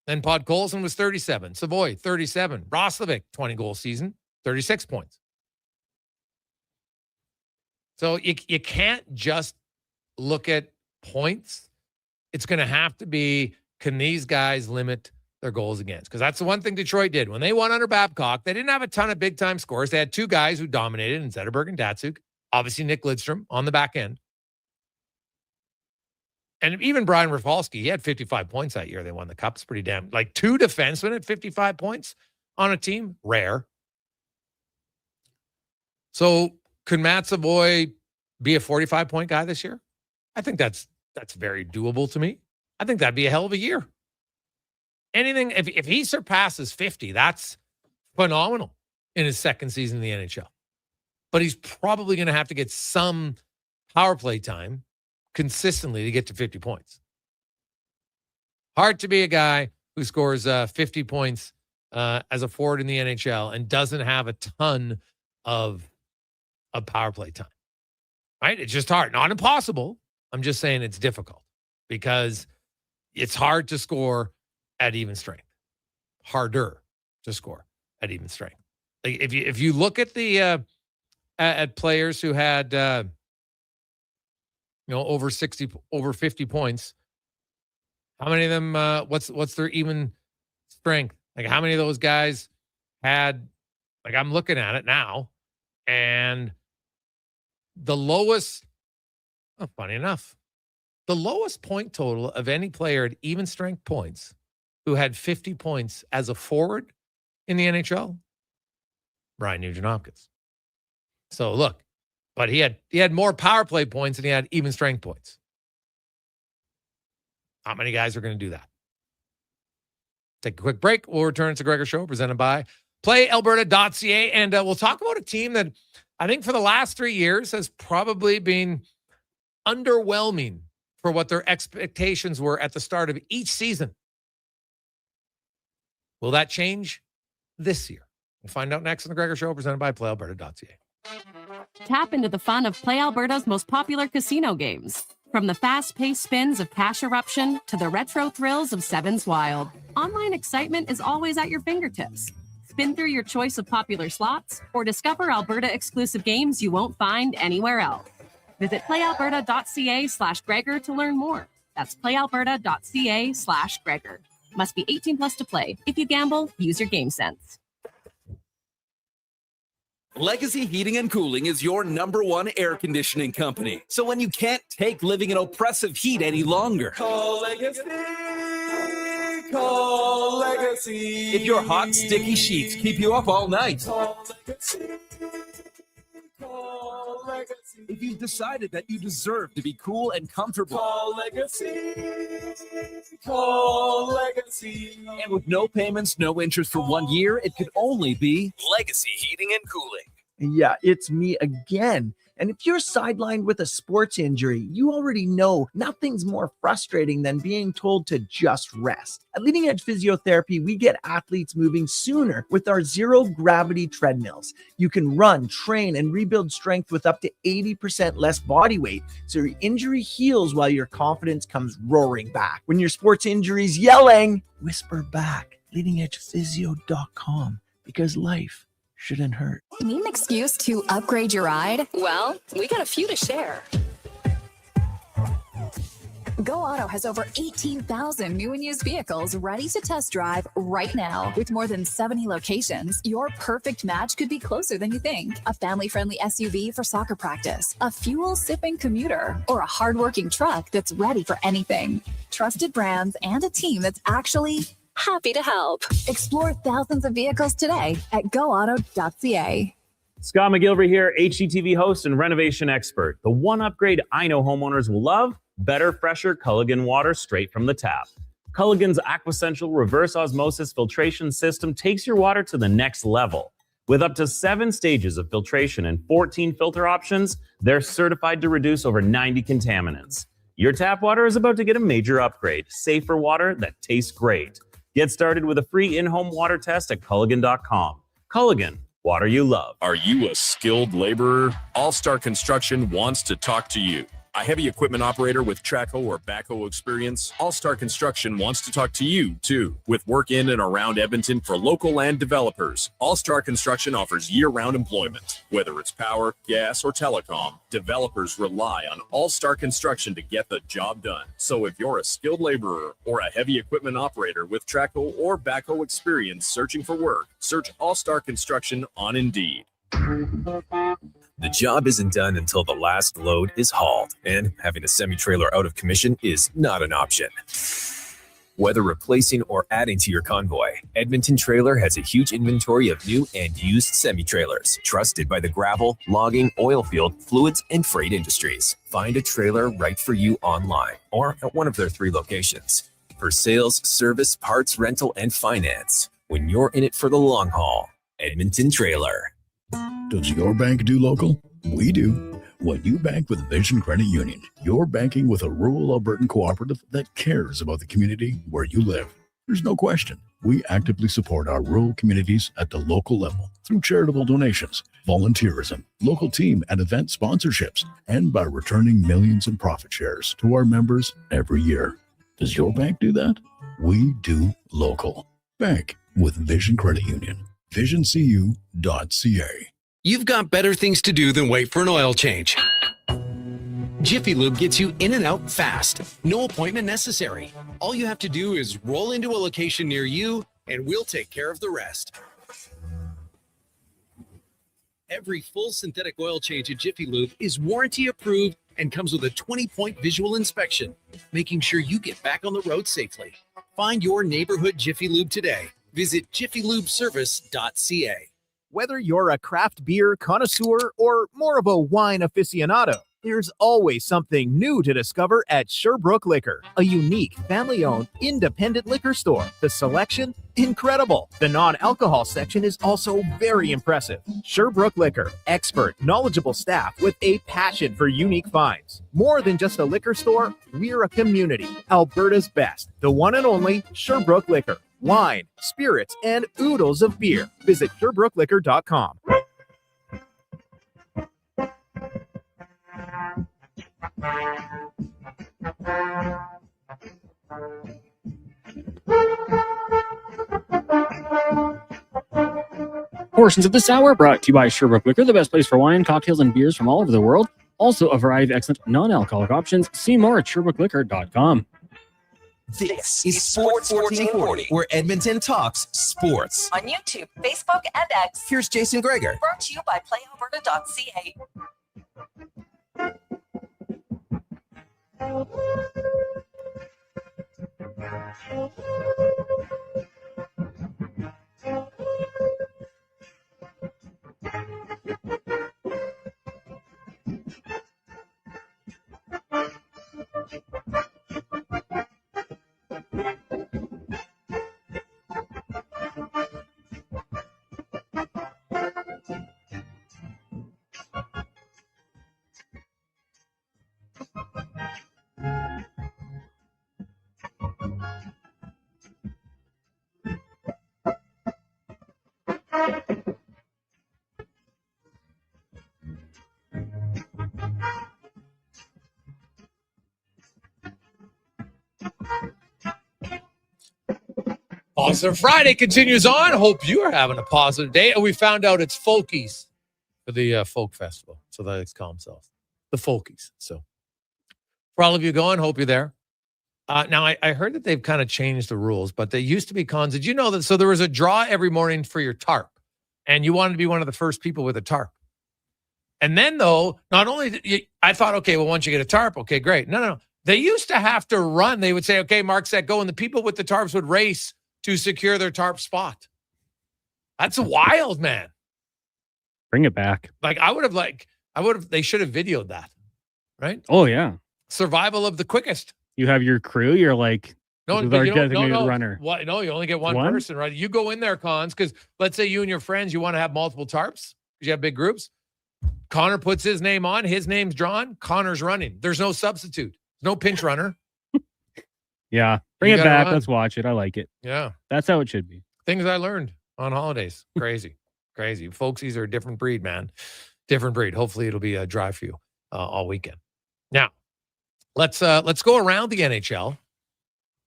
Then Podkolzin was 37. Savoy, 37. Roslovic, 20-goal season, 36 points. So you can't just look at points. It's going to have to be, can these guys limit their goals against? Because that's the one thing Detroit did. When they won under Babcock, they didn't have a ton of big-time scores. They had 2 guys who dominated in Zetterberg and Datsuk. Obviously, Nick Lidstrom on the back end. And even Brian Rafalski, he had 55 points that year. They won the Cup. It's pretty damn. Like 2 defensemen at 55 points on a team, rare. So could Matt Savoy be a 45-point guy this year? I think that's very doable to me. I think that'd be a hell of a year. Anything, if he surpasses 50, that's phenomenal in his second season in the NHL. But he's probably going to have to get some power play time consistently to get to 50 points. Hard to be a guy who scores 50 points as a forward in the NHL and doesn't have a ton of power play time. Right? It's just hard. Not impossible. I'm just saying it's difficult because it's hard to score at even strength. Harder to score at even strength. Like if you look at the at players who had over 50 points, how many of them what's their even strength? Like how many of those guys had, like I'm looking at it now, and the lowest, funny enough, the lowest point total of any player at even strength points who had 50 points as a forward in the NHL, Ryan Nugent-Hopkins. So look, but he had more power play points than he had even strength points. Not many guys are going to do that. Take a quick break. We'll return to Gregor Show presented by PlayAlberta.ca, and we'll talk about a team that I think for the last 3 years has probably been underwhelming for what their expectations were at the start of each season. Will that change this year? We'll find out next on the Gregor Show presented by PlayAlberta.ca. Tap into the fun of Play Alberta's most popular casino games. From the fast-paced spins of Cash Eruption to the retro thrills of Sevens Wild, online excitement is always at your fingertips. Spin through your choice of popular slots or discover Alberta-exclusive games you won't find anywhere else. Visit playalberta.ca/Gregor to learn more. That's playalberta.ca/Gregor. Must be 18 plus to play. If you gamble, use your game sense. Legacy Heating and Cooling is your #1 air conditioning company. So when you can't take living in oppressive heat any longer, Call Legacy. Call Legacy. if your hot, sticky sheets keep you up all night, Call Legacy. Call Legacy. if you've decided that you deserve to be cool and comfortable, Call Legacy. Call Legacy. and with no payments, no interest for 1 year, it could only be Legacy Heating and Cooling. Yeah, it's me again. And if you're sidelined with a sports injury, you already know nothing's more frustrating than being told to just rest. At Leading Edge Physiotherapy, we get athletes moving sooner with our zero-gravity treadmills. You can run, train, and rebuild strength with up to 80% less body weight, so your injury heals while your confidence comes roaring back. When your sports injury's yelling, whisper back, leadingedgephysio.com, because life shouldn't hurt. Need an excuse to upgrade your ride? Well, we got a few to share. Go Auto has over 18,000 new and used vehicles ready to test drive right now. With more than 70 locations, your perfect match could be closer than you think. A family-friendly SUV for soccer practice, a fuel-sipping commuter, or a hardworking truck that's ready for anything. Trusted brands and a team that's actually happy to help. Explore thousands of vehicles today at goauto.ca. Scott McGilvery here, HGTV host and renovation expert. The one upgrade I know homeowners will love: better, fresher Culligan water straight from the tap. Culligan's Aquasential reverse osmosis filtration system takes your water to the next level. With up to 7 stages of filtration and 14 filter options, they're certified to reduce over 90 contaminants. Your tap water is about to get a major upgrade: safer water that tastes great. Get started with a free in-home water test at Culligan.com. Culligan, water you love. Are you a skilled laborer? All-Star Construction wants to talk to you. A heavy equipment operator with trackhoe or backhoe experience? All-Star Construction wants to talk to you, too. With work in and around Edmonton for local land developers, All-Star Construction offers year-round employment. Whether it's power, gas, or telecom, developers rely on All-Star Construction to get the job done. So if you're a skilled laborer or a heavy equipment operator with trackhoe or backhoe experience searching for work, search All-Star Construction on Indeed. The job isn't done until the last load is hauled, and having a semi-trailer out of commission is not an option. Whether replacing or adding to your convoy, Edmonton Trailer has a huge inventory of new and used semi-trailers, trusted by the gravel, logging, oil field, fluids, and freight industries. Find a trailer right for you online or at one of their 3 locations. For sales, service, parts, rental, and finance, when you're in it for the long haul, Edmonton Trailer. Does your bank do local? We do. When you bank with Vision Credit Union, you're banking with a rural Albertan cooperative that cares about the community where you live. There's no question. We actively support our rural communities at the local level through charitable donations, volunteerism, local team and event sponsorships, and by returning millions in profit shares to our members every year. Does your bank do that? We do local. Bank with Vision Credit Union. VisionCU.ca. You've got better things to do than wait for an oil change. Jiffy Lube gets you in and out fast. No appointment necessary. All you have to do is roll into a location near you, and we'll take care of the rest. Every full synthetic oil change at Jiffy Lube is warranty approved and comes with a 20-point visual inspection, making sure you get back on the road safely. Find your neighborhood Jiffy Lube today. Visit jiffylubeservice.ca. Whether you're a craft beer connoisseur or more of a wine aficionado, there's always something new to discover at Sherbrooke Liquor, a unique, family-owned, independent liquor store. The selection? Incredible. The non-alcohol section is also very impressive. Sherbrooke Liquor, expert, knowledgeable staff with a passion for unique finds. More than just a liquor store, we're a community. Alberta's best, the one and only Sherbrooke Liquor. Wine, spirits, and oodles of beer. Visit SherbrookeLiquor.com. Portions of this hour brought to you by Sherbrooke Liquor, the best place for wine, cocktails, and beers from all over the world. Also, a variety of excellent non-alcoholic options. See more at SherbrookeLiquor.com. This is Sports 1440, where Edmonton talks sports. On YouTube, Facebook, and X. Here's Jason Gregor. Brought to you by PlayAlberta.ca. Positive Friday continues on. Hope you are having a positive day. And we found out it's Folkies for the folk festival. So they call themselves the Folkies. So for all of you going, hope you're there. Now, I heard that they've kind of changed the rules, but they used to be cons. Did you know that? So there was a draw every morning for your tarp, and you wanted to be one of the first people with a tarp. And then, though, not only I thought, okay, well, once you get a tarp, okay, great. No. They used to have to run. They would say, okay, mark, set, go. And the people with the tarps would race to secure their tarp spot. That's wild, man. Bring it back. They should have videoed that, right? Oh, yeah. Survival of the quickest. You have your crew. You're like, no, runner. What? No, you only get one person, right? You go in there, Cons, because let's say you and your friends, you want to have multiple tarps because you have big groups. Connor puts his name on. His name's drawn. Connor's running. There's no substitute. No pinch runner. Yeah. Bring it back. Let's watch it. I like it. Yeah. That's how it should be. Things I learned on holidays. Crazy. Folksies are a different breed, man. Different breed. Hopefully it'll be a drive for you all weekend. Now, let's go around the NHL.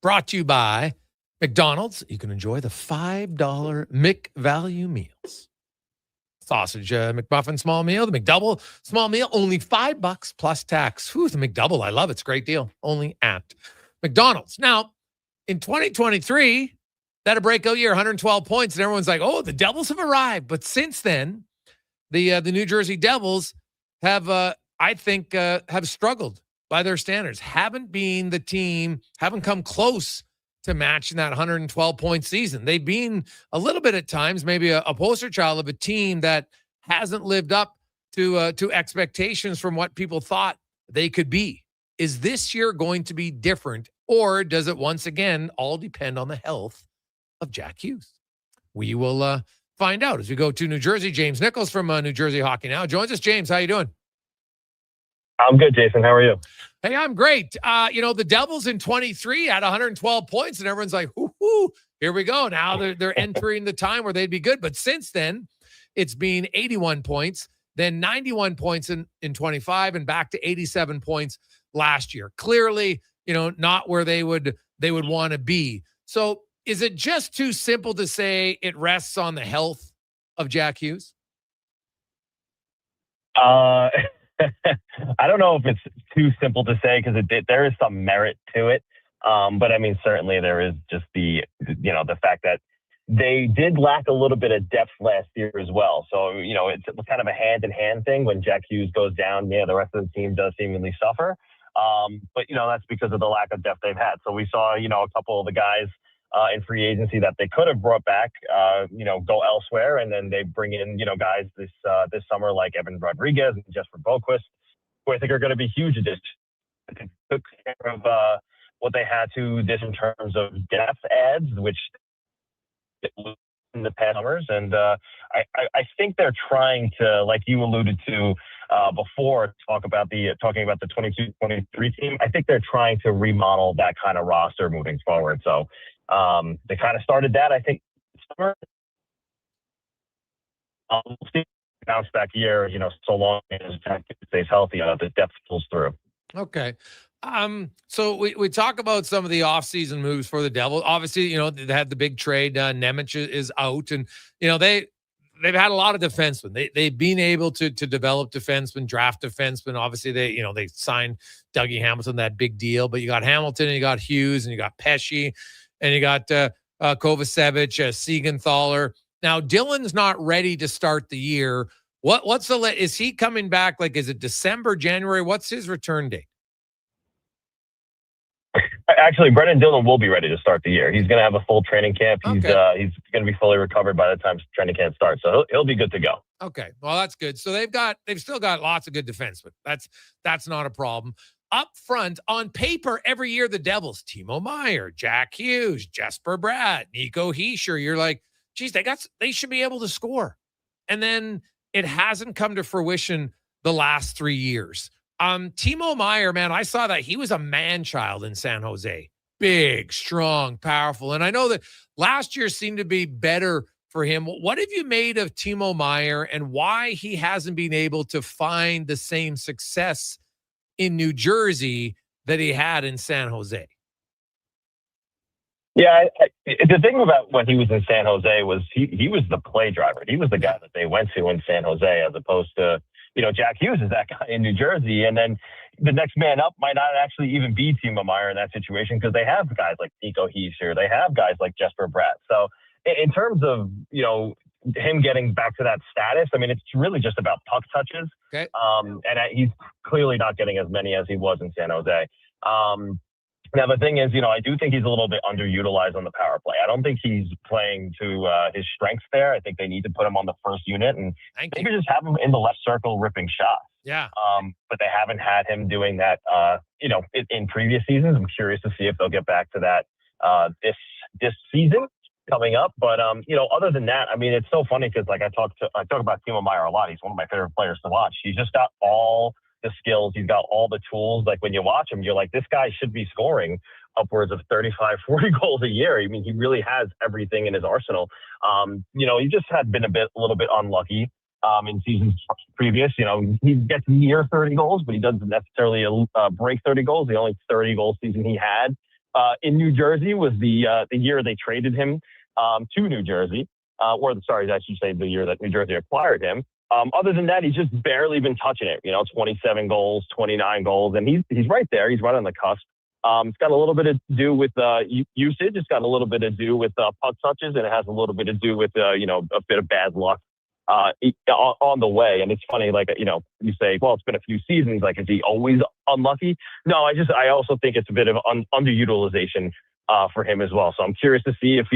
Brought to you by McDonald's. You can enjoy the $5 McValue meals. Sausage McMuffin small meal, the McDouble small meal, only $5 plus tax. Whew, the McDouble, I love it. It's a great deal. Only at McDonald's. Now, in 2023, that a breakout year, 112 points, and everyone's like, oh, the Devils have arrived. But since then, the New Jersey Devils have, I think, have struggled by their standards. Haven't been the team, haven't come close to matching that 112-point season. They've been a little bit at times, maybe a poster child of a team that hasn't lived up to expectations from what people thought they could be. Is this year going to be different, or does it once again all depend on the health of Jack Hughes? We will find out as we go to New Jersey. James Nichols from New Jersey Hockey Now joins us. James, how you doing? I'm good, Jason. How are you? Hey, I'm great. The Devils in 23 had 112 points, and everyone's like, whoo, here we go. Now they're entering the time where they'd be good. But since then, it's been 81 points, then 91 points in 25, and back to 87 points last year. Clearly, not where they would want to be. So is it just too simple to say it rests on the health of Jack Hughes? I don't know if it's too simple to say because there is some merit to it. But I mean, certainly there is just the fact that they did lack a little bit of depth last year as well. So, it's kind of a hand-in-hand thing. When Jack Hughes goes down, the rest of the team does seemingly suffer. But that's because of the lack of depth they've had. So we saw, a couple of the guys in free agency that they could have brought back, go elsewhere. And then they bring in, guys this summer like Evan Rodriguez and Jesper Boquist, who I think are going to be huge additions. I think took care of what they had to this in terms of depth adds, which in the past summers. And I think they're trying to, like you alluded to before, talking about the 22-23 team. I think they're trying to remodel that kind of roster moving forward. So they kind of started that, I think, summer. We'll see bounce back year, so long as Jack stays healthy, the depth pulls through. Okay. So we talk about some of the offseason moves for the Devils. Obviously, they had the big trade. Nemec is out, and they've had a lot of defensemen. They've been able to develop defensemen, draft defensemen. Obviously, they signed Dougie Hamilton, that big deal. But you got Hamilton, and you got Hughes, and you got Pesce, and you got Kovacevic, Siegenthaler. Now Dylan's not ready to start the year. Is he coming back? Like, is it December, January? What's his return date? Actually, Brendan Dillon will be ready to start the year. He's going to have a full training camp. He's going to be fully recovered by the time training camp starts. So he'll be good to go. Okay. Well, that's good. So they've still got lots of good defensemen. That's not a problem. Up front, on paper, every year, the Devils, Timo Meier, Jack Hughes, Jesper Bratt, Nico Hischier, you're like, geez, they should be able to score. And then it hasn't come to fruition the last 3 years. Timo Meier, man, I saw that he was a man-child in San Jose. Big, strong, powerful. And I know that last year seemed to be better for him. What have you made of Timo Meier and why he hasn't been able to find the same success in New Jersey that he had in San Jose? Yeah, the thing about when he was in San Jose was he was the play driver. He was the guy that they went to in San Jose, as opposed to, Jack Hughes is that guy in New Jersey. And then the next man up might not actually even be Timo Meier in that situation, because they have guys like Nico Hischier. They have guys like Jesper Bratt. So in terms of, him getting back to that status, I mean, it's really just about puck touches. Okay. And he's clearly not getting as many as he was in San Jose. Now, the thing is, I do think he's a little bit underutilized on the power play. I don't think he's playing to his strengths there. I think they need to put him on the first unit and maybe just have him in the left circle ripping shots. Yeah. But they haven't had him doing that, in previous seasons. I'm curious to see if they'll get back to that this season coming up. But, other than that, I mean, it's so funny because, like, I talk about Timo Meier a lot. He's one of my favorite players to watch. He's just got all the skills. He's got all the tools. Like, when you watch him, you're like, this guy should be scoring upwards of 35, 40 goals a year. I mean, he really has everything in his arsenal. He just had been a little bit unlucky in seasons previous. He gets near 30 goals, but he doesn't necessarily break 30 goals. The only 30 goal season he had in New Jersey was the year they traded him to New Jersey, I should say the year that New Jersey acquired him. Other than that, he's just barely been touching it. 27 goals, 29 goals, and he's right there. He's right on the cusp. It's got a little bit to do with usage. It's got a little bit to do with puck touches, and it has a little bit to do with a bit of bad luck on the way. And it's funny, like, you say, well, it's been a few seasons. Like, is he always unlucky? No, I also think it's a bit of underutilization for him as well. So I'm curious to see if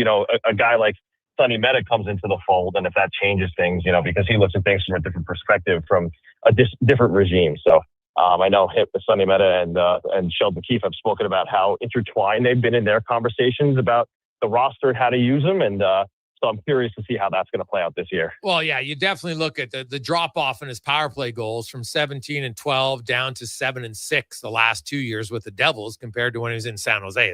a guy like Sonny Meta comes into the fold, and if that changes things, because he looks at things from a different perspective, from a different regime. So I know Sonny Meta and Sheldon Keefe have spoken about how intertwined they've been in their conversations about the roster and how to use them. And so I'm curious to see how that's going to play out this year. Well, yeah, you definitely look at the drop off in his power play goals from 17 and 12 down to 7 and 6 the last 2 years with the Devils compared to when he was in San Jose.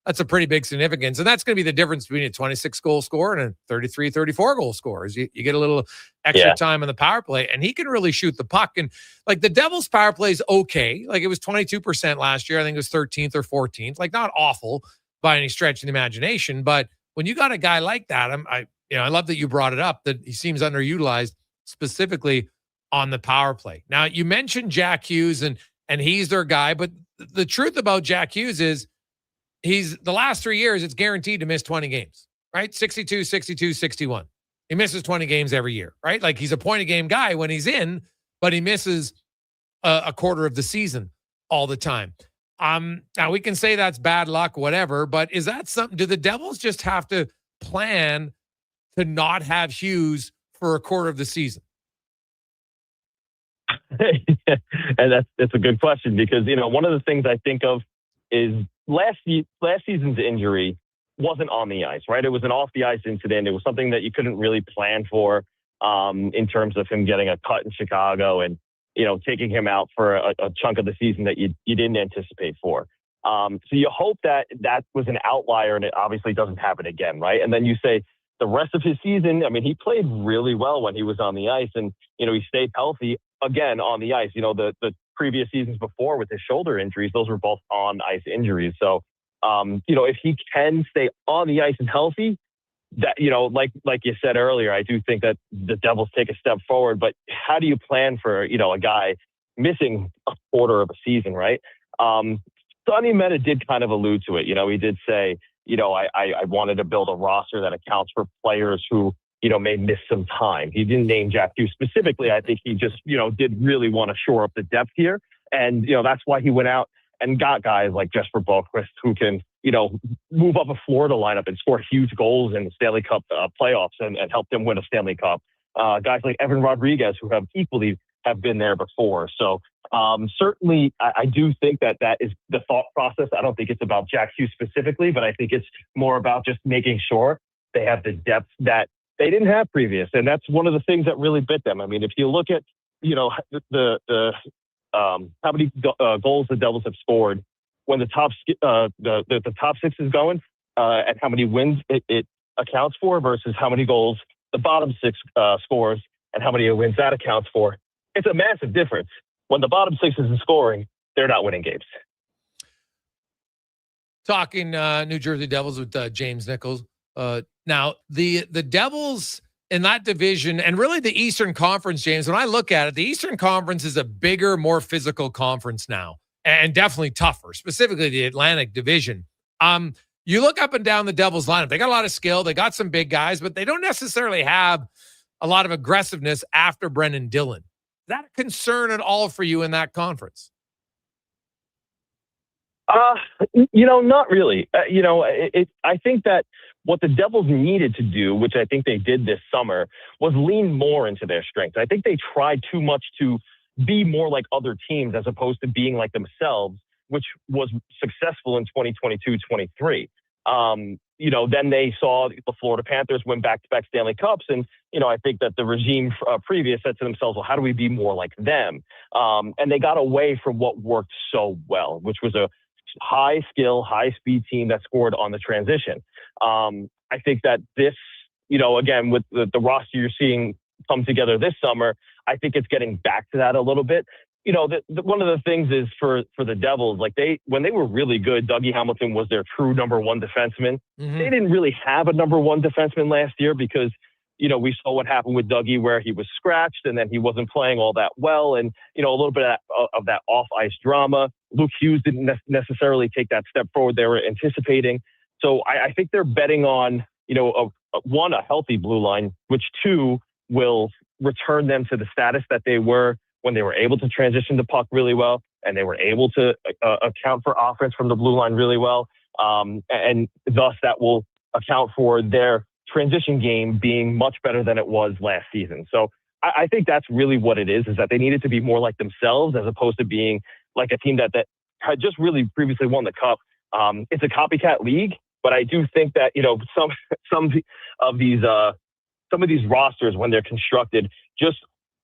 That's a pretty big significance. And that's going to be the difference between a 26 goal scorer and a 33, 34 goal scorer. You get a little extra time on the power play, and he can really shoot the puck. And like, the Devils power play is okay. Like, it was 22% last year. I think it was 13th or 14th. Like, not awful by any stretch of the imagination. But when you got a guy like that, I love that you brought it up, that he seems underutilized specifically on the power play. Now, you mentioned Jack Hughes and he's their guy, but the truth about Jack Hughes is, he's the last 3 years, it's guaranteed to miss 20 games, right? 62, 62, 61. He misses 20 games every year, right? Like, he's a point a game guy when he's in, but he misses a quarter of the season all the time. Now we can say that's bad luck, whatever, but is that something? Do the Devils just have to plan to not have Hughes for a quarter of the season? And that's a good question, because, one of the things I think of is last season's injury wasn't on the ice, right? It was an off the ice incident. It was something that you couldn't really plan for in terms of him getting a cut in Chicago and, taking him out for a chunk of the season that you didn't anticipate for. So you hope that was an outlier and it obviously doesn't happen again, right? And then you say the rest of his season, I mean, he played really well when he was on the ice, and, he stayed healthy again on the ice. The previous seasons before with his shoulder injuries, those were both on ice injuries. So, if he can stay on the ice and healthy, that, like you said earlier, I do think that the Devils take a step forward. But how do you plan for, a guy missing a quarter of a season, right? Sonny Meta did kind of allude to it. He did say, I wanted to build a roster that accounts for players who, may miss some time. He didn't name Jack Hughes specifically. I think he just, did really want to shore up the depth here. And, that's why he went out and got guys like Jesper Boqvist who can, move up a Florida lineup and score huge goals in the Stanley Cup playoffs and help them win a Stanley Cup. Guys like Evan Rodriguez, who have been there before. So certainly I do think that is the thought process. I don't think it's about Jack Hughes specifically, but I think it's more about just making sure they have the depth that they didn't have previous. And that's one of the things that really bit them. I mean, if you look at, the how many goals the Devils have scored when the top six is going, and how many wins it accounts for versus how many goals the bottom six scores and how many wins that accounts for. It's a massive difference. When the bottom six isn't scoring, they're not winning games. talking New Jersey Devils with James Nichols. Now, the Devils in that division, and really the Eastern Conference, James, when I look at it, the Eastern Conference is a bigger, more physical conference now, and definitely tougher, specifically the Atlantic Division. You look up and down the Devils lineup. They got a lot of skill. They got some big guys, but they don't necessarily have a lot of aggressiveness after Brendan Dillon. Is that a concern at all for you in that conference? Not really. I think that what the Devils needed to do, which I think they did this summer, was lean more into their strengths. I think they tried too much to be more like other teams as opposed to being like themselves, which was successful in 2022-23. Then they saw the Florida Panthers win back-to-back Stanley Cups. And, I think that the regime previous said to themselves, well, how do we be more like them? And they got away from what worked so well, which was a high-skill, high-speed team that scored on the transition. I think that this, again, with the roster you're seeing come together this summer, I think it's getting back to that a little bit. One of the things is for the Devils, when they were really good, Dougie Hamilton was their true number one defenseman. Mm-hmm. They didn't really have a number one defenseman last year because, we saw what happened with Dougie where he was scratched and then he wasn't playing all that well. And, a little bit of that off-ice drama. Luke Hughes didn't necessarily take that step forward they were anticipating. So I think they're betting on, a healthy blue line, which two will return them to the status that they were when they were able to transition the puck really well, and they were able to account for offense from the blue line really well. And thus that will account for their transition game being much better than it was last season. So I think that's really what it is that they needed to be more like themselves as opposed to being like a team that had just really previously won the cup. It's a copycat league, but I do think that, some of these rosters, when they're constructed,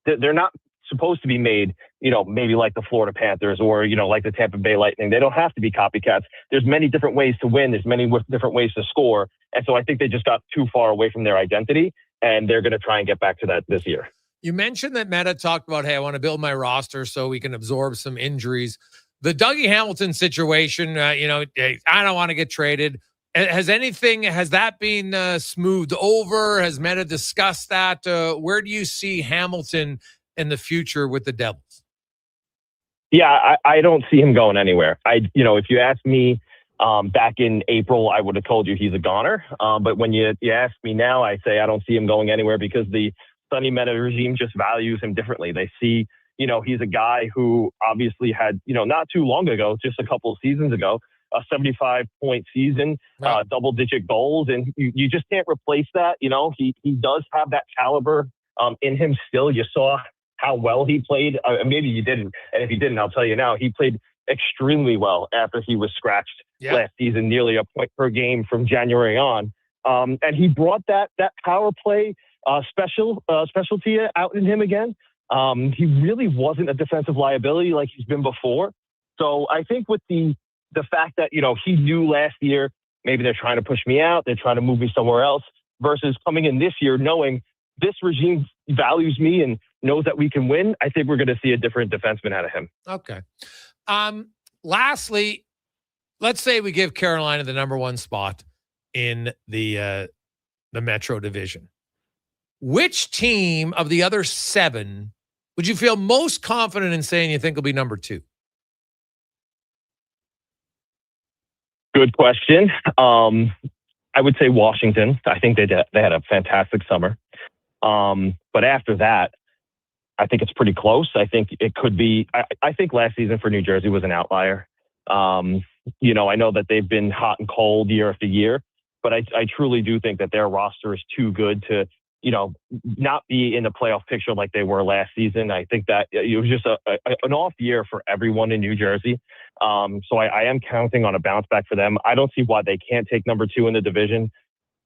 they're not supposed to be made, maybe like the Florida Panthers or, like the Tampa Bay Lightning. They don't have to be copycats. There's many different ways to win. There's many different ways to score. And so I think they just got too far away from their identity, and they're going to try and get back to that this year. You mentioned that Meta talked about, hey, I want to build my roster so we can absorb some injuries. The Dougie Hamilton situation, I don't want to get traded. Has that been smoothed over? Has Meta discussed that? Where do you see Hamilton in the future with the Devils? Yeah, I don't see him going anywhere. If you asked me back in April, I would have told you he's a goner. But when you ask me now, I say I don't see him going anywhere because the Sonny Meta regime just values him differently. They see, he's a guy who obviously had, not too long ago, just a couple of seasons ago, a 75-point season, right. Double-digit goals, and you just can't replace that. He does have that caliber in him still. You saw how well he played. Maybe you didn't, and if you didn't, I'll tell you now. He played extremely well after he was scratched last season, nearly a point per game from January on. And he brought that power play specialty out in him again. He really wasn't a defensive liability like he's been before. So I think with the fact that, he knew last year, maybe they're trying to push me out, they're trying to move me somewhere else, versus coming in this year knowing this regime values me and knows that we can win, I think we're going to see a different defenseman out of him. Okay. Lastly, let's say we give Carolina the number one spot in the Metro Division. Which team of the other 7 would you feel most confident in saying you think will be number 2? Good question. I would say Washington. I think they had a fantastic summer. But after that, I think it's pretty close. I think it could be. I think last season for New Jersey was an outlier. I know that they've been hot and cold year after year, but I truly do think that their roster is too good to, not be in the playoff picture like they were last season. I think that it was just an off year for everyone in New Jersey. So I am counting on a bounce back for them. I don't see why they can't take number 2 in the division.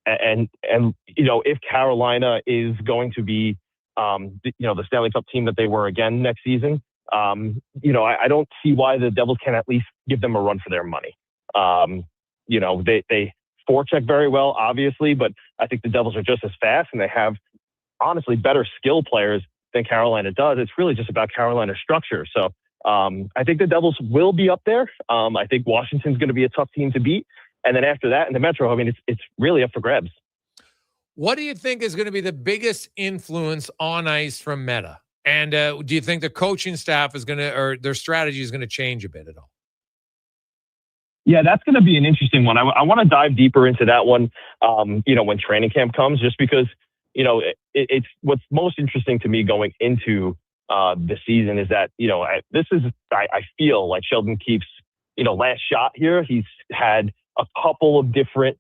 And if Carolina is going to be, the Stanley Cup team that they were again next season, I don't see why the Devils can at least give them a run for their money. They forecheck very well, obviously, but I think the Devils are just as fast, and they have honestly better skill players than Carolina does. It's really just about Carolina's structure. So I think the Devils will be up there. I think Washington's going to be a tough team to beat. And then after that, in the Metro, I mean, it's really up for grabs. What do you think is going to be the biggest influence on ice from Meta? And do you think the coaching staff is going to, or their strategy is going to change a bit at all? Yeah, that's going to be an interesting one. I want to dive deeper into that one, when training camp comes, just because, it's what's most interesting to me going into the season is that, I feel like Sheldon Keefe's, last shot here. He's had a couple of different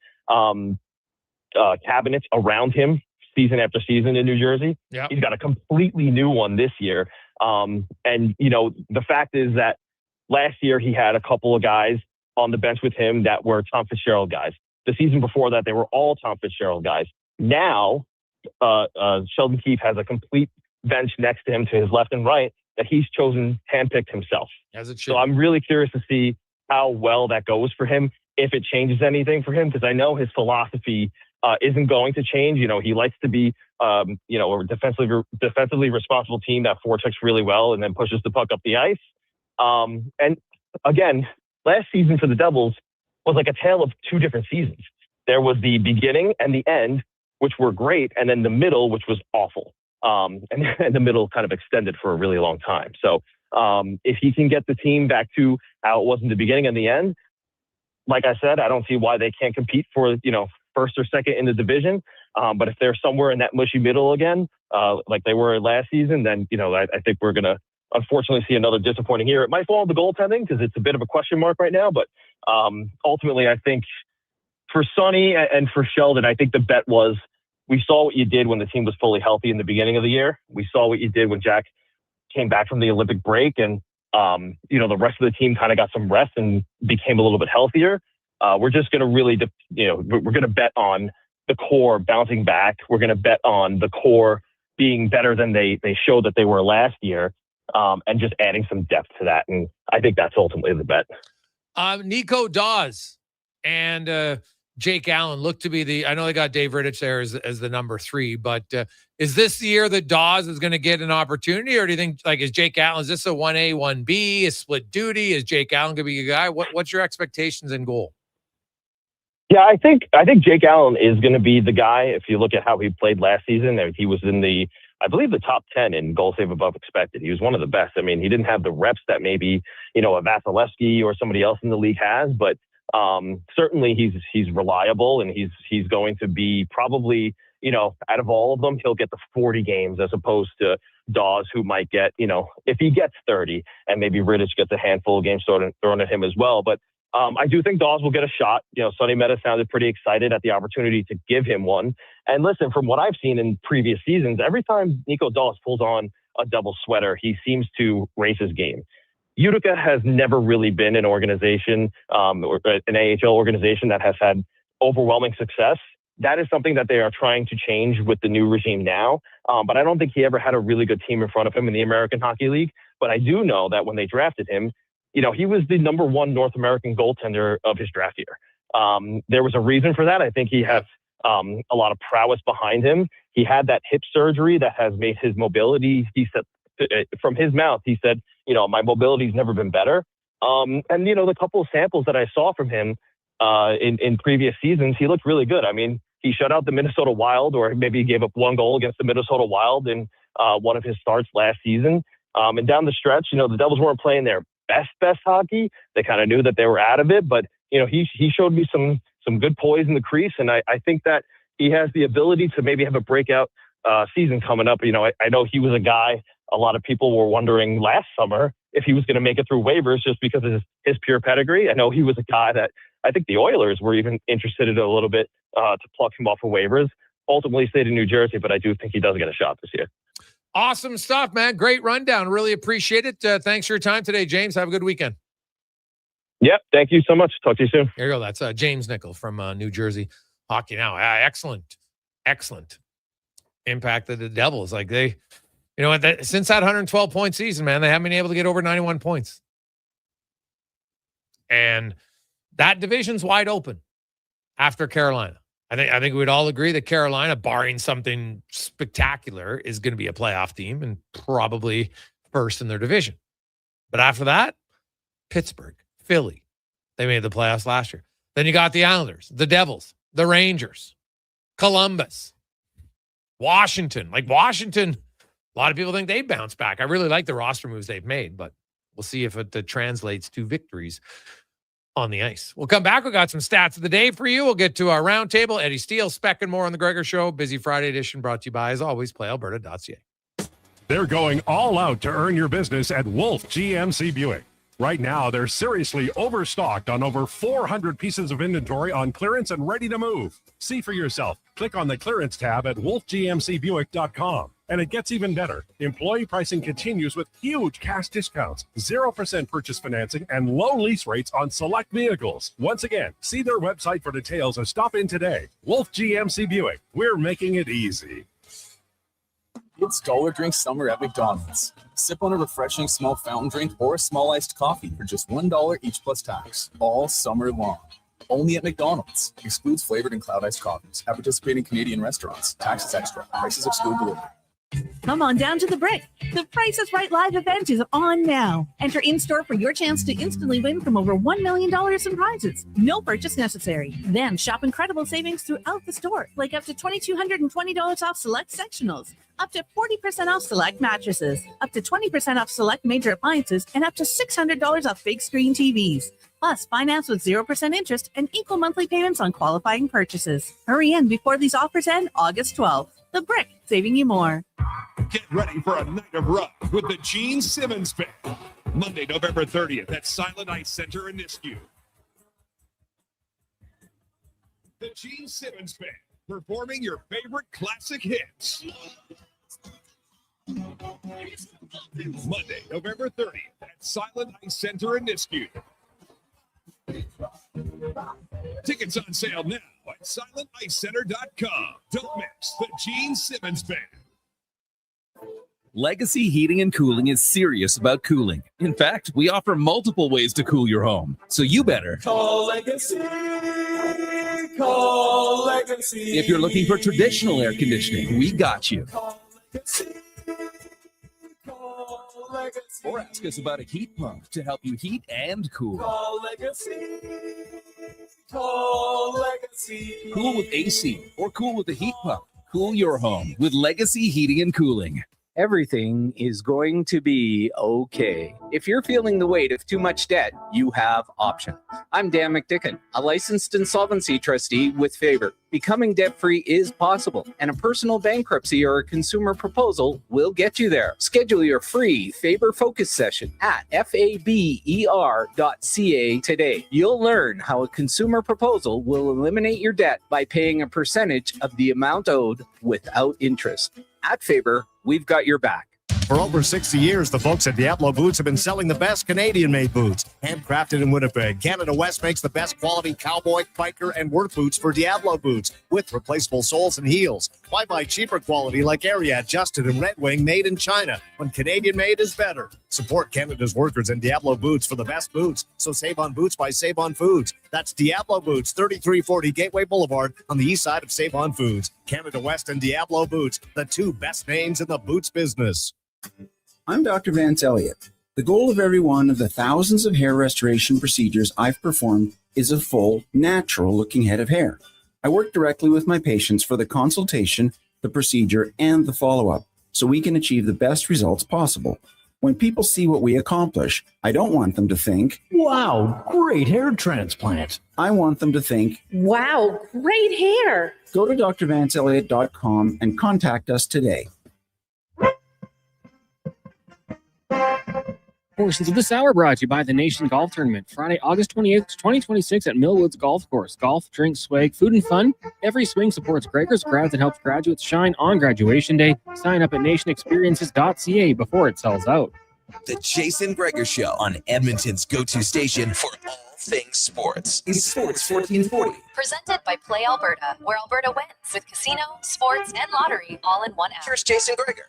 cabinets around him season after season in New Jersey. Yep. He's got a completely new one this year. The fact is that last year he had a couple of guys on the bench with him that were Tom Fitzgerald guys. The season before that, they were all Tom Fitzgerald guys. Now, Sheldon Keefe has a complete bench next to him to his left and right that he's handpicked himself. As it should. So I'm really curious to see how well that goes for him, if it changes anything for him, because I know his philosophy isn't going to change. He likes to be, a defensively responsible team that forechecks really well and then pushes the puck up the ice. And again, last season for the Devils was like a tale of two different seasons. There was the beginning and the end, which were great, and then the middle, which was awful. And the middle kind of extended for a really long time. So if he can get the team back to how it was in the beginning and the end, like I said, I don't see why they can't compete for, first or second in the division. But if they're somewhere in that mushy middle again, like they were last season, then, I think we're going to unfortunately see another disappointing year. It might fall on the goaltending because it's a bit of a question mark right now. But ultimately, I think for Sonny and for Sheldon, I think the bet was, we saw what you did when the team was fully healthy in the beginning of the year. We saw what you did when Jack came back from the Olympic break, and the rest of the team kind of got some rest and became a little bit healthier. We're just going to really, we're going to bet on the core bouncing back. We're going to bet on the core being better than they showed that they were last year, and just adding some depth to that. And I think that's ultimately the bet. Nico Dawes and Jake Allen look to be I know they got Dave Rittich there as the number 3, but is this the year that Dawes is going to get an opportunity, or do you think, is Jake Allen, is this a 1A, 1B, is split duty? Is Jake Allen going to be a guy? What's your expectations in goal? Yeah, I think Jake Allen is going to be the guy. If you look at how he played last season, he was in I believe the top 10 in goal save above expected. He was one of the best. I mean, he didn't have the reps that maybe, a Vasilevsky or somebody else in the league has, but certainly he's reliable, and he's going to be probably, out of all of them, he'll get the 40 games as opposed to Dawes, who might get, if he gets 30, and maybe Rittich gets a handful of games thrown at him as well. But I do think Dawes will get a shot. Sonny Meta sounded pretty excited at the opportunity to give him one. And listen, from what I've seen in previous seasons, every time Nico Dawes pulls on a double sweater, he seems to raise his game. Utica has never really been an organization, or an AHL organization that has had overwhelming success. That is something that they are trying to change with the new regime now. But I don't think he ever had a really good team in front of him in the American Hockey League. But I do know that when they drafted him, he was the number 1 North American goaltender of his draft year. There was a reason for that. I think he has a lot of prowess behind him. He had that hip surgery that has made his mobility, he said, from his mouth, he said, my mobility's never been better. And, the couple of samples that I saw from him in previous seasons, he looked really good. I mean, he shut out the Minnesota Wild, or maybe he gave up 1 goal against the Minnesota Wild in one of his starts last season. And down the stretch, the Devils weren't playing their best hockey. They kind of knew that they were out of it, but, he showed me some good poise in the crease. And I think that he has the ability to maybe have a breakout season coming up. I know he was a guy, a lot of people were wondering last summer if he was going to make it through waivers just because of his pure pedigree. I know he was a guy that I think the Oilers were even interested in a little bit to pluck him off of waivers. Ultimately stayed in New Jersey, but I do think he does get a shot this year. Awesome stuff, man. Great rundown. Really appreciate it. Thanks for your time today, James. Have a good weekend. Yep. Thank you so much. Talk to you soon. There you go. That's James Nickel from New Jersey Hockey Now. Excellent impact of the Devils. Like they, since that 112-point season, man, they haven't been able to get over 91 points. And that division's wide open after Carolina. I think we'd all agree that Carolina, barring something spectacular, is going to be a playoff team and probably first in their division. But after that, Pittsburgh, Philly, they made the playoffs last year. Then you got the Islanders, the Devils, the Rangers, Columbus, Washington. Like Washington, a lot of people think they bounce back. I really like the roster moves they've made, but we'll see if it translates to victories on the ice. We'll come back. We got some stats of the day for you. We'll get to our roundtable. Eddie Steele, Speck, and more on the Gregor Show. Busy Friday edition brought to you by, as always, PlayAlberta.ca. They're going all out to earn your business at Wolf GMC Buick. Right now, they're seriously overstocked on over 400 pieces of inventory on clearance and ready to move. See for yourself. Click on the clearance tab at wolfgmcbuick.com. And it gets even better. Employee pricing continues with huge cash discounts, 0% purchase financing, and low lease rates on select vehicles. Once again, see their website for details or stop in today. Wolf GMC Buick. We're making it easy. It's dollar drink summer at McDonald's. Sip on a refreshing small fountain drink or a small iced coffee for just $1 each plus tax, all summer long. Only at McDonald's. Excludes flavored and cloud iced coffees. At participating Canadian restaurants. Taxes extra. Prices exclude delivery. Come on down to the Brick. The Price is Right live event is on now. Enter in-store for your chance to instantly win from over $1 million in prizes. No purchase necessary. Then shop incredible savings throughout the store, like up to $2,220 off select sectionals, up to 40% off select mattresses, up to 20% off select major appliances, and up to $600 off big screen TVs. Plus, finance with 0% interest and equal monthly payments on qualifying purchases. Hurry in before these offers end August 12th. The Brick, saving you more. Get ready for a night of rock with the Gene Simmons Band. Monday, November 30th at Silent Ice Center in Nisku. The Gene Simmons Band, performing your favorite classic hits. Monday, November 30th at Silent Ice Center in Nisku. Tickets on sale now at silenticecenter.com. Don't miss the Gene Simmons Band. Legacy Heating and Cooling is serious about cooling. In fact, we offer multiple ways to cool your home. So you better Call Legacy. Call Legacy. If you're looking for traditional air conditioning, we got you. Call Legacy. Call Legacy. Or ask us about a heat pump to help you heat and cool. Call Legacy. Call Legacy. Cool with AC or cool with a heat pump. Cool your home with Legacy Heating and Cooling. Everything is going to be okay. If you're feeling the weight of too much debt, you have options. I'm Dan McDicken, a licensed insolvency trustee with Faber. Becoming debt-free is possible, and a personal bankruptcy or a consumer proposal will get you there. Schedule your free Faber Focus session at faber.ca today. You'll learn how a consumer proposal will eliminate your debt by paying a percentage of the amount owed without interest. At Faber, we've got your back. For over 60 years, the folks at Diablo Boots have been selling the best Canadian-made boots. Handcrafted in Winnipeg, Canada West makes the best quality cowboy, biker, and work boots for Diablo Boots with replaceable soles and heels. Why buy cheaper quality like Ariat, Justin, and Red Wing made in China when Canadian-made is better? Support Canada's workers and Diablo Boots for the best boots. So save on boots by Save On Foods. That's Diablo Boots, 3340 Gateway Boulevard on the east side of Save On Foods. Canada West and Diablo Boots, the two best names in the boots business. I'm Dr. Vance Elliott. The goal of every one of the thousands of hair restoration procedures I've performed is a full, natural-looking head of hair. I work directly with my patients for the consultation, the procedure, and the follow-up, so we can achieve the best results possible. When people see what we accomplish, I don't want them to think, "Wow, great hair transplant." I want them to think, Wow, great hair. Go to drvanceelliott.com and contact us today. Portions of this hour brought to you by the Nation Golf Tournament, Friday, August 28th, 2026 at Millwoods Golf Course. Golf, drinks, swag, food, and fun. Every swing supports Gregor's crowds and helps graduates shine on graduation day. Sign up at nationexperiences.ca before it sells out. The Jason Gregor Show on Edmonton's go-to station for all things sports is Sports 1440. Presented by Play Alberta, where Alberta wins with casino, sports, and lottery all in one app. Here's Jason Gregor.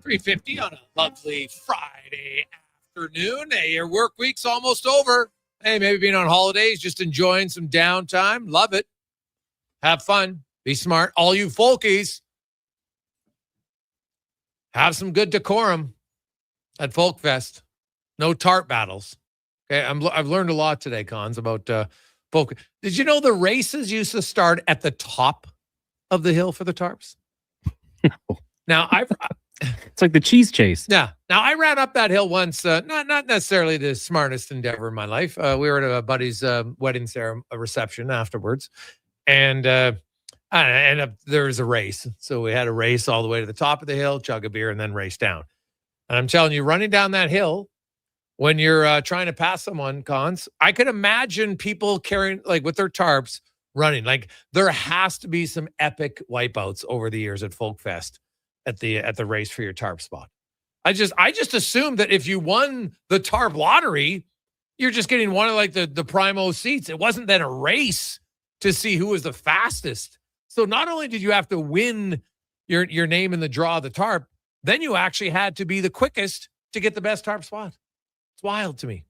$3.50 on a lovely Friday afternoon. Hey, your work week's almost over. Hey, maybe being on holidays, just enjoying some downtime. Love it. Have fun. Be smart. All you folkies, have some good decorum at Folk Fest. No tarp battles. Okay, I've learned a lot today, Cons, about folk. Did you know the races used to start at the top of the hill for the tarps? No. Now, it's like the cheese chase. Yeah. Now, I ran up that hill once, not necessarily the smartest endeavor in my life. We were at a buddy's wedding ceremony, a reception afterwards, and there was a race. So we had a race all the way to the top of the hill, chug a beer, and then race down. And I'm telling you, running down that hill, when you're trying to pass someone, Cons, I could imagine people carrying, like with their tarps, running. Like there has to be some epic wipeouts over the years at Folk Fest at the race for your tarp spot. I just assumed that if you won the tarp lottery, you're just getting one of like the primo seats. It wasn't then a race to see who was the fastest. So not only did you have to win your name in the draw of the tarp, then you actually had to be the quickest to get the best tarp spot. It's wild to me.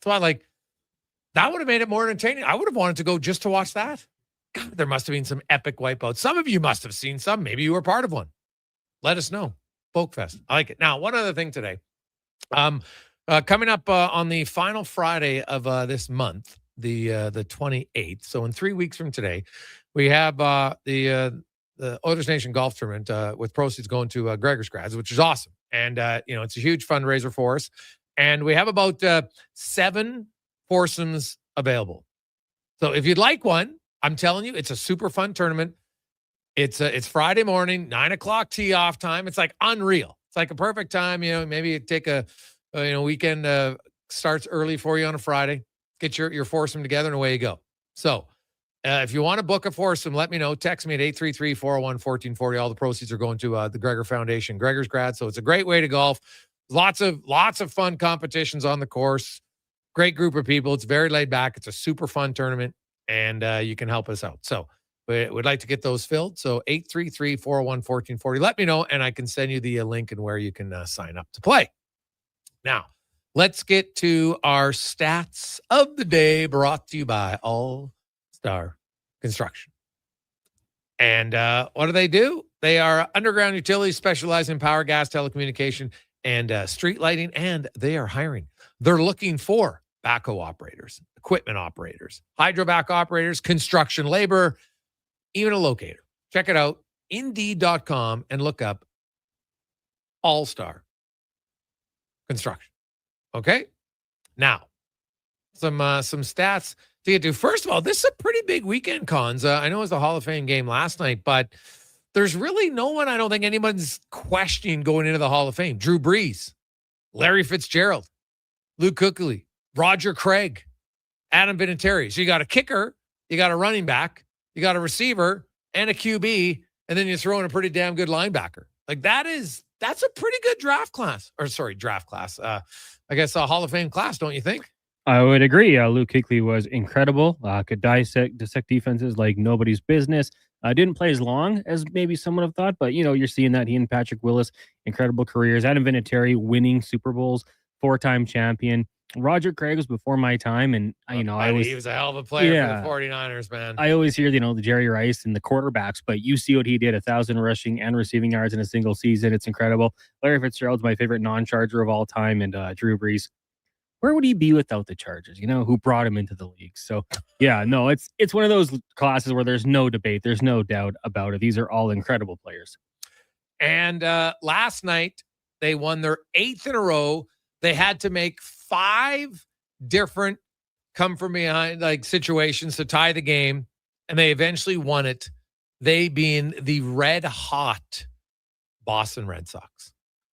So that would have made it more entertaining. I would have wanted to go just to watch that. God, there must have been some epic wipeouts. Some of you must have seen some. Maybe you were part of one. Let us know. Folk Fest. I like it. Now, one other thing today. Coming up on the final Friday of this month, the 28th. So in 3 weeks from today, we have the Oilersnation Golf Tournament with proceeds going to Gregor's Grads, which is awesome. And, it's a huge fundraiser for us. And we have about 7 foursomes available. So if you'd like one, I'm telling you, it's a super fun tournament. It's Friday morning, 9:00 tee off time. It's like unreal. It's like a perfect time. Maybe you take a weekend starts early for you on a Friday. Get your foursome together and away you go. So if you want to book a foursome, let me know. Text me at 833-401-1440. All the proceeds are going to the Gregor Foundation, Gregor's Grad. So it's a great way to golf. Lots of fun competitions on the course. Great group of people. It's very laid back. It's a super fun tournament, and you can help us out. So we'd like to get those filled. So 833-401-1440. Let me know, and I can send you the link and where you can sign up to play. Now, let's get to our stats of the day, brought to you by All-Star Construction. And what do? They are underground utilities specializing in power, gas, telecommunication, and street lighting, and they are hiring. They're looking for backhoe operators, equipment operators, hydrovac operators, construction labor, even a locator. Check it out, Indeed.com, and look up All-Star Construction. Okay? Now, some stats to get to. First of all, this is a pretty big weekend, Cons. I know it was the Hall of Fame game last night, but there's really no one I don't think anyone's questioning going into the Hall of Fame. Drew Brees, Larry Fitzgerald, Luke Kuechly, Roger Craig, Adam Vinatieri. So you got a kicker, you got a running back, you got a receiver, and a QB, and then you throw in a pretty damn good linebacker. Like that's a pretty good draft class. I guess a Hall of Fame class, don't you think? I would agree. Luke Kuechly was incredible. Could dissect defenses like nobody's business. Didn't play as long as maybe some would have thought, but you're seeing that he and Patrick Willis, incredible careers. Adam Vinatieri winning Super Bowls, 4-time champion. Roger Craig was before my time, and he was a hell of a player for the 49ers, man. I always hear the Jerry Rice and the quarterbacks, but you see what he did: 1,000 rushing and receiving yards in a single season. It's incredible. Larry Fitzgerald's my favorite non-Charger of all time, and Drew Brees. Where would he be without the Chargers? Who brought him into the league. So it's one of those classes where there's no debate, there's no doubt about it. These are all incredible players. And last night they won their 8th in a row. They had to make 5 different come from behind situations to tie the game, and they eventually won it. They being the red hot Boston Red Sox.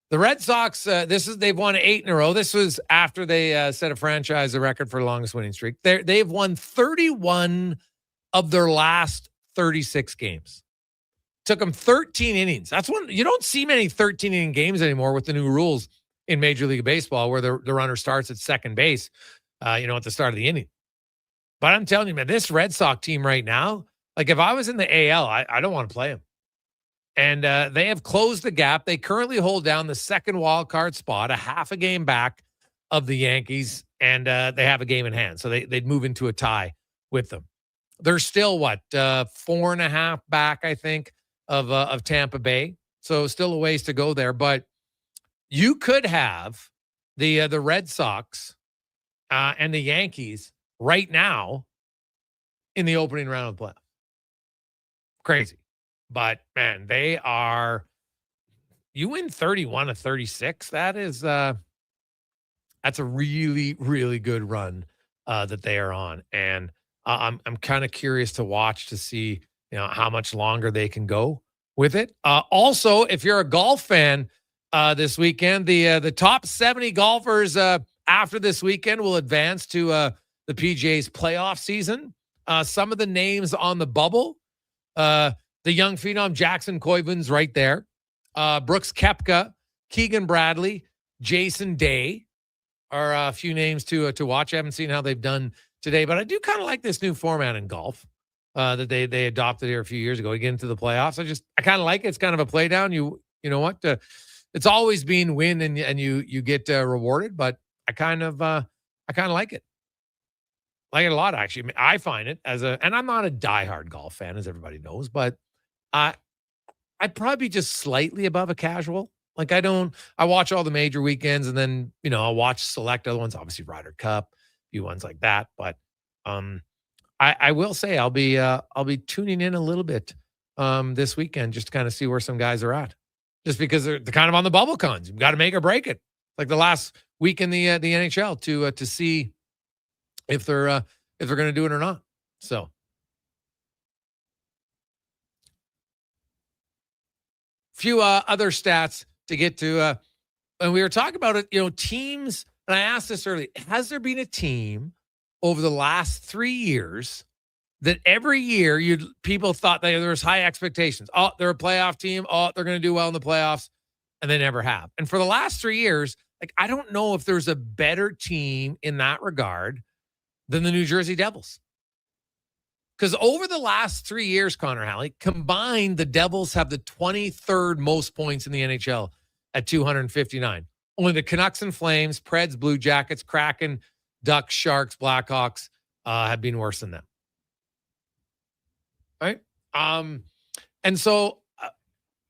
The Red Sox, they've won 8 in a row. This was after they set a franchise record for the longest winning streak. They've won 31 of their last 36 games. Took them 13 innings. That's one you don't see many 13-inning games anymore with the new rules in Major League Baseball, where the runner starts at second base, at the start of the inning. But I'm telling you, man, this Red Sox team right now, if I was in the AL, I don't want to play them. And they have closed the gap. They currently hold down the second wild card spot, a half a game back of the Yankees. and they have a game in hand. So they'd move into a tie with them. They're still 4.5 back, I think, of Tampa Bay. So still a ways to go there. But you could have the Red Sox and the Yankees right now in the opening round of the playoffs. Crazy. But, man, they are – you win 31 of 36. That is that's a really, really good run that they are on. And I'm kind of curious to watch to see, how much longer they can go with it. Also, if you're a golf fan this weekend, the top 70 golfers after this weekend will advance to the PGA's playoff season. Some of the names on the bubble, the young phenom Jackson Koivu's right there. Brooks Koepka, Keegan Bradley, Jason Day are a few names to watch. I haven't seen how they've done today, but I do kind of like this new format in golf that they adopted here a few years ago to get into the playoffs. I kind of like it. It's kind of a play down. You know what? It's always been win and you get rewarded, but I kind of like it. Like it a lot, actually. I find it and I'm not a diehard golf fan, as everybody knows, but I'd probably be just slightly above a casual. Like I watch all the major weekends and then, I'll watch select other ones, obviously Ryder Cup, a few ones like that. But I will say I'll be tuning in a little bit this weekend just to kind of see where some guys are at. Just because they're kind of on the bubble cons. You've got to make or break it. Like the last week in the NHL to see if they're going to do it or not. So few other stats to get to. And we were talking about it, teams. And I asked this earlier, has there been a team over the last 3 years that every year people thought that there was high expectations? Oh, they're a playoff team. Oh, they're going to do well in the playoffs. And they never have. And for the last 3 years, I don't know if there's a better team in that regard than the New Jersey Devils. Because over the last 3 years, Connor Halley, combined, the Devils have the 23rd most points in the NHL at 259. Only the Canucks and Flames, Preds, Blue Jackets, Kraken, Ducks, Sharks, Blackhawks have been worse than them. Right? And so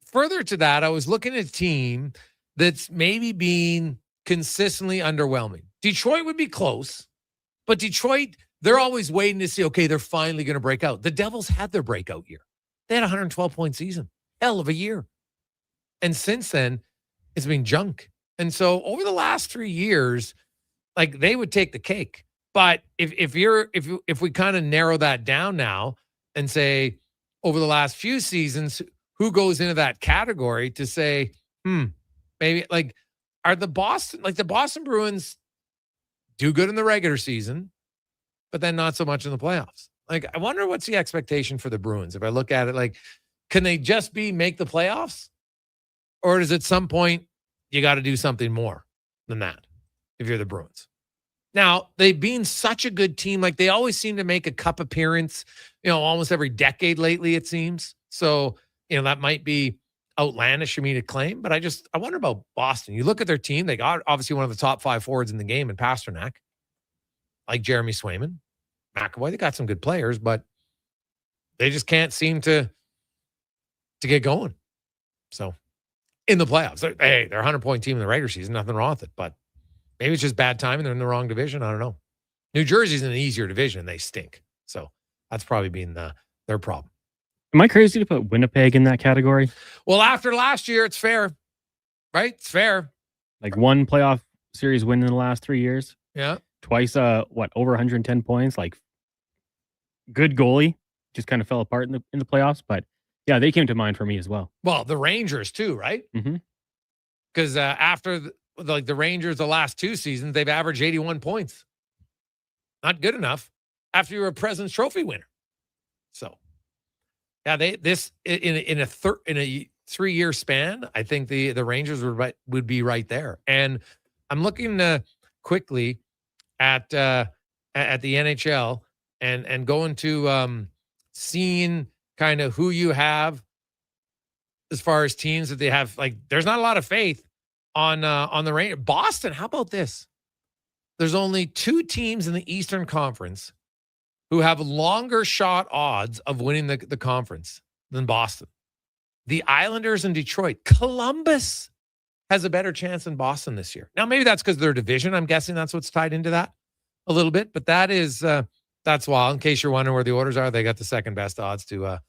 further to that, I was looking at a team that's maybe being consistently underwhelming. Detroit would be close, but Detroit, they're always waiting to see, okay, they're finally going to break out. The Devils had their breakout year. They had a 112-point season. Hell of a year. And since then, it's been junk. And so over the last 3 years, they would take the cake. But if we kind of narrow that down now and say over the last few seasons, who goes into that category to say, maybe are the Boston Bruins do good in the regular season, but then not so much in the playoffs. I wonder what's the expectation for the Bruins. If I look at it, can they just make the playoffs? Or is at some point you got to do something more than that if you're the Bruins? Now, they've been such a good team. They always seem to make a cup appearance, almost every decade lately, it seems. So, that might be outlandish for me to claim, but I wonder about Boston. You look at their team, they got obviously one of the top 5 forwards in the game in Pasternak, like Jeremy Swayman, McAvoy. They got some good players, but they just can't seem to get going. So in the playoffs, they're a 100-point team in the regular season, nothing wrong with it, but maybe it's just bad timing. They're in the wrong division. I don't know. New Jersey's in an easier division and they stink. So that's probably been their problem. Am I crazy to put Winnipeg in that category? Well, after last year, it's fair, right? It's fair. One playoff series win in the last 3 years. Yeah. Twice, over 110 points. Good goalie. Just kind of fell apart in the playoffs. But yeah, they came to mind for me as well. Well, the Rangers too, right? Mm-hmm. Because after the Rangers, the last 2 seasons, they've averaged 81 points. Not good enough after you were a President's Trophy winner. So. Yeah, in a 3-year span, I think the Rangers would be right there. And I'm looking quickly at the NHL and going to seeing kind of who you have as far as teams that they have. There's not a lot of faith on the Rangers. Boston, how about this? there's only 2 teams in the Eastern Conference who have longer shot odds of winning the conference than Boston. The Islanders and Detroit. Columbus has a better chance than Boston this year. Now, maybe that's because of their division. I'm guessing that's what's tied into that a little bit. But that's wild. In case you're wondering where the Oilers are, they got the second best odds to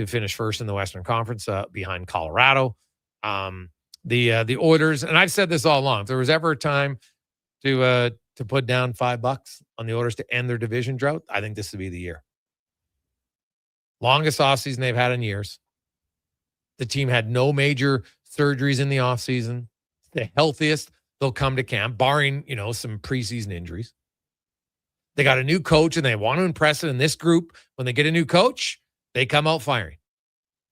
finish first in the Western Conference behind Colorado. The Oilers, and I've said this all along, if there was ever a time to put down $5 on the Oilers to end their division drought, I think this would be the year. Longest offseason they've had in years. The team had no major surgeries in the offseason. The healthiest they'll come to camp, barring, some preseason injuries. They got a new coach, and they want to impress it in this group. When they get a new coach, they come out firing.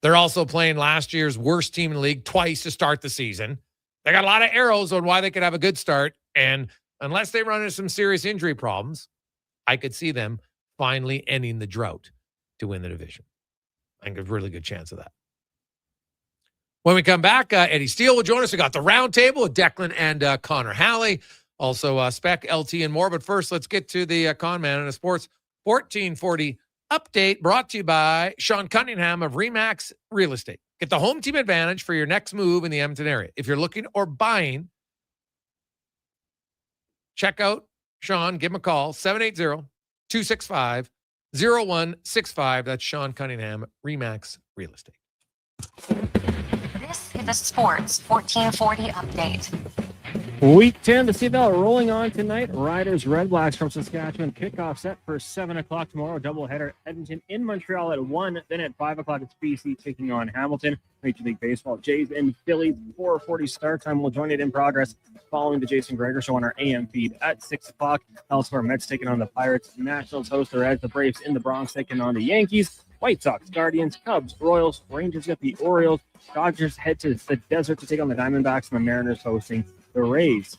They're also playing last year's worst team in the league twice to start the season. They got a lot of arrows on why they could have a good start, and unless they run into some serious injury problems, I could see them finally ending the drought to win the division. I think there's a really good chance of that. When we come back, Eddie Steele will join us. We got the roundtable with Declan and Connor Halley. Also, Spec, LT, and more. But first, let's get to the Con Man and a Sports 1440 update brought to you by Sean Cunningham of Remax Real Estate. Get the home team advantage for your next move in the Edmonton area. If you're looking or buying, check out Sean. Give him a call, 780-265-0165. That's Sean Cunningham, Remax Real Estate. This is the Sports 1440 update. Week 10, the CFL rolling on tonight. Riders, Red Blacks from Saskatchewan. Kickoff set for 7 o'clock tomorrow. Doubleheader, Edmonton in Montreal at 1. Then at 5 o'clock, it's BC taking on Hamilton. Major League Baseball, Jays and Phillies. 4:40 start time. We'll join it in progress following the Jason Gregor show on our AM feed at 6 o'clock. Elsewhere, Mets taking on the Pirates. Nationals host the Reds. The Braves in the Bronx taking on the Yankees. White Sox, Guardians, Cubs, Royals, Rangers get the Orioles. Dodgers head to the desert to take on the Diamondbacks, and the Mariners hosting the Rays.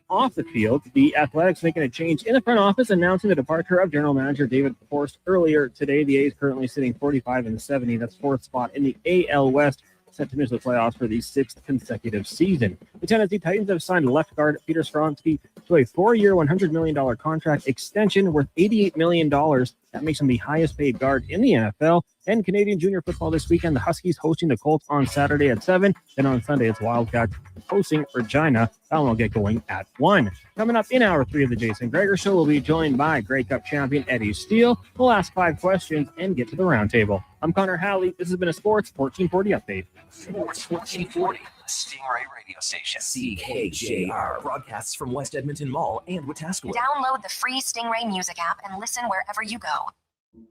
Off the field, the Athletics making a change in the front office, announcing the departure of general manager David Forst earlier today. The A's currently sitting 45-70. That's 4th spot in the AL West, set to miss the playoffs for the 6th consecutive season. The Tennessee Titans have signed left guard Peter Skronsky to a 4-year, $100 million contract extension worth $88 million. That makes him the highest paid guard in the NFL. And Canadian junior football this weekend, the Huskies hosting the Colts on Saturday at 7. Then on Sunday, it's Wildcats hosting Regina. That one will get going at 1. Coming up in hour 3 of the Jason Gregor Show, we'll be joined by Grey Cup champion Eddie Steele. We'll ask 5 questions and get to the roundtable. I'm Connor Halley. This has been a Sports 1440 update. Sports 1440, Stingray radio station. CKJR broadcasts from West Edmonton Mall and Wetaskiwin. Download the free Stingray music app and listen wherever you go.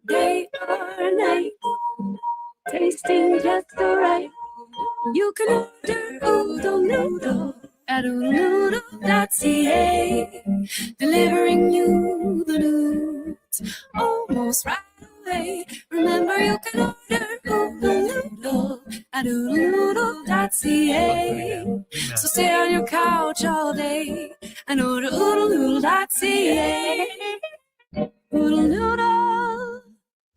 Day or night, tasting just right. You can order oodle noodle at oodlenoodle.ca, delivering you the news almost right away. Remember, you can order oodle noodle at oodlenoodle.ca. So stay on your couch all day and order oodlenoodle.ca. Oodle noodle.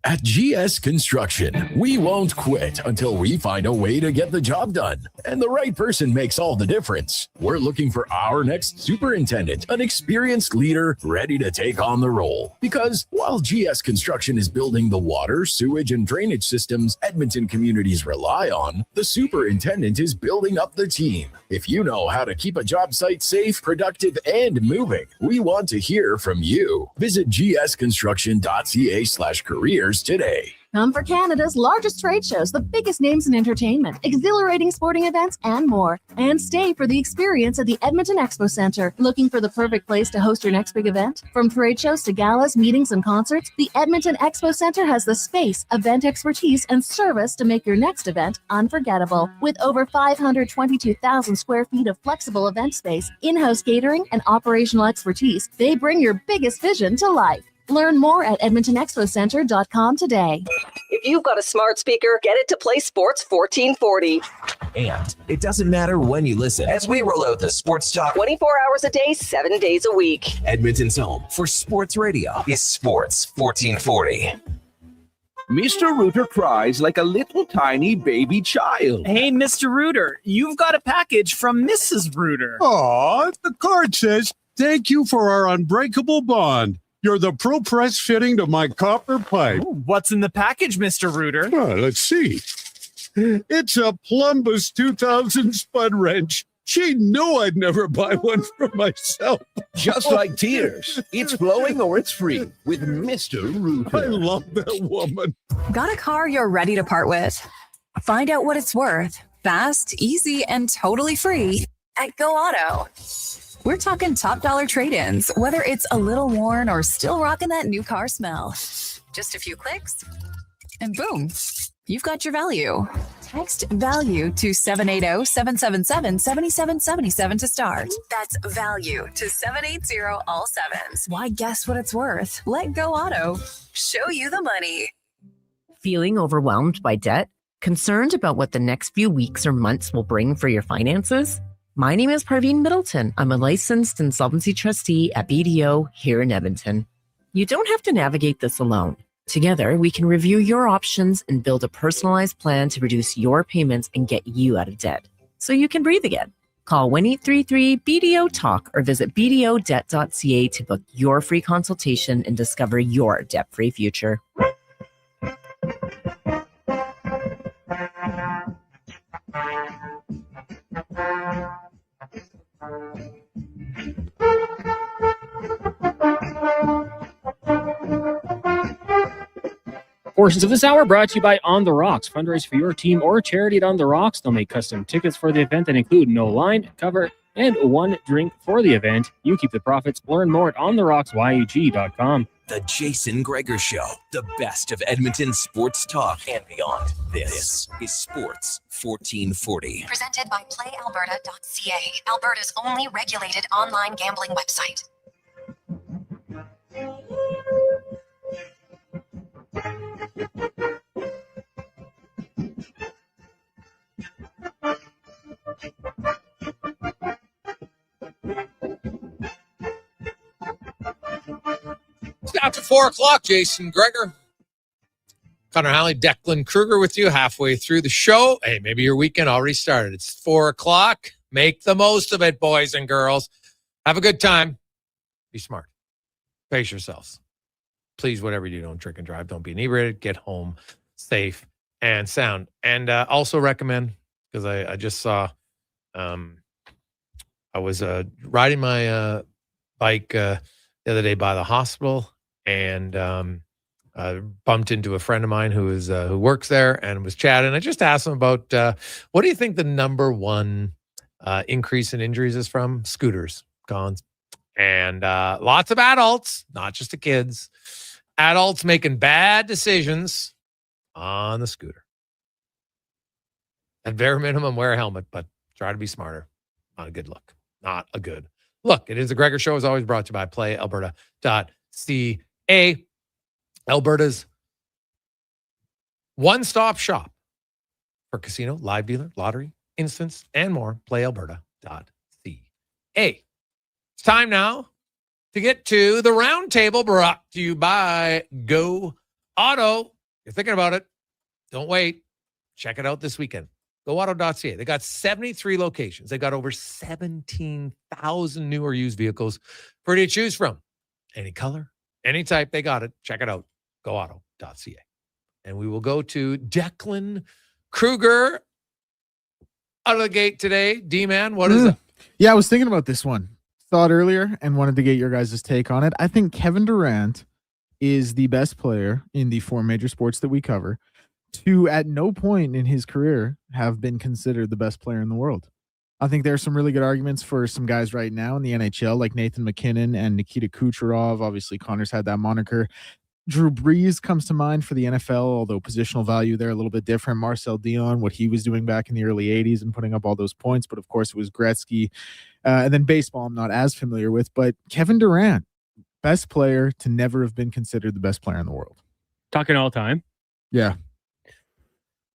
At GS Construction, we won't quit until we find a way to get the job done. And the right person makes all the difference. We're looking for our next superintendent, an experienced leader ready to take on the role. Because while GS Construction is building the water, sewage, and drainage systems Edmonton communities rely on, the superintendent is building up the team. If you know how to keep a job site safe, productive, and moving, we want to hear from you. Visit gsconstruction.ca/careers today. Come for Canada's largest trade shows, the biggest names in entertainment, exhilarating sporting events, and more. And stay for the experience at the Edmonton Expo Centre. Looking for the perfect place to host your next big event? From trade shows to galas, meetings, and concerts, the Edmonton Expo Centre has the space, event expertise, and service to make your next event unforgettable. With over 522,000 square feet of flexible event space, in-house catering, and operational expertise, they bring your biggest vision to life. Learn more at EdmontonExpoCenter.com today. If you've got a smart speaker, get it to play Sports 1440. And it doesn't matter when you listen as we roll out the Sports Talk 24 hours a day, 7 days a week. Edmonton's home for sports radio is Sports 1440. Mr. Rooter cries like a little tiny baby child. Hey, Mr. Rooter, you've got a package from Mrs. Rooter. Aw, the card says thank you for our unbreakable bond. You're the pro press fitting to my copper pipe. Ooh, what's in the package, Mr. Reuter? Let's see. It's a Plumbus 2000 spud wrench. She knew I'd never buy one for myself. Just like tears. It's flowing or it's free with Mr. Reuter. I love that woman. Got a car you're ready to part with? Find out what it's worth. Fast, easy, and totally free at Go Auto. We're talking top dollar trade-ins, whether it's a little worn or still rocking that new car smell. Just a few clicks, and boom, you've got your value. Text value to 780-777-7777 to start. That's value to 780 all sevens. Why guess what it's worth? Let Go Auto show you the money. Feeling overwhelmed by debt? Concerned about what the next few weeks or months will bring for your finances? My name is Parveen Middleton. I'm a licensed insolvency trustee at BDO here in Edmonton. You don't have to navigate this alone. Together, we can review your options and build a personalized plan to reduce your payments and get you out of debt, so you can breathe again. Call 1-833-BDO-TALK or visit bdodebt.ca to book your free consultation and discover your debt-free future. Portions of this hour brought to you by On the Rocks. Fundraise for your team or charity at On the Rocks. They'll make custom tickets for the event that include no line, cover, and one drink for the event. You keep the profits. Learn more at ontherocks.yeg.com. The Jason Gregor Show, the best of Edmonton sports talk and beyond. This is Sports 1440. Presented by PlayAlberta.ca, Alberta's only regulated online gambling website. It's after 4 o'clock, Jason Gregor. Connor Halley, Declan Kruger with you halfway through the show. Hey, maybe your weekend already started. It's 4 o'clock. Make the most of it, boys and girls. Have a good time. Be smart. Pace yourselves. Please, whatever you do, don't drink and drive. Don't be inebriated. Get home safe and sound. And also recommend, because I just saw, I was riding my bike the other day by the hospital, and bumped into a friend of mine who works there and was chatting. I just asked him about what do you think the number one increase in injuries is from? Scooters, cons, and lots of adults, not just the kids. Adults making bad decisions on the scooter. At bare minimum, wear a helmet, but try to be smarter. Not a good look. Not a good look. It is the Gregor Show, is always brought to you by PlayAlberta.ca. Alberta's one-stop shop for casino, live dealer, lottery, instance, and more. PlayAlberta.ca. It's time now to get to the round table, brought to you by Go Auto. You're thinking about it. Don't wait. Check it out this weekend. GoAuto.ca. They got 73 locations. They got over 17,000 new or used vehicles for you to choose from. Any color, any type, they got it. Check it out. GoAuto.ca. And we will go to Declan Kruger out of the gate today. D-Man, what is it? Yeah, I was thinking about this one. Thought earlier and wanted to get your guys' take on it. I think Kevin Durant is the best player in the four major sports that we cover to, at no point in his career, have been considered the best player in the world. I think there are some really good arguments for some guys right now in the NHL, like Nathan McKinnon and Nikita Kucherov. Obviously, Connor's had that moniker. Drew Brees comes to mind for the NFL, although positional value there a little bit different. Marcel Dion, what he was doing back in the early 80s and putting up all those points. But, of course, it was Gretzky. And then baseball I'm not as familiar with. But Kevin Durant, best player to never have been considered the best player in the world. Talking all time? Yeah.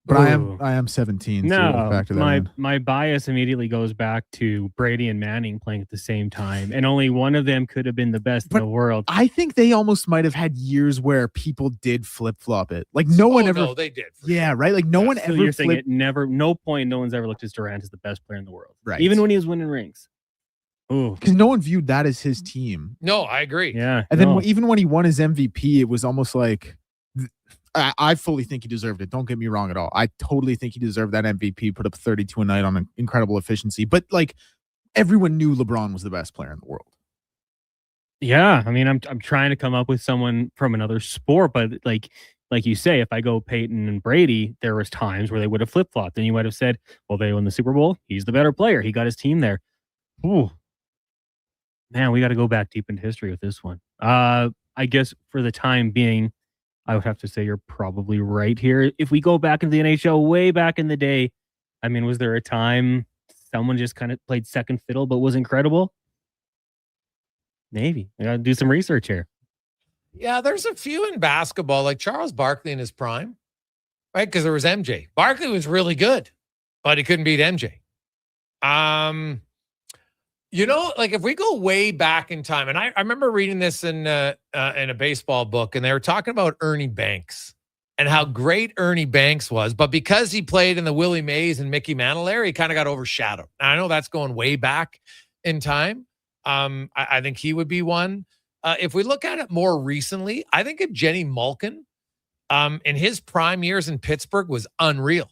But I am 17. No, so my bias immediately goes back to Brady and Manning playing at the same time, and only one of them could have been the best in the world. I think they almost might have had years where people did flip flop it. Like no one ever. No, they did. Yeah, right. Like no one So ever. you're saying it never? No point. No one's ever looked at Durant as the best player in the world, right? Even when he was winning rings. because no one viewed that as his team. No, I agree. Yeah. And then even when he won his MVP, it was almost like I fully think he deserved it. Don't get me wrong at all. I totally think he deserved that MVP, put up 32 a night on an incredible efficiency. But like everyone knew LeBron was the best player in the world. Yeah. I mean, I'm trying to come up with someone from another sport, but like you say, if I go Peyton and Brady, there was times where they would have flip-flopped. And you might have said, well, they won the Super Bowl. He's the better player. He got his team there. Ooh. Man, we got to go back deep into history with this one. I guess for the time being, I would have to say you're probably right here. If we go back into the NHL way back in the day, I mean, was there a time someone just kind of played second fiddle but was incredible? Maybe. I got to do some research here. Yeah, there's a few in basketball, like Charles Barkley in his prime, right? Because there was MJ. Barkley was really good, but he couldn't beat MJ. You know, like if we go way back in time, and I remember reading this in a baseball book, and they were talking about Ernie Banks and how great Ernie Banks was, but because he played in the Willie Mays and Mickey Mantle era, he kind of got overshadowed. Now, I know that's going way back in time. I think he would be one. If we look at it more recently, I think of Jenny Malkin in his prime years in Pittsburgh was unreal.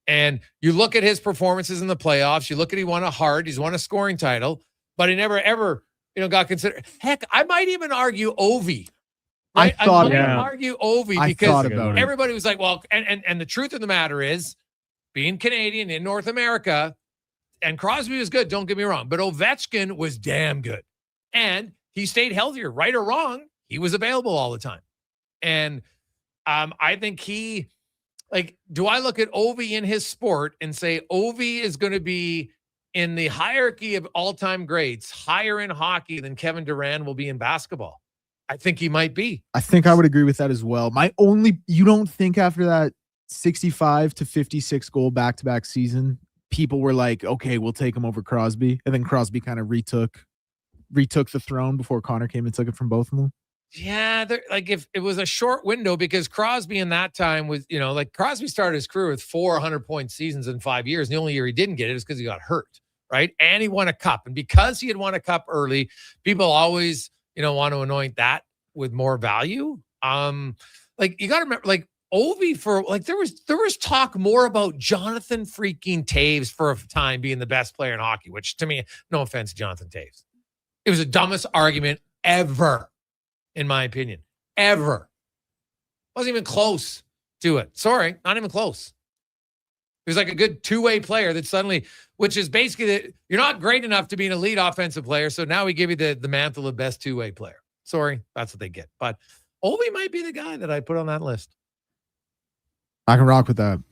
And you look at his performances in the playoffs, you look at he won a Hart, he's won a scoring title, but he never ever, got considered. Heck, I might even argue Ovi. Right? I might argue Ovi because everybody was like, well, and the truth of the matter is, being Canadian in North America, and Crosby was good, don't get me wrong, but Ovechkin was damn good. And he stayed healthier, right or wrong. He was available all the time. And I think do I look at Ovi in his sport and say Ovi is going to be in the hierarchy of all-time greats, higher in hockey than Kevin Durant will be in basketball? I think he might be. I think I would agree with that as well. You don't think after that 65 to 56 goal back-to-back season, people were like, okay, we'll take him over Crosby. And then Crosby kind of retook the throne before Connor came and took it from both of them. Yeah, if it was a short window, because Crosby in that time was, Crosby started his career with 400-point seasons in 5 years. And the only year he didn't get it is because he got hurt, right? And he won a cup. And because he had won a cup early, people always, want to anoint that with more value. You got to remember, Ovi there was talk more about Jonathan freaking Taves for a time being the best player in hockey, which to me, no offense to Jonathan Taves, it was the dumbest argument ever. In my opinion, ever. Wasn't even close to it. Sorry, not even close. He was like a good two-way player that suddenly, which is basically you're not great enough to be an elite offensive player, so now we give you the mantle of best two-way player. Sorry, that's what they get. But Ovi might be the guy that I put on that list. I can rock with that.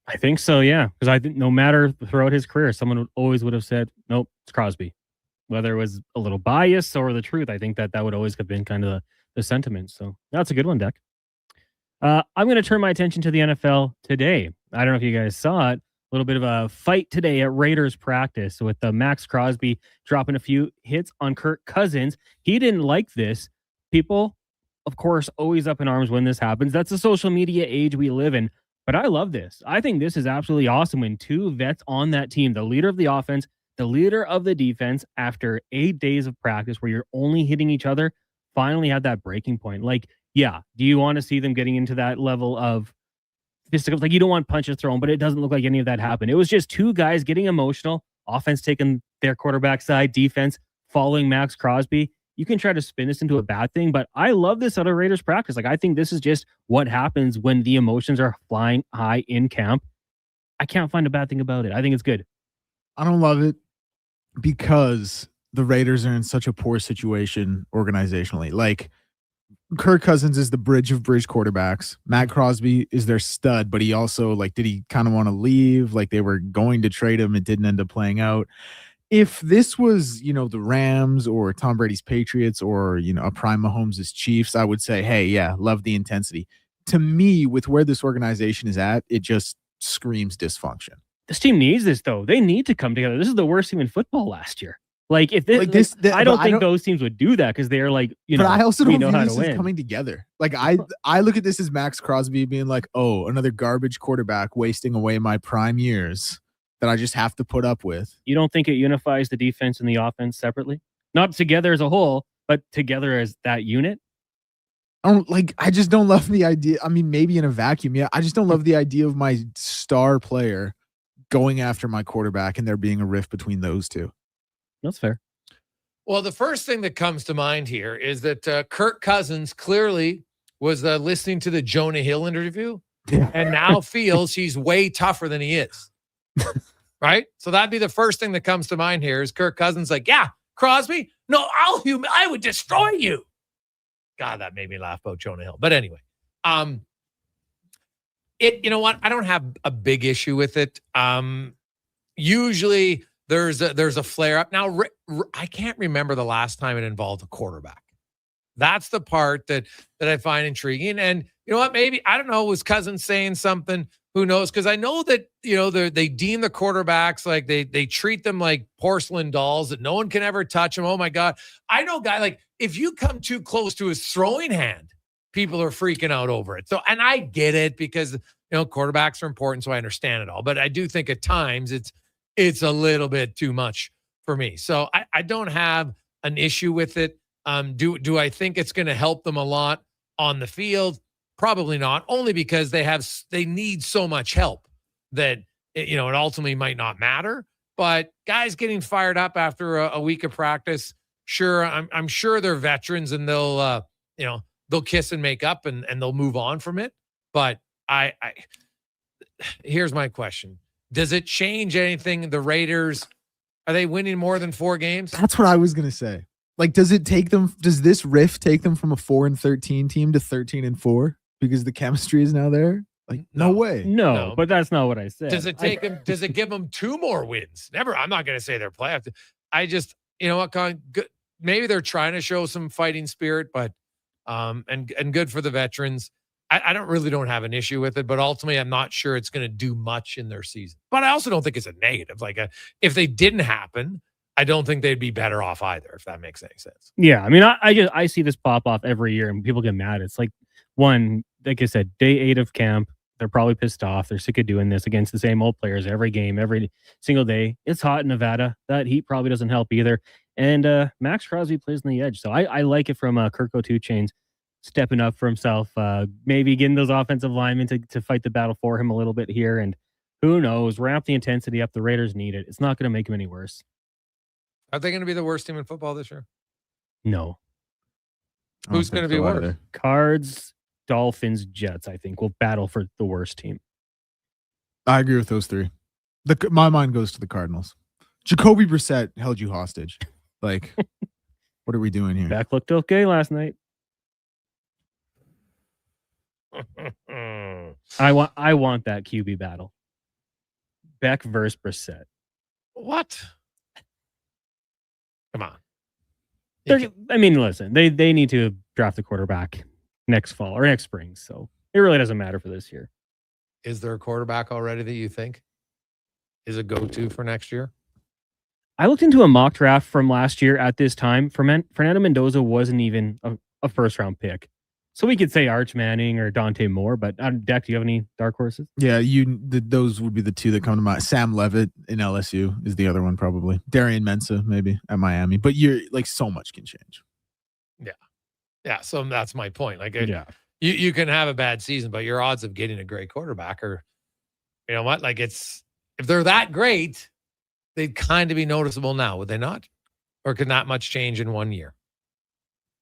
I think so, yeah. Because I think no matter throughout his career, someone would have said, nope, it's Crosby. Whether it was a little bias or the truth, I think that would always have been kind of the sentiment. So that's a good one, Deck. I'm going to turn my attention to the NFL today. I don't know if you guys saw it. A little bit of a fight today at Raiders practice with Max Crosby dropping a few hits on Kirk Cousins. He didn't like this. People, of course, always up in arms when this happens. That's the social media age we live in. But I love this. I think this is absolutely awesome when two vets on that team, the leader of the offense, the leader of the defense, after 8 days of practice where you're only hitting each other, finally had that breaking point. Do you want to see them getting into that level of physical? You don't want punches thrown, but it doesn't look like any of that happened. It was just two guys getting emotional, offense taking their quarterback side, defense following Max Crosby. You can try to spin this into a bad thing, but I love this out of Raiders practice. I think this is just what happens when the emotions are flying high in camp. I can't find a bad thing about it. I think it's good. I don't love it because the Raiders are in such a poor situation organizationally. Kirk Cousins is the bridge of bridge quarterbacks. Matt Crosby is their stud, but he also did he kind of want to leave? They were going to trade him. It didn't end up playing out. If this was, the Rams or Tom Brady's Patriots or, a prime Mahomes' Chiefs, I would say, hey, yeah, love the intensity. To me, with where this organization is at, it just screams dysfunction. This team needs this, though. They need to come together. This is the worst team in football last year. I don't think those teams would do that because they're but I also don't know view how this to as win. coming together. I look at this as Max Crosby being like, oh, another garbage quarterback wasting away my prime years. that I just have to put up with. You don't think it unifies the defense and the offense separately? Not together as a whole, but together as that unit? I just don't love the idea. I mean, maybe in a vacuum, yeah. I just don't love the idea of my star player going after my quarterback and there being a rift between those two. That's fair. Well, the first thing that comes to mind here is that Kirk Cousins clearly was listening to the Jonah Hill interview and now feels he's way tougher than he is. Right? So that'd be the first thing that comes to mind here is Kirk Cousins like, yeah, Crosby, no, I would destroy you. God, that made me laugh about Jonah Hill. But anyway, you know what? I don't have a big issue with it. Usually there's a flare up. Now, I can't remember the last time it involved a quarterback. That's the part that I find intriguing. And you know what? Maybe, I don't know, was Cousins saying something? Who knows? Because I know that, they deem the quarterbacks like they treat them like porcelain dolls that no one can ever touch them. Oh my God. I know guy, like if you come too close to his throwing hand, people are freaking out over it. So, and I get it because, quarterbacks are important. So I understand it all, but I do think at times it's a little bit too much for me. So I don't have an issue with it. Do I think it's going to help them a lot on the field? Probably not, only because they need so much help that it ultimately might not matter. But guys getting fired up after a week of practice, sure, I'm sure they're veterans and they'll kiss and make up and they'll move on from it. But here's my question: does it change anything? The Raiders, are they winning more than 4 games? That's what I was gonna say. Like, does this rift take them from a 4-13 team to 13-4? Because the chemistry is now there? Like, no way. No, but that's not what I said. Does it take them? Does it give them 2 more wins? Never. I'm not going to say they're playoff. I just, you know what, Colin? Maybe they're trying to show some fighting spirit, but and good for the veterans. I don't have an issue with it, but ultimately, I'm not sure it's going to do much in their season. But I also don't think it's a negative. Like, if they didn't happen, I don't think they'd be better off either. If that makes any sense. Yeah, I mean, I see this pop off every year, and people get mad. It's like, one, like I said, day 8 of camp, they're probably pissed off. They're sick of doing this against the same old players every game, every single day. It's hot in Nevada. That heat probably doesn't help either. And Max Crosby plays on the edge. So I like it from Kirko 2 Chains stepping up for himself, maybe getting those offensive linemen to fight the battle for him a little bit here. And who knows, ramp the intensity up. The Raiders need it. It's not going to make them any worse. Are they going to be the worst team in football this year? No. Who's going to be worse? Cards, Dolphins, Jets, I think, will battle for the worst team. I agree with those 3. My mind goes to the Cardinals. Jacoby Brissett held you hostage. Like, what are we doing here? Beck looked okay last night. I want that QB battle. Beck versus Brissett. What? Come on. Listen, they need to draft a quarterback next fall or next spring, so it really doesn't matter for this year. Is there a quarterback already that you think is a go-to for next year? I looked into a mock draft from last year at this time. Fernando Mendoza wasn't even a first-round pick. So we could say Arch Manning or Dante Moore, but Deck, do you have any dark horses? Yeah, those would be the 2 that come to mind. Sam Levitt in LSU is the other one probably. Darian Mensah maybe at Miami. But you're like, so much can change. Yeah. So that's my point. Like, you can have a bad season, but your odds of getting a great quarterback are, you know what? Like, if they're that great, they'd kind of be noticeable now, would they not? Or could not much change in 1 year?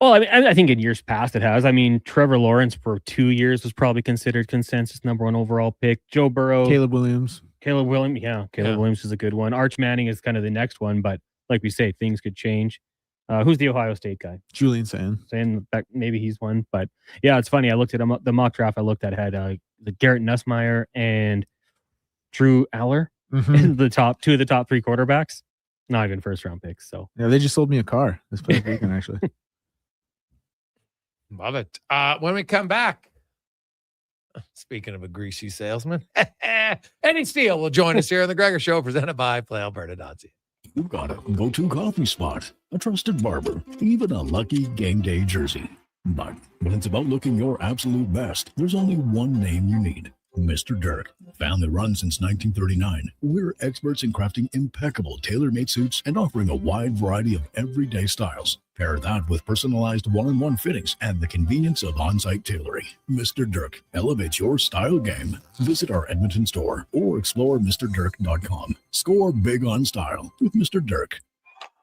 Well, I think in years past it has. I mean, Trevor Lawrence for 2 years was probably considered consensus #1 overall pick. Joe Burrow. Caleb Williams. Caleb Williams is a good one. Arch Manning is kind of the next one, but like we say, things could change. Who's the Ohio State guy? Julian Sayin. Saying that maybe he's one, but yeah, it's funny. I looked at the mock draft I looked at had the Garrett Nussmeier and Drew Aller, the top 2 of the top 3 quarterbacks, not even first-round picks. So yeah, they just sold me a car this past weekend actually. Love it. When we come back, speaking of a greasy salesman, Eddie Steele will join us here on the Gregor Show, presented by PlayAlberta.ca. You've got a go-to coffee spot, a trusted barber, even a lucky game day jersey. But when it's about looking your absolute best, there's only one name you need, Mr. Dirk. Family run since 1939, we're experts in crafting impeccable tailor-made suits and offering a wide variety of everyday styles. Pair that with personalized one-on-one fittings and the convenience of on-site tailoring. Mr. Dirk elevates your style game. Visit our Edmonton store or explore MrDirk.com. Score big on style with Mr. Dirk.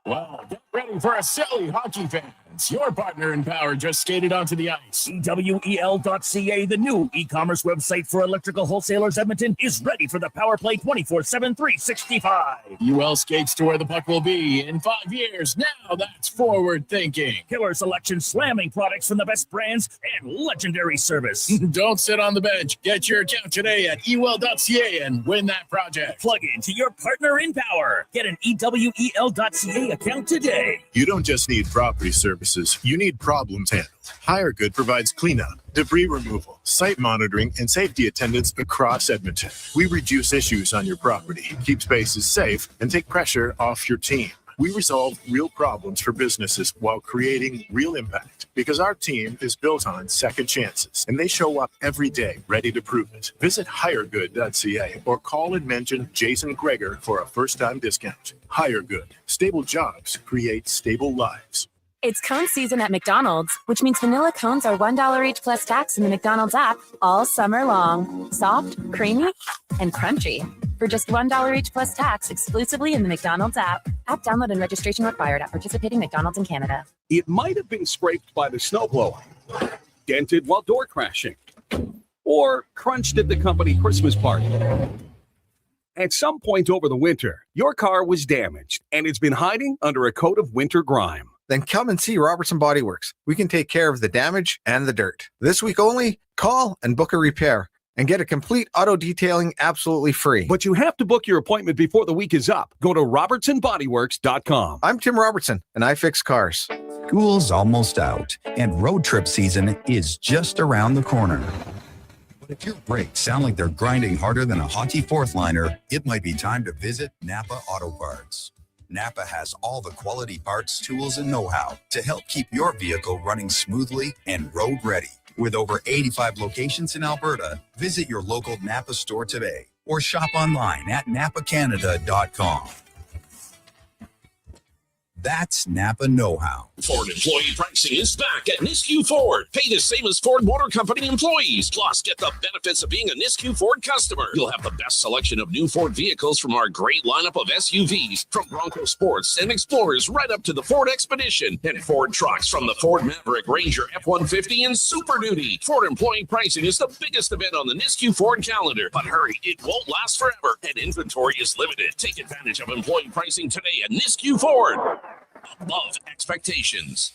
Well, get ready for a silly hockey fans. Your partner in power just skated onto the ice. EWEL.ca, the new e-commerce website for electrical wholesalers Edmonton, is ready for the power play 24/7, 365. UL skates to where the puck will be in 5 years. Now that's forward thinking. Killer selection, slamming products from the best brands, and legendary service. Don't sit on the bench. Get your account today at EWEL.ca and win that project. Plug into your partner in power. Get an EWEL.ca account today. You don't just need property services, you need problems handled. HireGood provides cleanup, debris removal, site monitoring, and safety attendance across Edmonton. We reduce issues on your property, keep spaces safe, and take pressure off your team. We resolve real problems for businesses while creating real impact because our team is built on second chances and they show up every day ready to prove it. Visit hiregood.ca or call and mention Jason Gregor for a first-time discount. HireGood. Stable jobs create stable lives. It's cone season at McDonald's, which means vanilla cones are $1 each plus tax in the McDonald's app all summer long. Soft, creamy, and crunchy. For just $1 each plus tax exclusively in the McDonald's app. App download and registration required at participating McDonald's in Canada. It might have been scraped by the snow blowing, dented while door crashing, or crunched at the company Christmas party. At some point over the winter, your car was damaged and it's been hiding under a coat of winter grime. Then come and see Robertson Body Works. We can take care of the damage and the dirt. This week only, call and book a repair and get a complete auto detailing absolutely free. But you have to book your appointment before the week is up. Go to robertsonbodyworks.com. I'm Tim Robertson, and I fix cars. School's almost out, and road trip season is just around the corner. But if your brakes sound like they're grinding harder than a hockey fourth liner, it might be time to visit Napa Auto Parts. Napa has all the quality parts, tools, and know-how to help keep your vehicle running smoothly and road ready. With over 85 locations in Alberta, visit your local Napa store today or shop online at napacanada.com. That's Napa know-how. Ford employee pricing is back at Nisku Ford. Pay the same as Ford Motor Company employees. Plus, get the benefits of being a Nisku Ford customer. You'll have the best selection of new Ford vehicles from our great lineup of SUVs, from Bronco Sports and Explorers right up to the Ford Expedition, and Ford trucks from the Ford Maverick, Ranger, F-150, and Super Duty. Ford employee pricing is the biggest event on the Nisku Ford calendar. But hurry, it won't last forever, and inventory is limited. Take advantage of employee pricing today at Nisku Ford. Above expectations.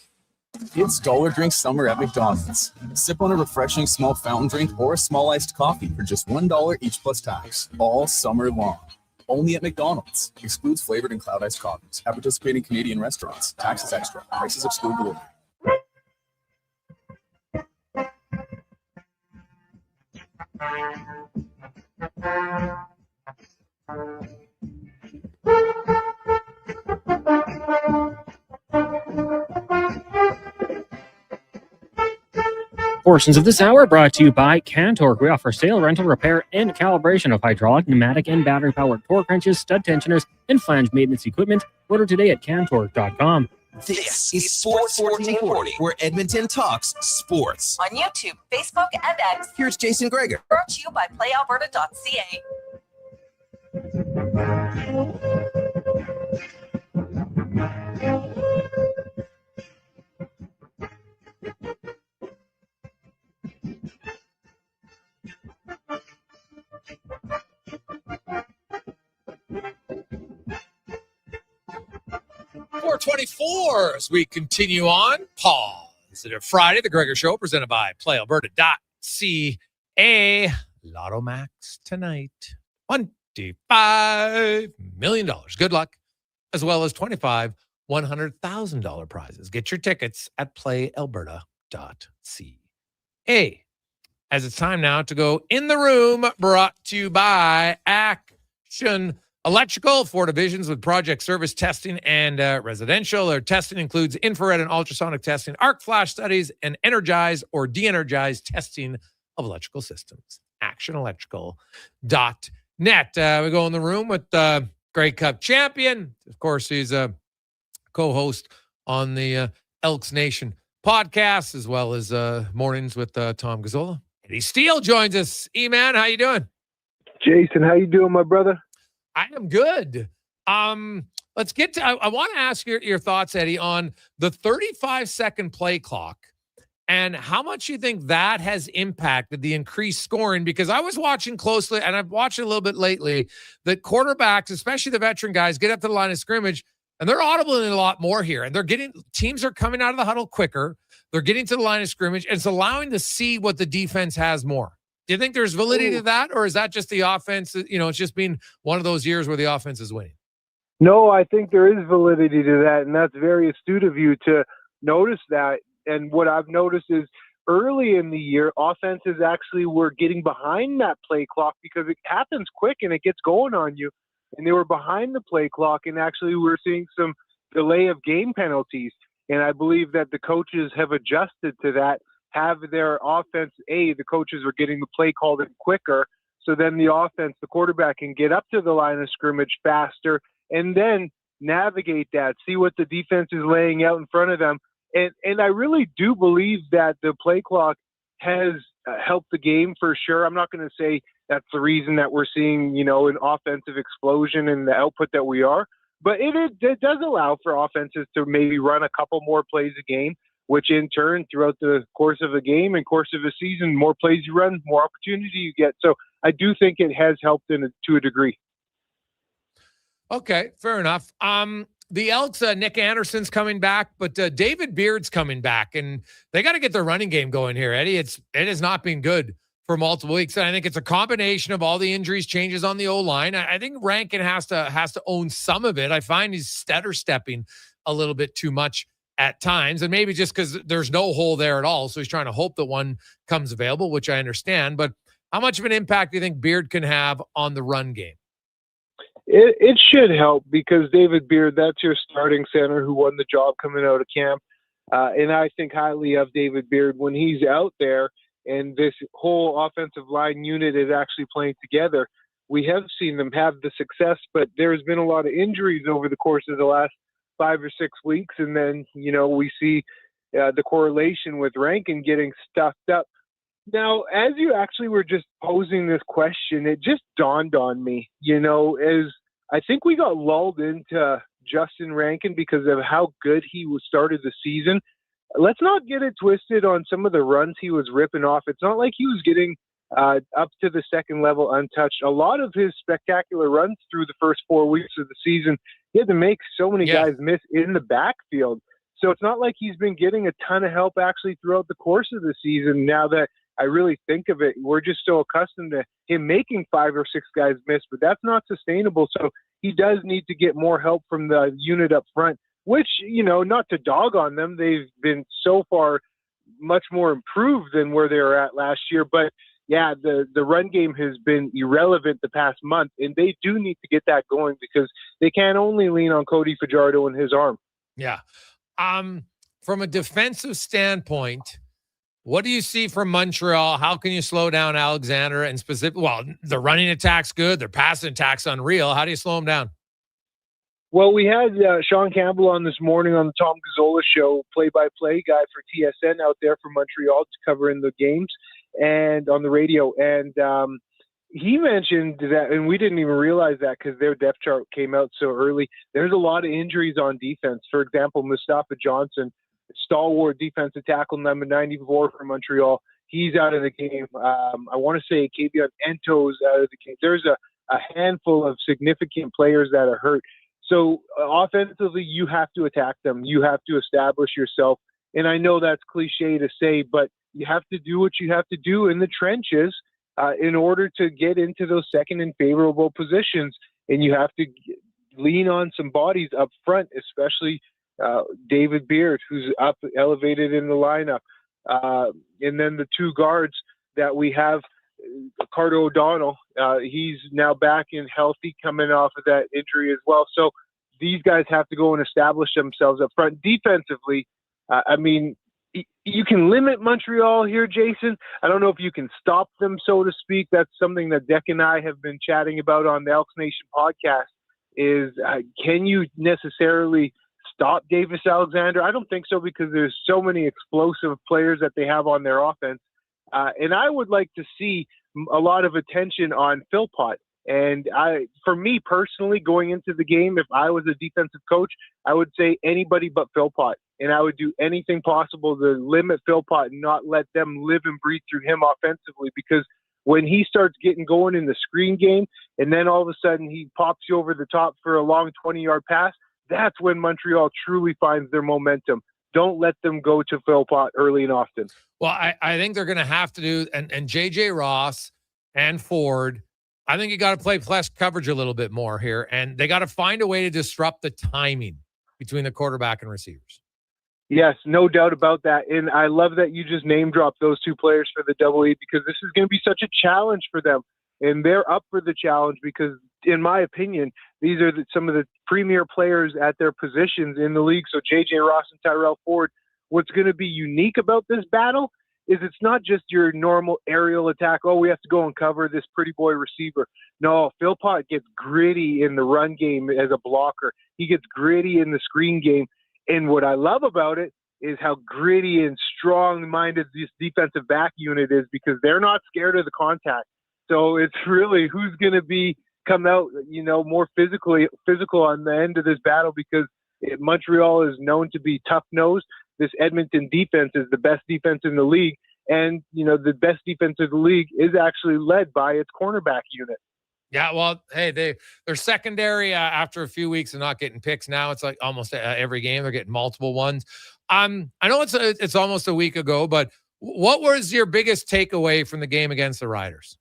It's Dollar Drink Summer at McDonald's. Sip on a refreshing small fountain drink or a small iced coffee for just $1 each plus tax, all summer long. Only at McDonald's. Excludes flavored and cloud iced coffees. At participating Canadian restaurants. Taxes extra. Prices exclude delivery. Portions of this hour brought to you by CanTorque. We offer sale, rental, repair, and calibration of hydraulic, pneumatic, and battery-powered torque wrenches, stud tensioners, and flange maintenance equipment. Order today at CanTorque.com. This is Sports 1440, where Edmonton talks sports. On YouTube, Facebook, and X. Here's Jason Gregor. Brought to you by PlayAlberta.ca. .424 as we continue on. Pause it Friday, the Gregor Show, presented by PlayAlberta.ca. Lotto Max tonight. $25 million. Good luck. As well as 25 $100,000 prizes. Get your tickets at PlayAlberta.ca. As it's time now to go in the room, brought to you by Action Electrical, 4 divisions with project service testing and residential. Their testing includes infrared and ultrasonic testing, arc flash studies, and energize or de-energize testing of electrical systems. actionelectrical.net. We go in the room with Grey Cup champion. Of course, he's a co-host on the Elks Nation podcast, as well as Mornings with Tom Gazzola. Eddie Steele joins us. E-Man, how you doing? Jason, how you doing, my brother? I am good. Let's get to, I want to ask your thoughts, Eddie, on the 35-second play clock and how much you think that has impacted the increased scoring, because I was watching closely, and I've watched it a little bit lately, that quarterbacks, especially the veteran guys, get up to the line of scrimmage, and they're audibling a lot more here. And teams are coming out of the huddle quicker. They're getting to the line of scrimmage, and it's allowing to see what the defense has more. Do you think there's validity to that, or is that just the offense? It's just been one of those years where the offense is winning. No, I think there is validity to that, and that's very astute of you to notice that. And what I've noticed is early in the year, offenses actually were getting behind that play clock because it happens quick and it gets going on you. And they were behind the play clock, and actually we're seeing some delay of game penalties. And I believe that the coaches have adjusted to that, have their offense, the coaches are getting the play called in quicker. So then the offense, the quarterback, can get up to the line of scrimmage faster and then navigate that, see what the defense is laying out in front of them. And I really do believe that the play clock has helped the game for sure. I'm not going to say that's the reason that we're seeing, an offensive explosion in the output that we are. But it does allow for offenses to maybe run a couple more plays a game, which in turn, throughout the course of a game and course of a season, more plays you run, more opportunity you get. So I do think it has helped to a degree. Okay, fair enough. The Elks, Nick Anderson's coming back, but David Beard's coming back, and they got to get their running game going here, Eddie. It has not been good for multiple weeks, and I think it's a combination of all the injuries, changes on the O-line. I think Rankin has to own some of it. I find he's stutter-stepping a little bit too much at times, and maybe just because there's no hole there at all, so he's trying to hope that one comes available, which I understand. But how much of an impact do you think Beard can have on the run game? It should help because David Beard, that's your starting center who won the job coming out of camp. And I think highly of David Beard when he's out there and this whole offensive line unit is actually playing together. We have seen them have the success, but there's been a lot of injuries over the course of the last 5 or 6 weeks. And then, we see the correlation with Rankin getting stuffed up. Now, as you actually were just posing this question, it just dawned on me, as I think we got lulled into Justin Rankin because of how good he started the season. Let's not get it twisted on some of the runs he was ripping off. It's not like he was getting up to the second level untouched. A lot of his spectacular runs through the first 4 weeks of the season, he had to make so many guys miss in the backfield. So it's not like he's been getting a ton of help actually throughout the course of the season. Now that I really think of it, we're just so accustomed to him making 5 or 6 guys miss, but that's not sustainable. So he does need to get more help from the unit up front, which, not to dog on them. They've been so far much more improved than where they were at last year. But yeah, the run game has been irrelevant the past month, and they do need to get that going because they can't only lean on Cody Fajardo and his arm. Yeah. From a defensive standpoint, what do you see from Montreal? How can you slow down Alexander and specifically? Well, the running attack's good. Their passing attack's unreal. How do you slow them down? Well, we had Sean Campbell on this morning on the Tom Gazzola show, play-by-play guy for TSN out there for Montreal to cover in the games and on the radio. And he mentioned that, and we didn't even realize that because their depth chart came out so early. There's a lot of injuries on defense. For example, Mustafa Johnson, stalwart defensive tackle number 94 for Montreal. He's out of the game. I want to say Kavion Ento's out of the game. There's a handful of significant players that are hurt. So offensively, you have to attack them. You have to establish yourself. And I know that's cliche to say, but you have to do what you have to do in the trenches in order to get into those second and favorable positions. And you have to lean on some bodies up front, especially David Beard, who's up elevated in the lineup. And then the 2 guards that we have, Carter O'Donnell, he's now back and healthy coming off of that injury as well. So these guys have to go and establish themselves up front. Defensively, you can limit Montreal here, Jason. I don't know if you can stop them, so to speak. That's something that Deck and I have been chatting about on the Elks Nation podcast is can you necessarily stop Davis Alexander? I don't think so because there's so many explosive players that they have on their offense. And I would like to see a lot of attention on Philpott. And for me personally, going into the game, if I was a defensive coach, I would say anybody but Philpott. And I would do anything possible to limit Philpott and not let them live and breathe through him offensively. Because when he starts getting going in the screen game, and then all of a sudden he pops you over the top for a long 20-yard pass, that's when Montreal truly finds their momentum. Don't let them go to Philpott early and often. Well, I think they're going to have to do, and J.J. Ross and Ford, I think you got to play flex coverage a little bit more here, and they got to find a way to disrupt the timing between the quarterback and receivers. Yes, no doubt about that. And I love that you just name dropped those two players for the Double E because this is going to be such a challenge for them. And they're up for the challenge because, in my opinion, these are some of the premier players at their positions in the league. So J.J. Ross and Tyrell Ford, what's going to be unique about this battle is it's not just your normal aerial attack. Oh, we have to go and cover this pretty boy receiver. No, Philpott gets gritty in the run game as a blocker. He gets gritty in the screen game. And what I love about it is how gritty and strong-minded this defensive back unit is because they're not scared of the contact. So it's really who's going to come out, more physical on the end of this battle because Montreal is known to be tough-nosed. This Edmonton defense is the best defense in the league. And, the best defense of the league is actually led by its cornerback unit. Yeah, well, hey, they're secondary after a few weeks of not getting picks. Now it's like almost every game they're getting multiple ones. I know it's almost a week ago, but what was your biggest takeaway from the game against the Riders?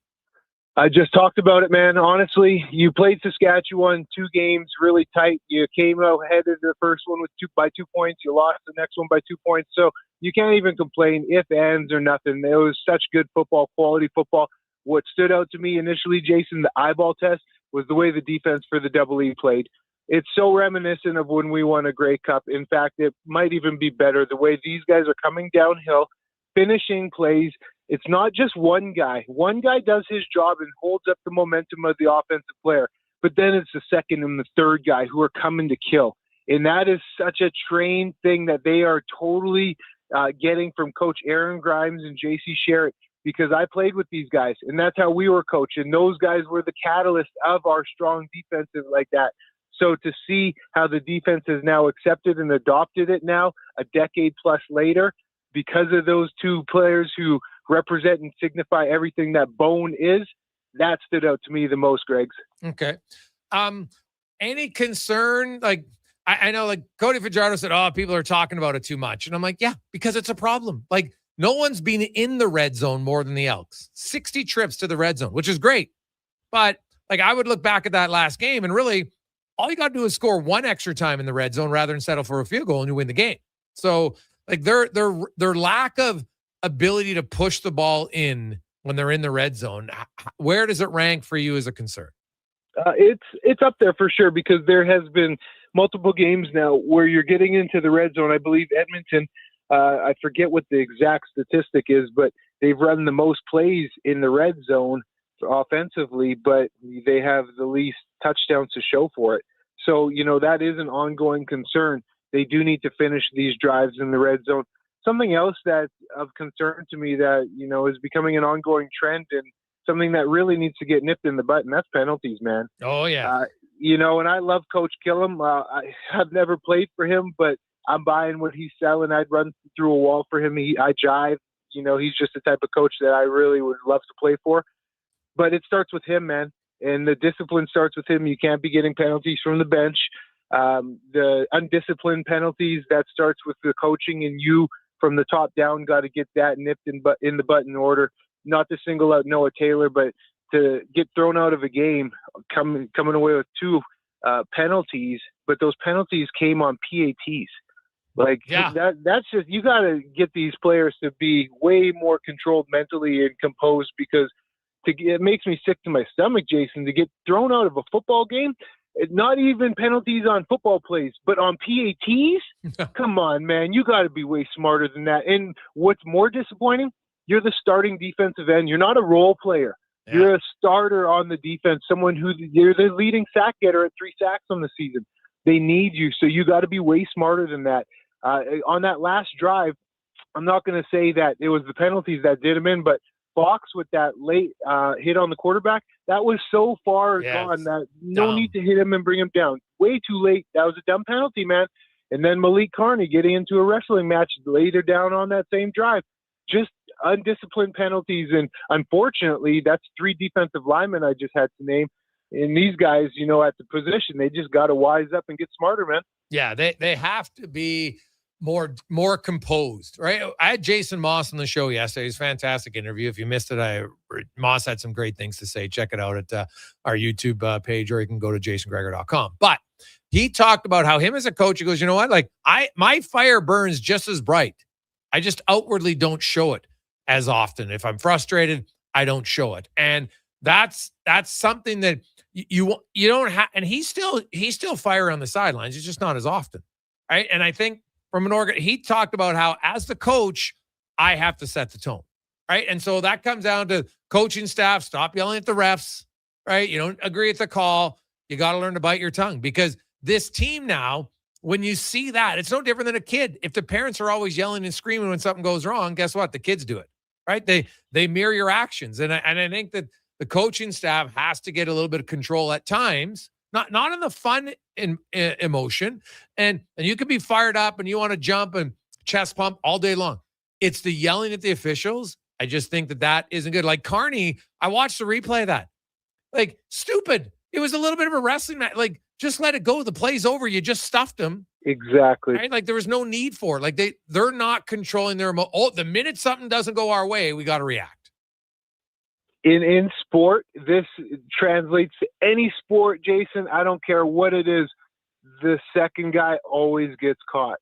I just talked about it, man. Honestly, you played Saskatchewan 2 games really tight. You came out ahead of the first one by 2 points. You lost the next one by 2 points. So you can't even complain if, ands, or nothing. It was such good football, quality football. What stood out to me initially, Jason, the eyeball test, was the way the defense for the Double E played. It's so reminiscent of when we won a Grey Cup. In fact, it might even be better the way these guys are coming downhill, finishing plays. It's not just one guy. One guy does his job and holds up the momentum of the offensive player, but then it's the second and the third guy who are coming to kill. And that is such a trained thing that they are totally getting from Coach Aaron Grimes and J.C. Sherritt. Because I played with these guys, and that's how we were coached. And those guys were the catalyst of our strong defensive like that. So to see how the defense has now accepted and adopted it now, a decade plus later, because of those two players who represent and signify everything that Bone is, that stood out to me the most, Greggs. Okay. Any concern? Like, I know, like, Cody Fajardo said, oh, people are talking about it too much. And I'm like, yeah, because it's a problem. Like, no one's been in the red zone more than the Elks. 60 trips to the red zone, which is great. But like I would look back at that last game and really all you got to do is score one extra time in the red zone rather than settle for a field goal and you win the game. So like their lack of ability to push the ball in when they're in the red zone, where does it rank for you as a concern? It's up there for sure because there has been multiple games now where you're getting into the red zone. I believe Edmonton, I forget what the exact statistic is, but they've run the most plays in the red zone offensively, but they have the least touchdowns to show for it. So, that is an ongoing concern. They do need to finish these drives in the red zone. Something else that's of concern to me that, is becoming an ongoing trend and something that really needs to get nipped in the butt, and that's penalties, man. Oh, yeah. And I love Coach Killam. I have never played for him, but I'm buying what he's selling. I'd run through a wall for him. I jive. He's just the type of coach that I really would love to play for. But it starts with him, man. And the discipline starts with him. You can't be getting penalties from the bench. The undisciplined penalties, that starts with the coaching, and you from the top down got to get that nipped in the butt in order. Not to single out Noah Taylor, but to get thrown out of a game, coming away with 2 penalties. But those penalties came on PATs. That's just, you got to get these players to be way more controlled mentally and composed because it makes me sick to my stomach, Jason, to get thrown out of a football game Not even penalties on football plays, but on PATs? Come on, man. You got to be way smarter than that. And what's more disappointing, you're the starting defensive end. You're not a role player. Yeah. You're a starter on the defense, someone who you're the leading sack getter at 3 sacks on the season. They need you, so you got to be way smarter than that. On that last drive, I'm not going to say that it was the penalties that did him in, but Fox with that late hit on the quarterback, that was so far gone that no need to hit him and bring him down. Way too late. That was a dumb penalty, man. And then Malik Carney getting into a wrestling match later down on that same drive. Just undisciplined penalties. And unfortunately, that's 3 defensive linemen I just had to name. And these guys, you know, at the position, they just got to wise up and get smarter, man. Yeah, they have to be more composed, right? I had Jason Moss on the show yesterday. It was a fantastic interview. If you missed it, Moss had some great things to say. Check it out at our YouTube page, or you can go to jasongregor.com. But he talked about how him as a coach, he goes, you know what? Like my fire burns just as bright. I just outwardly don't show it as often. If I'm frustrated, I don't show it. And that's something that you don't have. And he's still fire on the sidelines. It's just not as often, right? And I think from he talked about how as the coach, I have to set the tone, right? And so that comes down to coaching staff. Stop yelling at the refs, right? You don't agree with the call. You got to learn to bite your tongue, because this team now, when you see that, it's no different than a kid. If the parents are always yelling and screaming when something goes wrong, guess what? The kids do it, right? They mirror your actions. And I think that the coaching staff has to get a little bit of control at times, not in the fun emotion. And you can be fired up and you want to jump and chest pump all day long. It's the yelling at the officials. I just think that isn't good. Like Carney, I watched the replay of that. Like, stupid. It was a little bit of a wrestling match. Like, just let it go. The play's over. You just stuffed them. Exactly. Right? Like, there was no need for it. Like, they're not controlling their the minute something doesn't go our way, we got to react. In sport, this translates to any sport, Jason. I don't care what it is. The second guy always gets caught.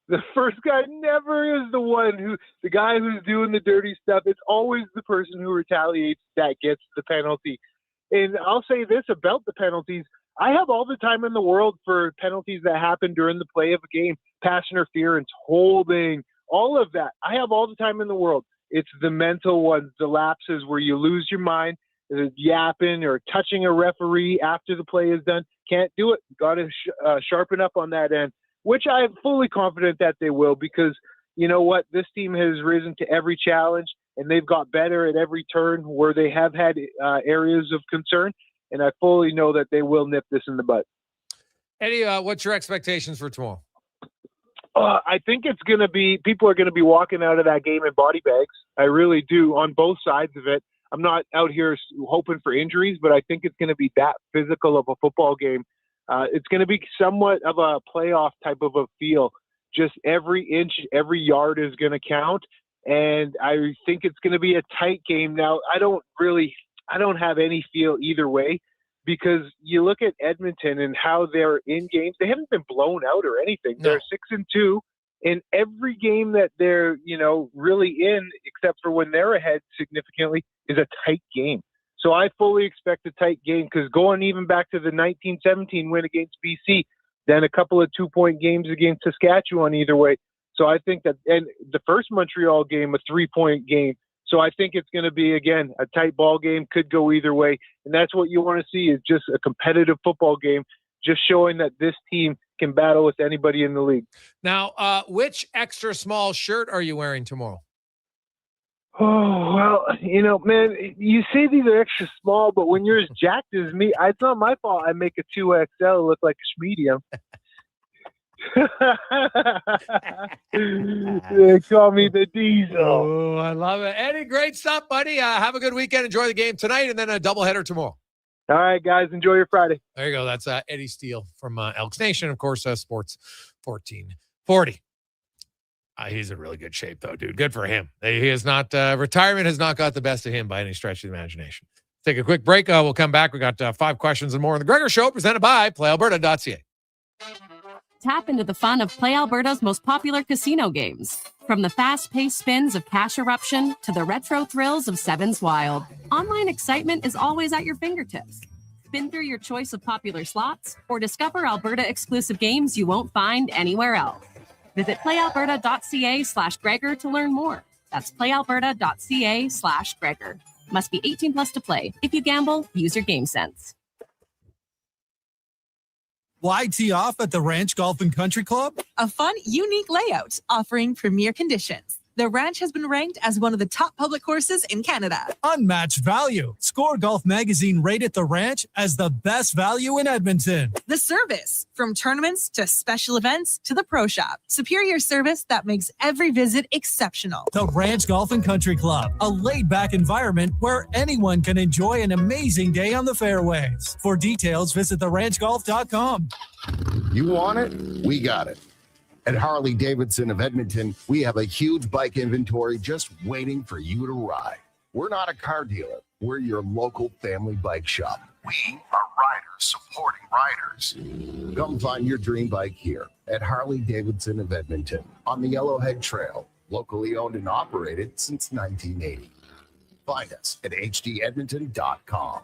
The first guy never is the guy who's doing the dirty stuff. It's always the person who retaliates that gets the penalty. And I'll say this about the penalties. I have all the time in the world for penalties that happen during the play of a game. Pass interference, holding, all of that. I have all the time in the world. It's the mental ones, the lapses where you lose your mind, yapping or touching a referee after the play is done. Can't do it. Got to sharpen up on that end, which I am fully confident that they will, because you know what? This team has risen to every challenge, and they've got better at every turn where they have had areas of concern, and I fully know that they will nip this in the bud. Eddie, what's your expectations for tomorrow? I think it's going to be – people are going to be walking out of that game in body bags. I really do, on both sides of it. I'm not out here hoping for injuries, but I think it's going to be that physical of a football game. It's going to be somewhat of a playoff type of a feel. Just every inch, every yard is going to count, and I think it's going to be a tight game. Now, I don't have any feel either way, because you look at Edmonton and how they're in games. They haven't been blown out or anything. No. They're 6-2 in every game that they're, really in, except for when they're ahead significantly, is a tight game. So I fully expect a tight game, because going even back to the 1917 win against BC, then a couple of 2-point games against Saskatchewan either way. So I think that, and the first Montreal game, a 3-point game. So I think it's going to be, again, a tight ball game, could go either way. And that's what you want to see, is just a competitive football game, just showing that this team can battle with anybody in the league. Now, which extra small shirt are you wearing tomorrow? Oh, well, man, you say these are extra small, but when you're as jacked as me, it's not my fault I make a 2XL look like a medium. They call me the Diesel. Oh, I love it. Eddie, great stuff, buddy. Have a good weekend. Enjoy the game tonight, and then a doubleheader tomorrow. All right, guys. Enjoy your Friday. There you go. That's Eddie Steele from Elks Nation, of course, Sports 1440. He's in really good shape, though, dude. Good for him. He is not retirement has not got the best of him by any stretch of the imagination. Take a quick break. We'll come back. We got 5 questions and more on the Gregor Show, presented by PlayAlberta.ca. Tap into the fun of Play Alberta's most popular casino games. From the fast-paced spins of Cash Eruption to the retro thrills of Sevens Wild, online excitement is always at your fingertips. Spin through your choice of popular slots or discover Alberta exclusive games you won't find anywhere else. Visit playalberta.ca/Gregor to learn more. That's playalberta.ca/Gregor. Must be 18 plus to play. If you gamble, use your game sense. Why tee off at the Ranch Golf and Country Club? A fun, unique layout offering premier conditions. The Ranch has been ranked as one of the top public courses in Canada. Unmatched value. Score Golf Magazine rated the Ranch as the best value in Edmonton. The service, from tournaments to special events to the pro shop. Superior service that makes every visit exceptional. The Ranch Golf and Country Club, a laid-back environment where anyone can enjoy an amazing day on the fairways. For details, visit theranchgolf.com. You want it? We got it. At Harley-Davidson of Edmonton, we have a huge bike inventory just waiting for you to ride. We're not a car dealer. We're your local family bike shop. We are riders supporting riders. Come find your dream bike here at Harley-Davidson of Edmonton on the Yellowhead Trail, locally owned and operated since 1980. Find us at hdedmonton.com.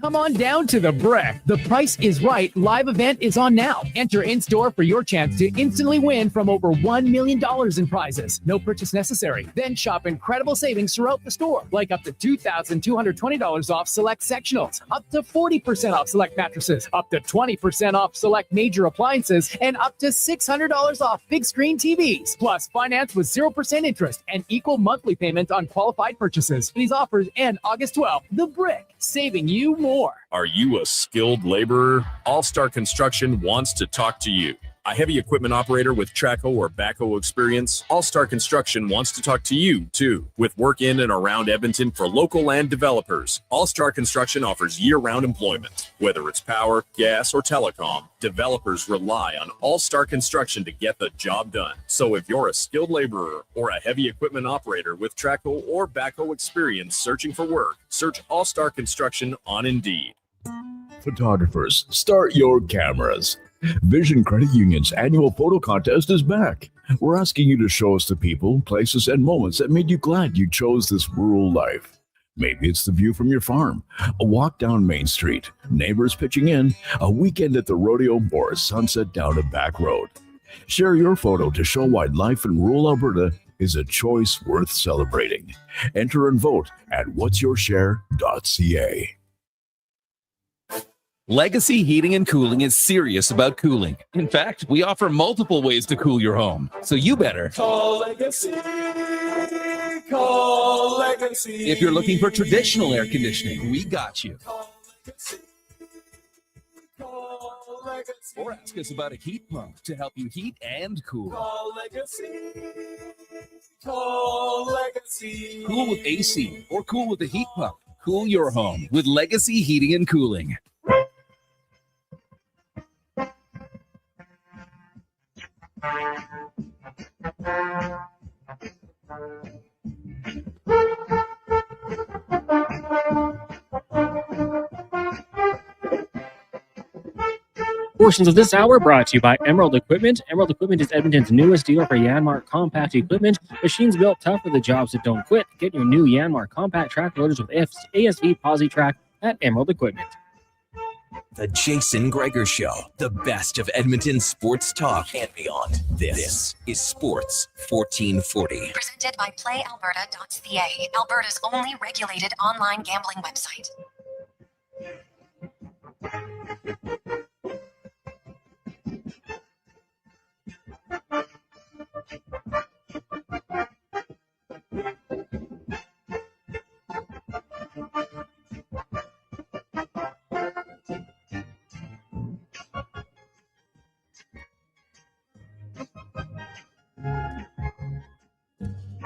Come on down to the Brick. The Price is Right live event is on now. Enter in-store for your chance to instantly win from over $1 million in prizes. No purchase necessary. Then shop incredible savings throughout the store, like up to $2,220 off select sectionals, up to 40% off select mattresses, up to 20% off select major appliances, and up to $600 off big screen TVs. Plus, finance with 0% interest and equal monthly payment on qualified purchases. These offers end August 12th. The Brick, saving you more. Are you a skilled laborer? All Star Construction wants to talk to you. A heavy equipment operator with Traco or backhoe experience? All Star Construction wants to talk to you, too. With work in and around Edmonton for local land developers, All Star Construction offers year-round employment. Whether it's power, gas, or telecom, developers rely on All Star Construction to get the job done. So if you're a skilled laborer or a heavy equipment operator with Traco or backhoe experience searching for work, search All Star Construction on Indeed. Photographers, start your cameras. Vision Credit Union's annual photo contest is back. We're asking you to show us the people, places, and moments that made you glad you chose this rural life. Maybe it's the view from your farm, a walk down Main Street, neighbors pitching in, a weekend at the rodeo, or a sunset down a back road. Share your photo to show why life in rural Alberta is a choice worth celebrating. Enter and vote at whatsyourshare.ca. Legacy Heating and Cooling is serious about cooling. In fact, we offer multiple ways to cool your home. So you better call Legacy. Call Legacy. If you're looking for traditional air conditioning, we got you. Or ask us about a heat pump to help you heat and cool. Call Legacy. Call Legacy. Cool with AC or cool with a heat pump. Cool your home with Legacy Heating and Cooling. Portions of this hour brought to you by Emerald Equipment. Emerald Equipment is Edmonton's newest dealer for Yanmar compact equipment. Machines built tough for the jobs that don't quit. Get your new Yanmar compact track loaders with ASV Posi Track at Emerald Equipment. The Jason Gregor Show, the best of Edmonton sports talk and beyond. This is Sports 1440. Presented by PlayAlberta.ca, Alberta's only regulated online gambling website.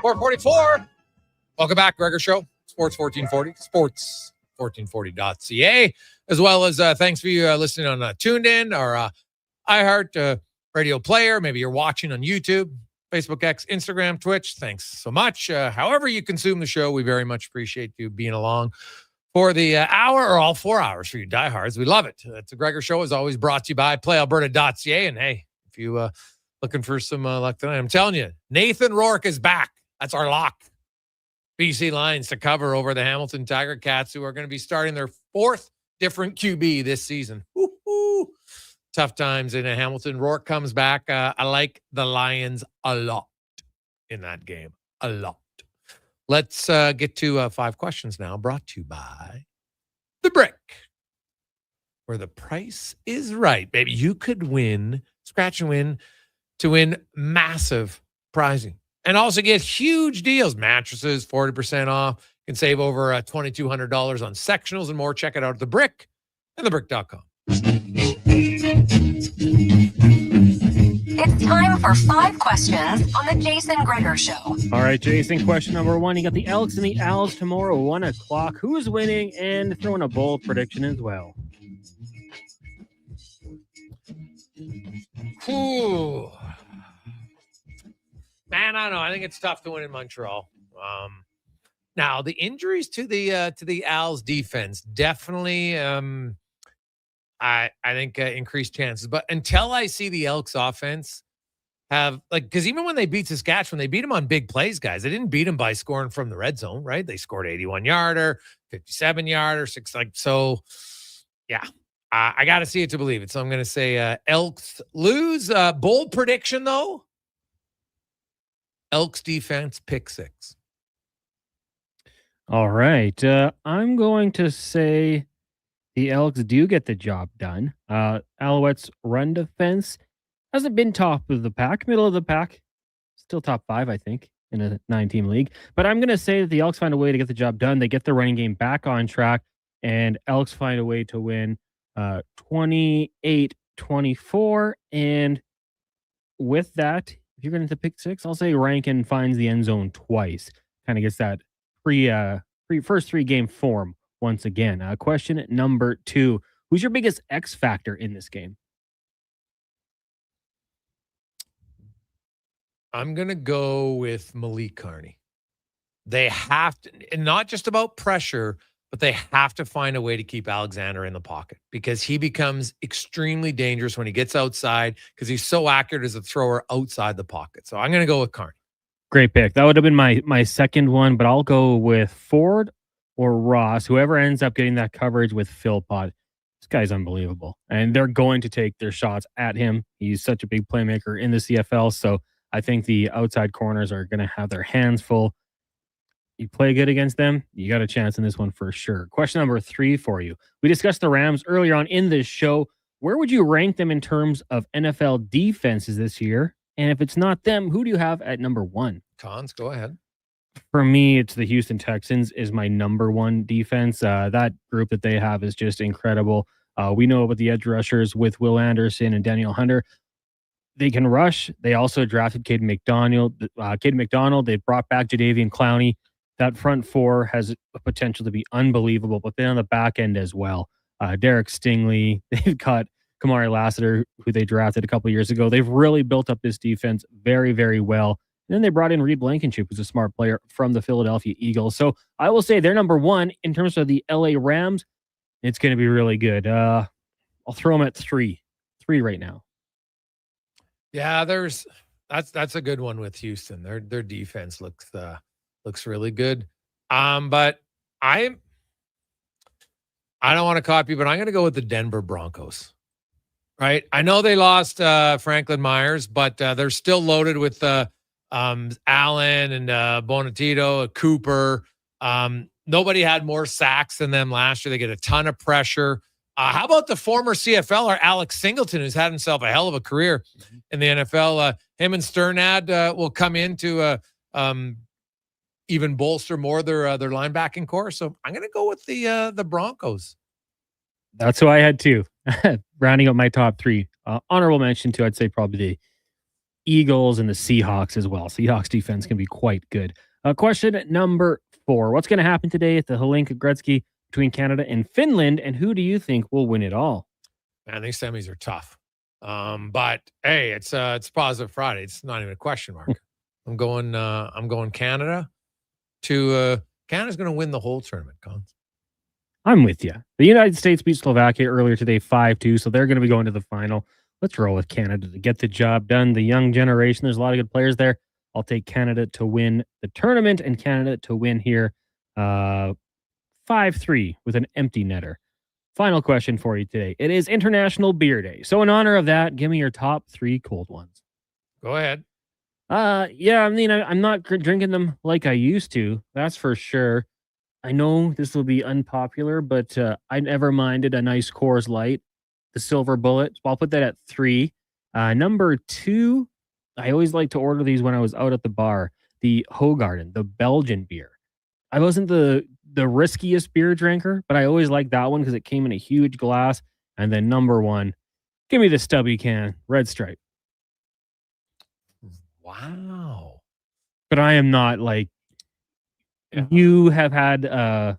.44. Welcome back, Gregor Show, Sports 1440, sports1440.ca, as well as thanks for you listening on TuneIn or iHeart Radio Player. Maybe you're watching on YouTube, Facebook, X, Instagram, Twitch. Thanks so much. However you consume the show, we very much appreciate you being along for the hour or all 4 hours for you diehards. We love it. It's a Gregor Show, is always brought to you by PlayAlberta.ca. And hey, if you looking for some luck tonight, I'm telling you, Nathan Rourke is back. That's our lock. BC Lions to cover over the Hamilton Tiger Cats, who are going to be starting their 4th different QB this season. Woo-hoo. Tough times in Hamilton. Rourke comes back. I like the Lions a lot in that game. A lot. Let's get to 5 questions now, brought to you by The Brick, where the price is right. Baby, you could win, scratch and win, to win massive prizing. And also get huge deals. Mattresses, 40% off. You can save over $2,200 on sectionals and more. Check it out at The Brick and thebrick.com. It's time for 5 questions on the Jason Gregor Show. All right, Jason, question number 1. You got the Elks and the Owls tomorrow, 1 o'clock. Who's winning? And throw in a bold prediction as well. Ooh. Man, I don't know. I think it's tough to win in Montreal. Now, the injuries to the Owls defense definitely, I think, increased chances. But until I see the Elks offense have, like, because even when they beat Saskatchewan, they beat them on big plays, guys. They didn't beat them by scoring from the red zone, right? They scored 81-yarder, 57-yarder, 6. So, yeah. I got to see it to believe it. So I'm going to say Elks lose. Bold prediction, though. Elks defense, pick 6. All right. I'm going to say the Elks do get the job done. Alouettes' run defense hasn't been top of the pack, middle of the pack. Still top 5, I think, in a 9-team league. But I'm going to say that the Elks find a way to get the job done. They get the running game back on track, and Elks find a way to win 28-24. And with that, if you're going to pick 6, I'll say Rankin finds the end zone twice. Kind of gets that first 3-game form once again. Question number 2. Who's your biggest X factor in this game? I'm going to go with Malik Carney. They have to, and not just about pressure, but they have to find a way to keep Alexander in the pocket because he becomes extremely dangerous when he gets outside because he's so accurate as a thrower outside the pocket. So I'm going to go with Carney. Great pick. That would have been my second one, but I'll go with Ford or Ross, whoever ends up getting that coverage with Philpott. This guy's unbelievable. And they're going to take their shots at him. He's such a big playmaker in the CFL. So I think the outside corners are going to have their hands full. You play good against them, you got a chance in this one for sure. Question number 3 for you. We discussed the Rams earlier on in this show. Where would you rank them in terms of NFL defenses this year? And if it's not them, who do you have at number 1? Cons, go ahead. For me, it's the Houston Texans is my number 1 defense. That group that they have is just incredible. We know about the edge rushers with Will Anderson and Daniel Hunter. They can rush. They also drafted Caden McDonald. They brought back Jadeveon Clowney. That front 4 has a potential to be unbelievable, but then on the back end as well. Derek Stingley, they've got Kamari Lassiter, who they drafted a couple of years ago. They've really built up this defense very, very well. And then they brought in Reed Blankenship, who's a smart player from the Philadelphia Eagles. So I will say they're number 1 in terms of the LA Rams. It's going to be really good. I'll throw them at 3 right now. Yeah, that's a good one with Houston. Their defense looks really good. But I don't want to copy, but I'm going to go with the Denver Broncos. Right? I know they lost Franklin Myers, but they're still loaded with Allen and Bonatito, Cooper. Nobody had more sacks than them last year. They get a ton of pressure. How about the former CFLer Alex Singleton, who's had himself a hell of a career in the NFL? Him and Sternad will come in to even bolster more their linebacking core. So I'm going to go with the Broncos. That's who I had too. Rounding up my top 3. Honorable mention too, I'd say probably the Eagles and the Seahawks as well. Seahawks defense can be quite good. Question number 4. What's going to happen today at the Hlinka Gretzky between Canada and Finland, and who do you think will win it all? Man, these semis are tough. But hey, it's Positive Friday. It's not even a question mark. I'm going Canada to Canada's going to win the whole tournament, Cons. I'm with you. The United States beat Slovakia earlier today 5-2, so they're going to be going to the final. Let's roll with Canada to get the job done. The young generation, there's a lot of good players there. I'll take Canada to win the tournament and Canada to win here 5-3 with an empty netter. Final question for you today. It is International Beer Day. So in honor of that, give me your top 3 cold ones. Go ahead. Yeah, I mean, I'm not drinking them like I used to. That's for sure. I know this will be unpopular, but I never minded a nice Coors Light, the Silver Bullet. So I'll put that at 3. Number 2, I always like to order these when I was out at the bar. The Hoegaarden, the Belgian beer. I wasn't the riskiest beer drinker, but I always liked that one because it came in a huge glass. And then number 1, give me the stubby can, Red Stripe. Wow. But I am not like, you have had, I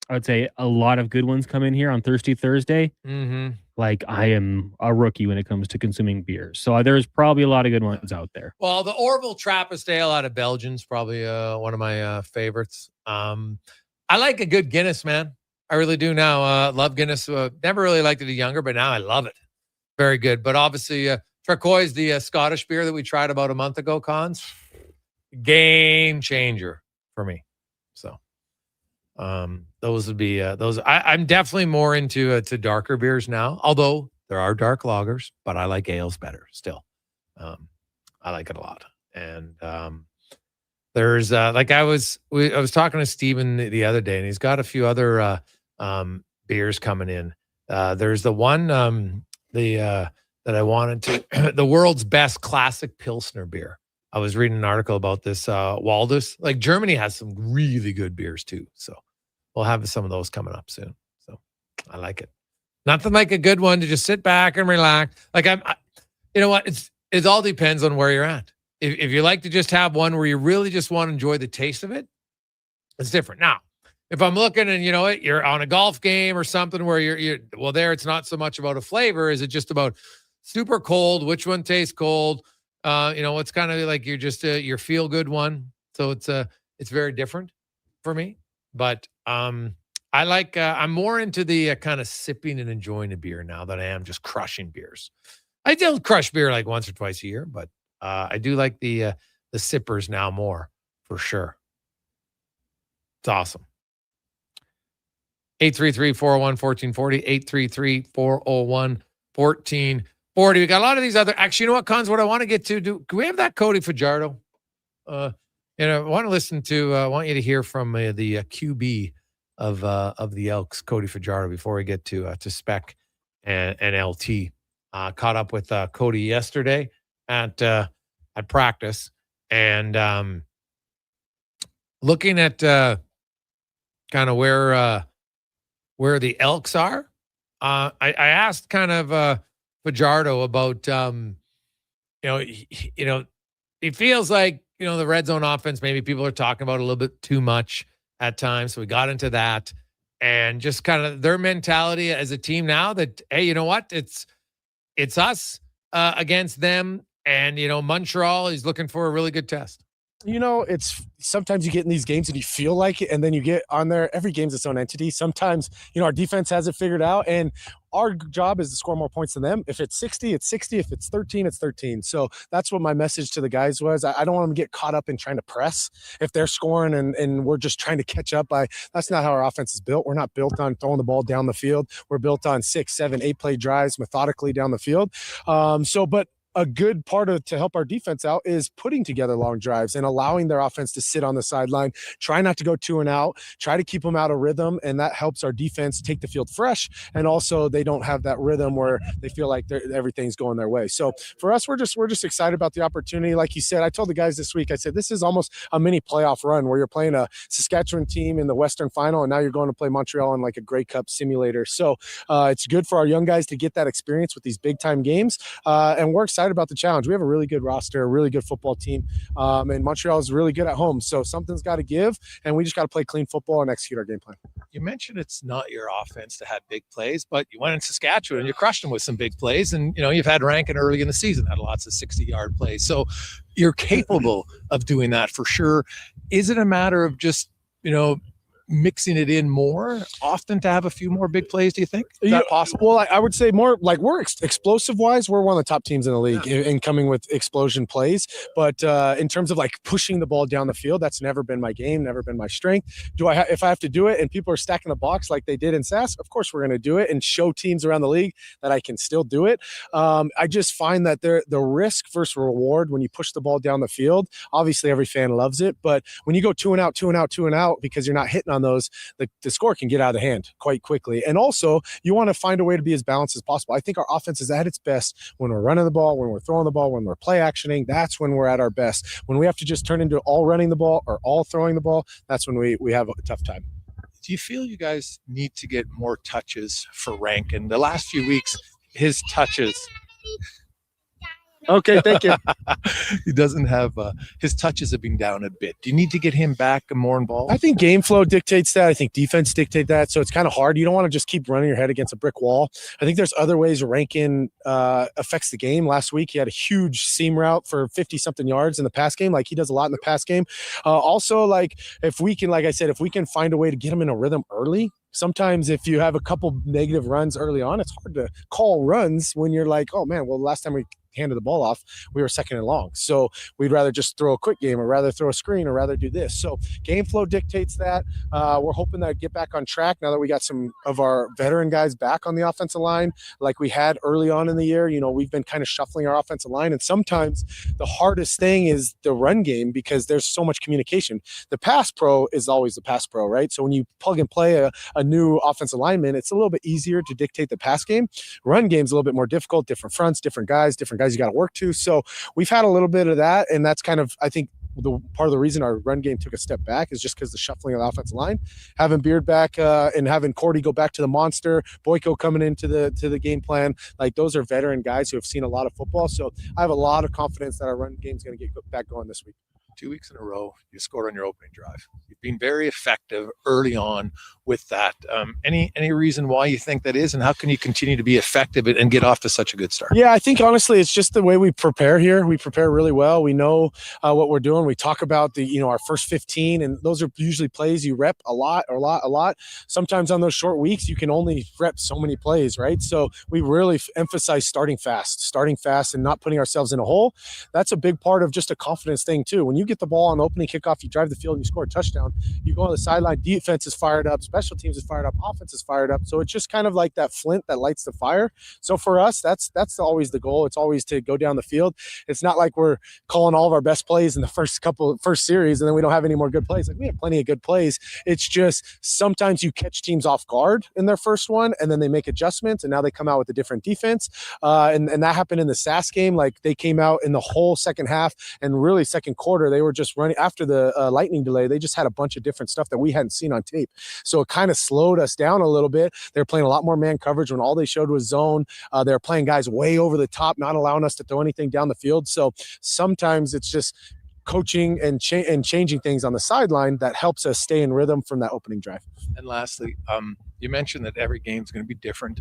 would say, a lot of good ones come in here on Thirsty Thursday. Mm-hmm. Like, I am a rookie when it comes to consuming beers. So there's probably a lot of good ones out there. Well, the Orville Trappist Ale out of Belgium's probably one of my favorites. I like a good Guinness, man. I really do now. Love Guinness. Never really liked it younger, but now I love it. Very good. But obviously, Turquoise, the Scottish beer that we tried about a month ago, Cons, game changer for me. So those would be those. I'm definitely more into to darker beers now, although there are dark lagers, but I like ales better still. I like it a lot. And there's like I was talking to Steven the other day, and he's got a few other beers coming in. There's the one that I wanted to the world's best classic Pilsner beer. I was reading an article about this Waldus. Like Germany has some really good beers too. So we'll have some of those coming up soon. So I like it. Nothing like a good one to just sit back and relax. Like you know what? It all depends on where you're at. If you like to just have one where you really just want to enjoy the taste of it, it's different. Now, if I'm looking and you know it, you're on a golf game or something where you're there, it's not so much about a flavor. Is it just about super cold? Which one tastes cold? It's kind of like you're just your feel good one. So it's very different for me. But I like I'm more into the kind of sipping and enjoying a beer now than I am just crushing beers. I do crush beer like once or twice a year, but I do like the sippers now more for sure. It's awesome. 833-401-1440, 833-401-1440. We got a lot of these other. Actually, you know what, Cons? What I want to get to can we have that Cody Fajardo? I want to listen to. I want you to hear from the QB of the Elks, Cody Fajardo, before we get to Spec and LT. Caught up with Cody yesterday at practice, and looking at kind of where the Elks are. I asked kind of Fajardo about it feels like the red zone offense, maybe people are talking about a little bit too much at times. So we got into that and just kind of their mentality as a team now that, hey, you know what? It's us against them. And, Montreal is looking for a really good test. It's sometimes you get in these games and you feel like it, and then you get on there. Every game's its own entity. Sometimes, our defense has it figured out, and our job is to score more points than them. If it's 60, it's 60. If it's 13, it's 13. So that's what my message to the guys was. I don't want them to get caught up in trying to press if they're scoring and we're just trying to catch up. That's not how our offense is built. We're not built on throwing the ball down the field. We're built on 6, 7, 8 play drives methodically down the field. But a good part to help our defense out is putting together long drives and allowing their offense to sit on the sideline, try not to go 2 and out, try to keep them out of rhythm. And that helps our defense take the field fresh. And also they don't have that rhythm where they feel like everything's going their way. So for us, we're just excited about the opportunity. Like you said, I told the guys this week, I said, this is almost a mini playoff run where you're playing a Saskatchewan team in the Western final. And now you're going to play Montreal in like a Grey Cup simulator. So it's good for our young guys to get that experience with these big time games. And we're excited about the challenge. We have a really good roster, a really good football team, and Montreal is really good at home. So something's got to give, and we just got to play clean football and execute our game plan. You mentioned it's not your offense to have big plays, but you went in Saskatchewan and you crushed them with some big plays. And, you've had Rankin early in the season, had lots of 60-yard plays. So you're capable of doing that for sure. Is it a matter of just, mixing it in more often to have a few more big plays, do you think? Is that possible? Well, I would say more like we're explosive wise, we're one of the top teams in the league in coming with explosion plays. But in terms of like pushing the ball down the field, that's never been my game, never been my strength. If I have to do it and people are stacking the box like they did in SAS, of course we're going to do it and show teams around the league that I can still do it. I just find that the risk versus reward when you push the ball down the field, obviously every fan loves it, but when you go 2 and out because you're not hitting on those, the score can get out of hand quite quickly. And also, you want to find a way to be as balanced as possible. I think our offense is at its best when we're running the ball, when we're throwing the ball, when we're play actioning. That's when we're at our best. When we have to just turn into all running the ball or all throwing the ball, that's when we have a tough time. Do you feel you guys need to get more touches for Rankin? The last few weeks, his touches. Okay, thank you. He doesn't have his touches have been down a bit. Do you need to get him back and more involved? I think game flow dictates that. I think defense dictates that. So it's kind of hard. You don't want to just keep running your head against a brick wall. I think there's other ways Rankin affects the game. Last week, he had a huge seam route for 50-something yards in the pass game. Like, he does a lot in the pass game. Also, like, if we can find a way to get him in a rhythm early. Sometimes if you have a couple negative runs early on, it's hard to call runs when you're like, oh, man, well, the last time we handed the ball off, we were second and long. So we'd rather just throw a quick game or rather throw a screen or rather do this. So game flow dictates that. We're hoping that get back on track now that we got some of our veteran guys back on the offensive line like we had early on in the year. You know, we've been kind of shuffling our offensive line, and sometimes the hardest thing is the run game because there's so much communication. The pass pro is always the pass pro, right? So when you plug and play a new offensive lineman, it's a little bit easier to dictate the pass game. Run game's a little bit more difficult, different fronts, different guys you got to work to. So we've had a little bit of that, and that's kind of, I think, the part of the reason our run game took a step back is just because the shuffling of the offensive line, having Beard back and having Cordy go back to the monster, Boyko coming into the game plan. Like, those are veteran guys who have seen a lot of football. So I have a lot of confidence that our run game is going to get back going this week. 2 weeks in a row, you scored on your opening drive. You've been very effective early on with that. Any reason why you think that is, and how can you continue to be effective and get off to such a good start? Yeah, I think honestly, it's just the way we prepare here. We prepare really well. We know what we're doing. We talk about our first 15, and those are usually plays you rep a lot. Sometimes on those short weeks, you can only rep so many plays, right? So we really emphasize starting fast and not putting ourselves in a hole. That's a big part of just a confidence thing too. When you get the ball on opening kickoff, you drive the field and you score a touchdown, you go on the sideline, defense is fired up, special teams is fired up, offense is fired up. So it's just kind of like that flint that lights the fire. So for us, that's always the goal. It's always to go down the field. It's not like we're calling all of our best plays in the first series and then we don't have any more good plays. Like, we have plenty of good plays. It's just sometimes you catch teams off guard in their first one and then they make adjustments and now they come out with a different defense. And that happened in the SAS game. Like, they came out in the whole second half and really second quarter, they were just running after the lightning delay. They just had a bunch of different stuff that we hadn't seen on tape. So it kind of slowed us down a little bit. They're playing a lot more man coverage when all they showed was zone. They're playing guys way over the top, not allowing us to throw anything down the field. So sometimes it's just coaching and changing things on the sideline that helps us stay in rhythm from that opening drive. And lastly, you mentioned that every game is going to be different.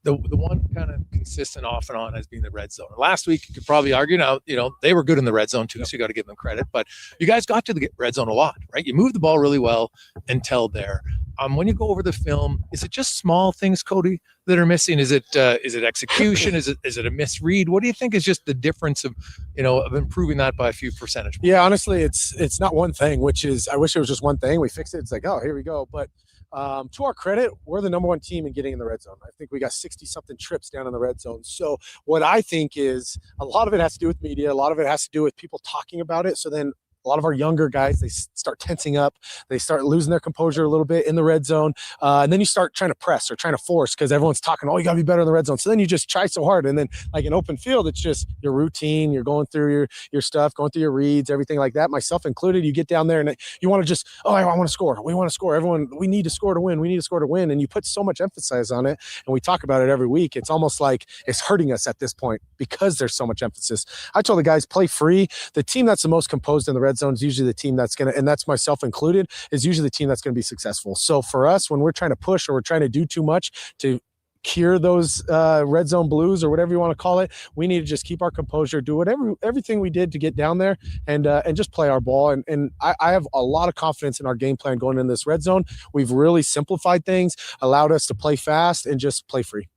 The one kind of consistent off and on has been the red zone. Last week, you could probably argue now, they were good in the red zone too, so you got to give them credit. But you guys got to the red zone a lot, right? You moved the ball really well until there. When you go over the film, is it just small things, Cody, that are missing? Is it execution? Is it a misread? What do you think is just the difference of improving that by a few percentage points? Yeah, honestly, it's not one thing, which is, I wish it was just one thing. We fixed it. It's like, oh, here we go. But to our credit, we're the number one team in getting in the red zone. I think we got 60-something trips down in the red zone. So what I think is a lot of it has to do with media. A lot of it has to do with people talking about it. So then a lot of our younger guys, they start tensing up. They start losing their composure a little bit in the red zone. And then you start trying to press or trying to force because everyone's talking, oh, you got to be better in the red zone. So then you just try so hard. And then like in open field, it's just your routine. You're going through your stuff, going through your reads, everything like that, myself included. You get down there and you want to just, oh, I want to score. We want to score. Everyone, we need to score to win. We need to score to win. And you put so much emphasis on it. And we talk about it every week. It's almost like it's hurting us at this point because there's so much emphasis. I told the guys, play free. The team that's the most composed in the red zone is usually the team that's going to, and that's myself included, is usually the team that's going to be successful. So for us, when we're trying to push or we're trying to do too much to cure those red zone blues or whatever you want to call it. We need to just keep our composure, do everything we did to get down there, and just play our ball. And I have a lot of confidence in our game plan going in this red zone. We've really simplified things, allowed us to play fast and just play free.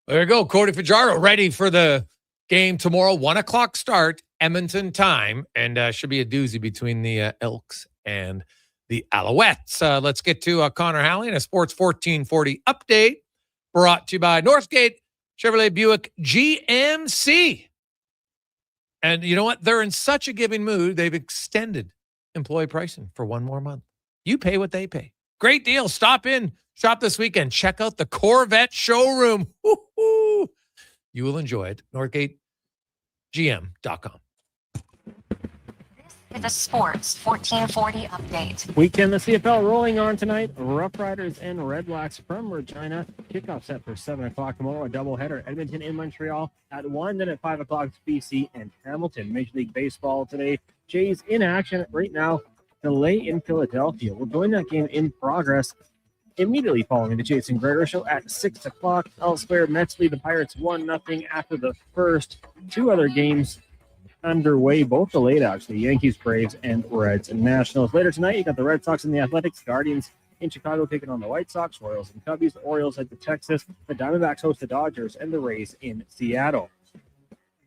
There you go. Cody Fajardo ready for the game tomorrow, 1:00 start, Edmonton time, and should be a doozy between the Elks and the Alouettes. Let's get to Connor Halley and a Sports 1440 update brought to you by Northgate Chevrolet Buick GMC. And you know what? They're in such a giving mood, they've extended employee pricing for one more month. You pay what they pay. Great deal. Stop in, shop this weekend. Check out the Corvette showroom. Woo-hoo. You will enjoy it. NorthgateGM.com. This is a Sports 1440 update. Weekend, the CFL rolling on tonight. Rough Riders and Red Blacks from Regina. Kickoff set for 7 o'clock tomorrow. A doubleheader. Edmonton in Montreal at 1. Then at 5 o'clock, BC and Hamilton. Major League Baseball today. Jays in action right now. Delay in Philadelphia. We're doing that game in progress immediately following the Jason Gregor Show at 6 o'clock. Elsewhere, Mets lead the Pirates 1-0 after the first. 2 other games underway, both delayed actually. Yankees, Braves, and Reds and Nationals. Later tonight, you got the Red Sox and the Athletics. Guardians in Chicago taking on the White Sox. Royals and Cubbies. The Orioles head to Texas. The Diamondbacks host the Dodgers, and the Rays in Seattle.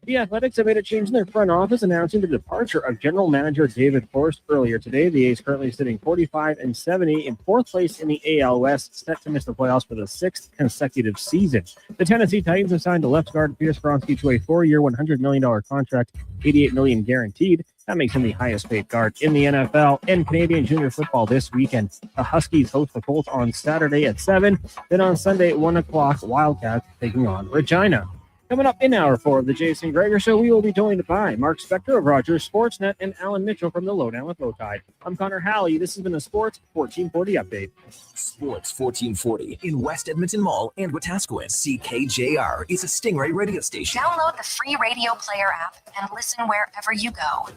The Athletics have made a change in their front office, announcing the departure of general manager David Forst earlier today. The A's currently sitting 45-70 in 4th place in the AL West, set to miss the playoffs for the 6th consecutive season. The Tennessee Titans have signed the left guard Pierce Bronski to a 4-year, $100 million contract, $88 million guaranteed. That makes him the highest paid guard in the NFL. And Canadian junior football this weekend. The Huskies host the Colts on Saturday at 7. Then on Sunday at 1 o'clock, Wildcats taking on Regina. Coming up in Hour 4 of the Jason Gregor Show, we will be joined by Mark Spector of Rogers Sportsnet and Alan Mitchell from the Lowdown with Lowetide. I'm Connor Halley. This has been a Sports 1440 update. Sports 1440 in West Edmonton Mall and Wetaskiwin. CKJR is a Stingray radio station. Download the free radio player app and listen wherever you go.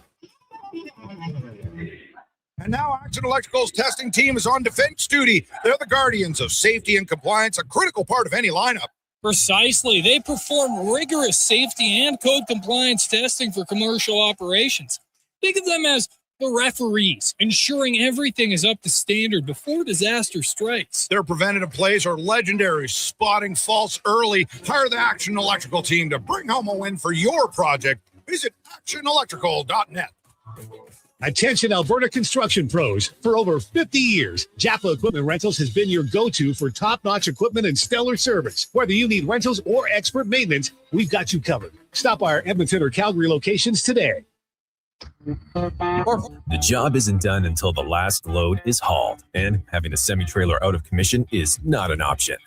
And now Action Electrical's testing team is on defense duty. They're the guardians of safety and compliance, a critical part of any lineup. Precisely. They perform rigorous safety and code compliance testing for commercial operations. Think of them as the referees, ensuring everything is up to standard before disaster strikes. Their preventative plays are legendary, spotting faults early. Hire the Action Electrical team to bring home a win for your project. Visit actionelectrical.net. Attention Alberta construction pros. For over 50 years, Japa Equipment Rentals has been your go-to for top-notch equipment and stellar service. Whether you need rentals or expert maintenance, we've got you covered. Stop by our Edmonton or Calgary locations today. The job isn't done until the last load is hauled, and having a semi-trailer out of commission is not an option.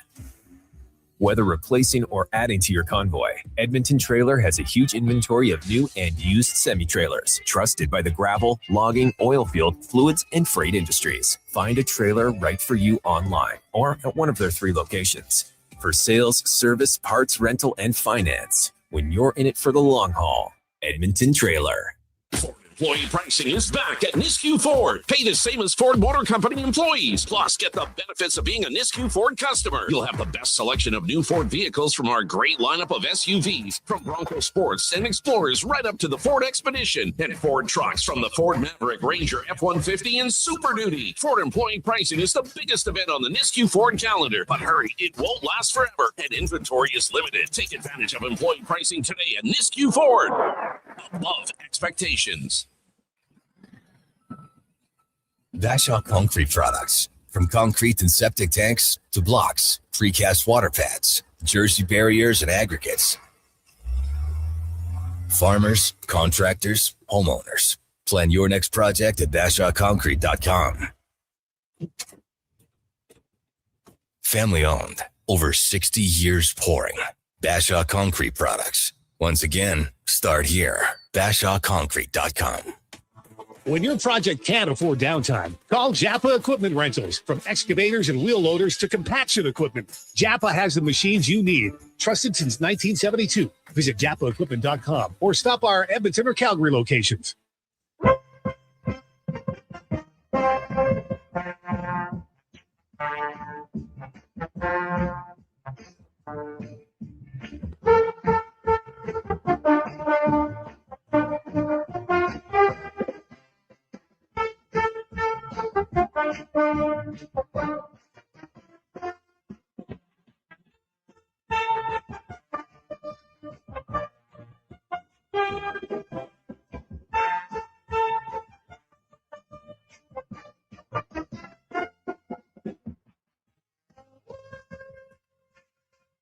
Whether replacing or adding to your convoy, Edmonton Trailer has a huge inventory of new and used semi-trailers, trusted by the gravel, logging, oil field, fluids, and freight industries. Find a trailer right for you online or at one of their 3 locations. For sales, service, parts, rental, and finance, when you're in it for the long haul, Edmonton Trailer. Employee pricing is back at Nisku Ford. Pay the same as Ford Motor Company employees. Plus, get the benefits of being a Nisku Ford customer. You'll have the best selection of new Ford vehicles from our great lineup of SUVs, from Bronco Sports and Explorers right up to the Ford Expedition, and Ford trucks from the Ford Maverick, Ranger, F-150, and Super Duty. Ford employee pricing is the biggest event on the Nisku Ford calendar. But hurry, it won't last forever, and inventory is limited. Take advantage of employee pricing today at Nisku Ford. Above expectations. Bashaw Concrete Products. From concrete and septic tanks to blocks, precast water pads, Jersey barriers and aggregates. Farmers, contractors, homeowners. Plan your next project at BashawConcrete.com. Family owned. Over 60 years pouring. Bashaw Concrete Products. Once again, start here. BashawConcrete.com. When your project can't afford downtime, call Japa Equipment Rentals. From excavators and wheel loaders to compaction equipment, Japa has the machines you need. Trusted since 1972. Visit JapaEquipment.com or stop by our Edmonton or Calgary locations.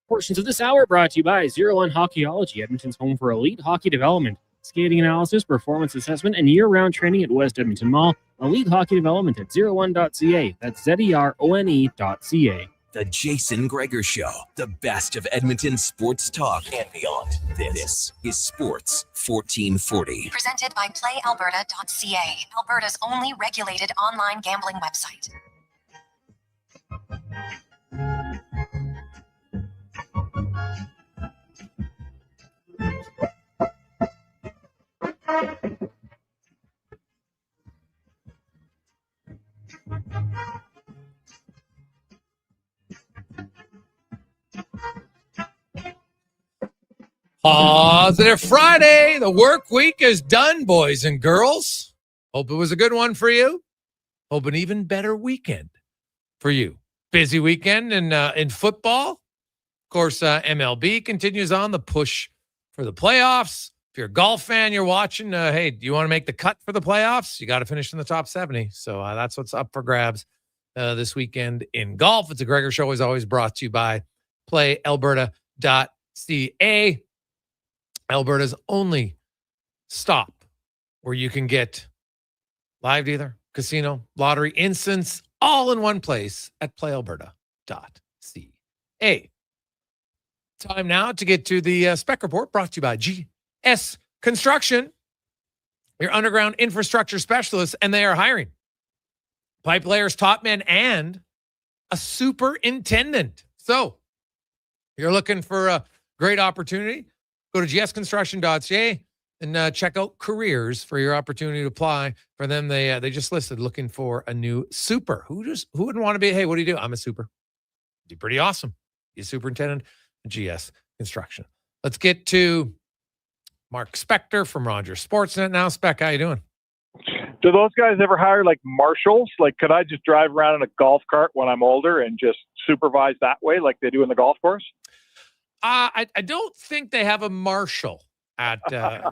Portions of this hour brought to you by 01 Hockeyology, Edmonton's home for elite hockey development, skating analysis, performance assessment, and year-round training at West Edmonton Mall. Elite hockey development at 01.ca. That's ZERONE.ca. The Jason Gregor Show, the best of Edmonton sports talk and beyond. This is Sports 1440. Presented by PlayAlberta.ca, Alberta's only regulated online gambling website. Positive Friday. The work week is done, boys and girls. Hope it was a good one for you. Hope an even better weekend for you. Busy weekend in football. Of course, MLB continues on the push for the playoffs. If you're a golf fan, you're watching, hey, do you want to make the cut for the playoffs? You got to finish in the top 70. So that's what's up for grabs this weekend in golf. It's a Gregor Show, is always brought to you by PlayAlberta.ca. Alberta's only stop where you can get live dealer, casino, lottery, instance, all in one place at PlayAlberta.ca. Time now to get to the Spec Report, brought to you by GS Construction, your underground infrastructure specialists, and they are hiring pipe layers, top men, and a superintendent. So you're looking for a great opportunity, go to gsconstruction.ca and check out careers for your opportunity to apply for them. They just listed looking for a new super. Who wouldn't want to be, hey, what do you do? I'm a super. You're pretty awesome. You're superintendent at GS Construction. Let's get to Mark Spector from Rogers Sportsnet now. Spec, how you doing? Do those guys ever hire like marshals? Like, could I just drive around in a golf cart when I'm older and just supervise that way like they do in the golf course? I don't think they have a marshal at,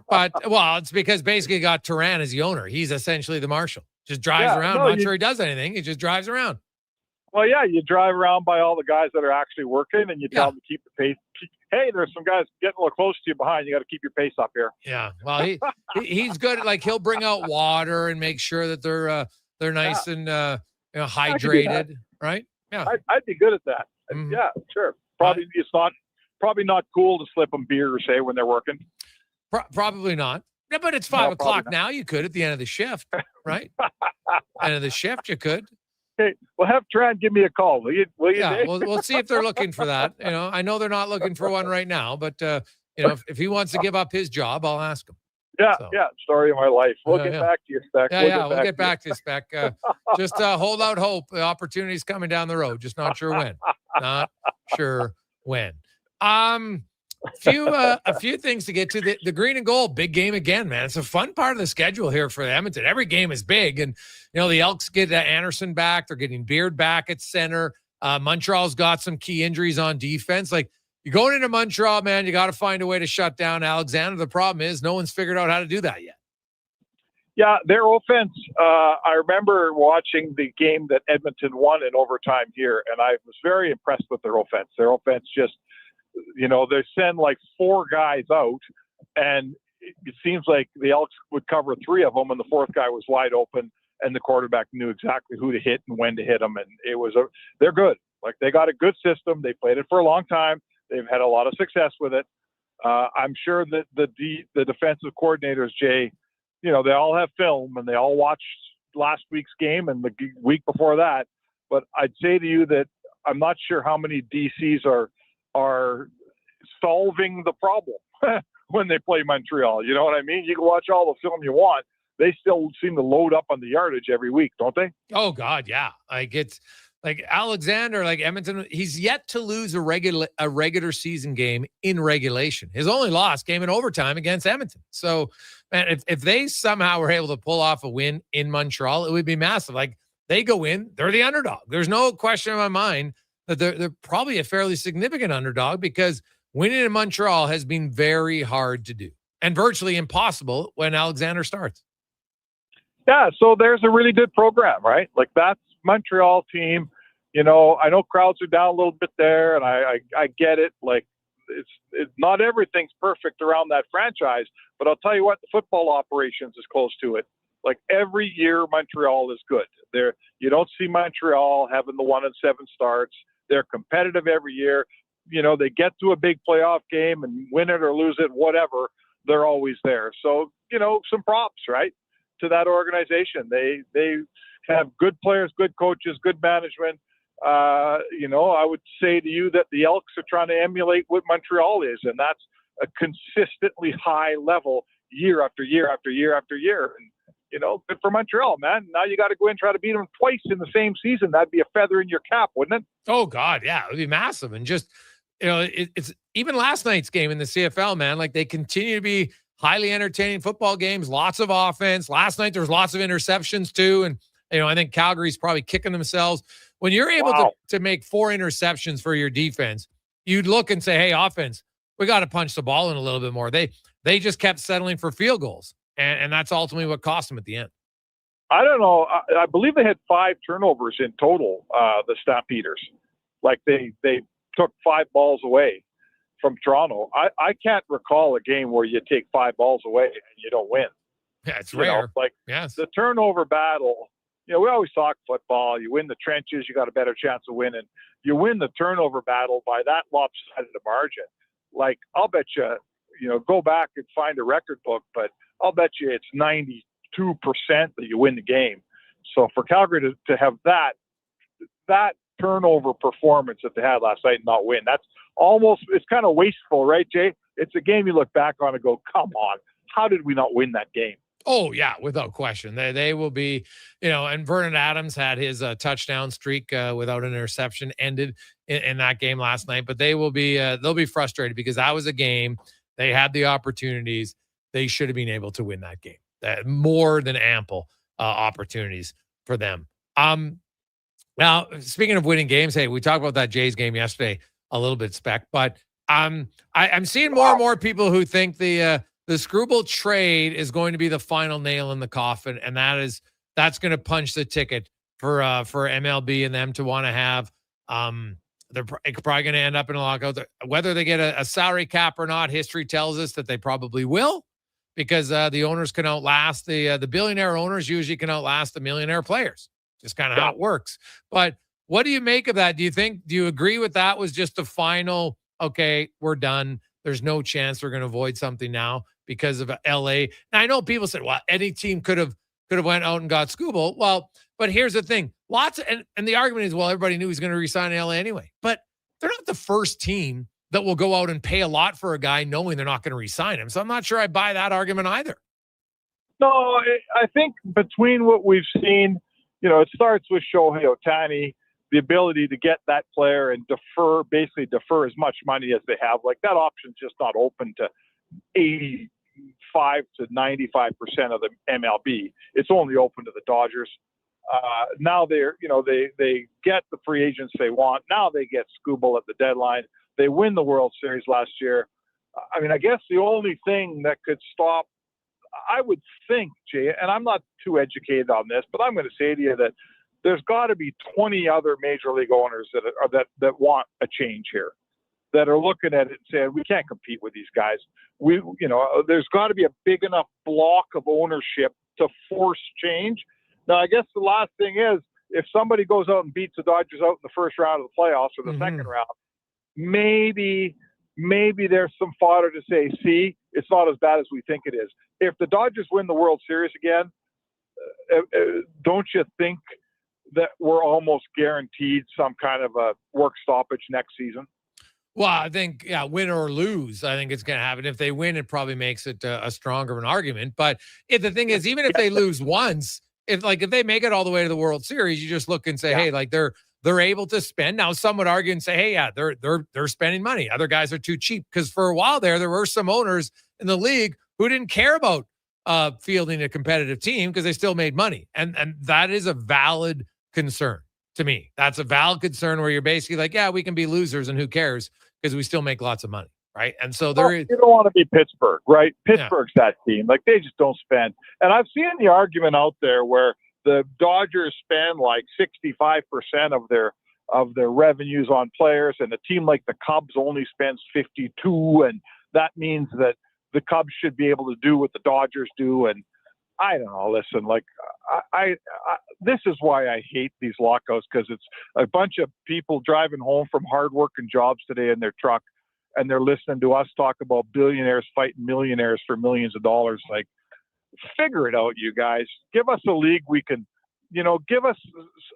but well, it's because basically you got Turan as the owner. He's essentially the marshal. Just drives around. Not sure he does anything. He just drives around. Well, yeah, you drive around by all the guys that are actually working, and you tell them to keep the pace. Hey, there's some guys getting a little close to you behind. You got to keep your pace up here. Yeah, well, he's good. Like, he'll bring out water and make sure that they're nice and hydrated, right? Yeah, I'd be good at that. Mm-hmm. Yeah, sure. Probably it's not cool to slip them beer, say, when they're working. Probably not. Yeah, but it's 5 o'clock now. You could at the end of the shift, right? End of the shift, you could. Okay, well, have Trent give me a call. Will you? Yeah, we'll see if they're looking for that. I know they're not looking for one right now, but if he wants to give up his job, I'll ask him. Yeah, story of my life. We'll get back to you, Spec. We'll get back to you, Spec. Just hold out hope. The opportunity's coming down the road. Just not sure when. Not sure when. A few things to get to. The green and gold, big game again, man. It's a fun part of the schedule here for Edmonton. Every game is big, and the Elks get Anderson back. They're getting Beard back at center. Montreal's got some key injuries on defense. Like, you're going into Montreal, man, you got to find a way to shut down Alexander. The problem is no one's figured out how to do that yet. Yeah, their offense. I remember watching the game that Edmonton won in overtime here, and I was very impressed with their offense. Their offense just, they send like 4 guys out, and it seems like the Elks would cover 3 of them, and the 4th guy was wide open, and the quarterback knew exactly who to hit and when to hit them. And they're good. Like, they got a good system. They played it for a long time. They've had a lot of success with it. I'm sure that the defensive coordinators, Jay, they all have film and they all watched last week's game and the week before that. But I'd say to you that I'm not sure how many DCs are solving the problem when they play Montreal. You know what I mean? You can watch all the film you want. They still seem to load up on the yardage every week, don't they? Oh, God, yeah. Like, it's like Alexander, like Edmonton, he's yet to lose a regular season game in regulation. His only loss came in overtime against Edmonton. So, man, if they somehow were able to pull off a win in Montreal, it would be massive. Like, They go in, they're the underdog. There's no question in my mind that they're probably a fairly significant underdog because winning in Montreal has been very hard to do and virtually impossible when Alexander starts. Yeah, so there's a really good program, right? Like that's Montreal team. You know, I know crowds are down a little bit there, and I get it. Like it's not everything's perfect around that franchise, but I'll tell you what, the football operations is close to it. Like every year, Montreal is good. You don't see Montreal having the 1-7 starts. They're competitive every year. You know, they get to a big playoff game and win it or lose it, whatever. They're always there. So, you know, some props, right, to that organization. They have good players, good coaches, good management. You know, I would say to you that the Elks are trying to emulate what Montreal is, and that's a consistently high level year after year after year after year. And, you know, good for Montreal, man. Now you got to go in and try to beat them twice in the same season. That'd be a feather in your cap, wouldn't it? Oh, God, yeah. It would be massive. And just, you know, it's even last night's game in the CFL, man. Like they continue to be highly entertaining football games, lots of offense. Last night there was lots of interceptions too. And, you know, I think Calgary's probably kicking themselves. When you're able to make 4 interceptions for your defense, you'd look and say, hey, offense, we got to punch the ball in a little bit more. They just kept settling for field goals. And that's ultimately what cost them at the end. I don't know. I believe they had 5 turnovers in total, the Stampeders. Like they took 5 balls away from Toronto. I can't recall a game where you take 5 balls away and you don't win. Yeah, it's rare. Know, like yes. The turnover battle, you know, we always talk football. You win the trenches, you got a better chance of winning. You win the turnover battle by that lopsided a margin. Like, I'll bet you, you know, go back and find a record book, but I'll bet you it's 92% that you win the game. So for Calgary to have that turnover performance that they had last night and not win, that's almost, it's kind of wasteful, right, Jay? It's a game you look back on and go, come on, how did we not win that game? Oh, yeah, without question. They will be, you know, and Vernon Adams had his touchdown streak without an interception ended in that game last night. But they'll be frustrated because that was a game. They had the opportunities. They should have been able to win that game. More than ample opportunities for them. Now, speaking of winning games, hey, we talked about that Jays game yesterday a little bit, Spec, but I'm seeing more and more people who think the Screwball trade is going to be the final nail in the coffin, and that's going to punch the ticket for MLB and them to want to have. They're probably going to end up in a lockout. Whether they get a salary cap or not, history tells us that they probably will, because the owners can outlast the billionaire owners usually can outlast the millionaire players. Just kind of how it works. But what do you make of that? Do you agree with that was just the final, okay, we're done. There's no chance we're going to avoid something now because of LA. Now I know people said, well, any team could have went out and got Screwball. Well, but here's the thing. And the argument is, well, everybody knew he was going to resign in LA anyway. But they're not the first team that will go out and pay a lot for a guy knowing they're not going to resign him. So I'm not sure I buy that argument either. No, I think between what we've seen, you know, it starts with Shohei Ohtani, the ability to get that player and basically defer as much money as they have. Like that option's just not open to 85 to 95% of the MLB. It's only open to the Dodgers. Now they get the free agents they want. Now they get Screwball at the deadline. They win the World Series last year. I mean, I guess the only thing that could stop, I would think, Jay, and I'm not too educated on this, but I'm going to say to you that there's got to be 20 other major league owners that want a change here, that are looking at it and saying, we can't compete with these guys. There's got to be a big enough block of ownership to force change. Now, I guess the last thing is, if somebody goes out and beats the Dodgers out in the first round of the playoffs or the second round, maybe there's some fodder to say, see, it's not as bad as we think it is. If the Dodgers win the World Series again, don't you think that we're almost guaranteed some kind of a work stoppage next season? Well, I think, yeah, win or lose, I think it's going to happen. If they win, it probably makes it a stronger of an argument. But the thing is, even if they lose once, if they make it all the way to the World Series, you just look and say, hey, like they're able to spend. Now, some would argue and say, hey, yeah, they're spending money. Other guys are too cheap. Because for a while there were some owners in the league who didn't care about fielding a competitive team because they still made money. And that is a valid concern to me. That's a valid concern where you're basically like, yeah, we can be losers and who cares because we still make lots of money, right? And so You don't want to be Pittsburgh, right? Pittsburgh's that team. Like, they just don't spend. And I've seen the argument out there where the Dodgers spend like 65% of their revenues on players, and a team like the Cubs only spends 52, and that means that the Cubs should be able to do what the Dodgers do. And I don't know. Listen, like, I this is why I hate these lockouts, because it's a bunch of people driving home from hard working jobs today in their truck, and they're listening to us talk about billionaires fighting millionaires for millions of dollars. Like, figure it out, you guys. Give us a league we can, give us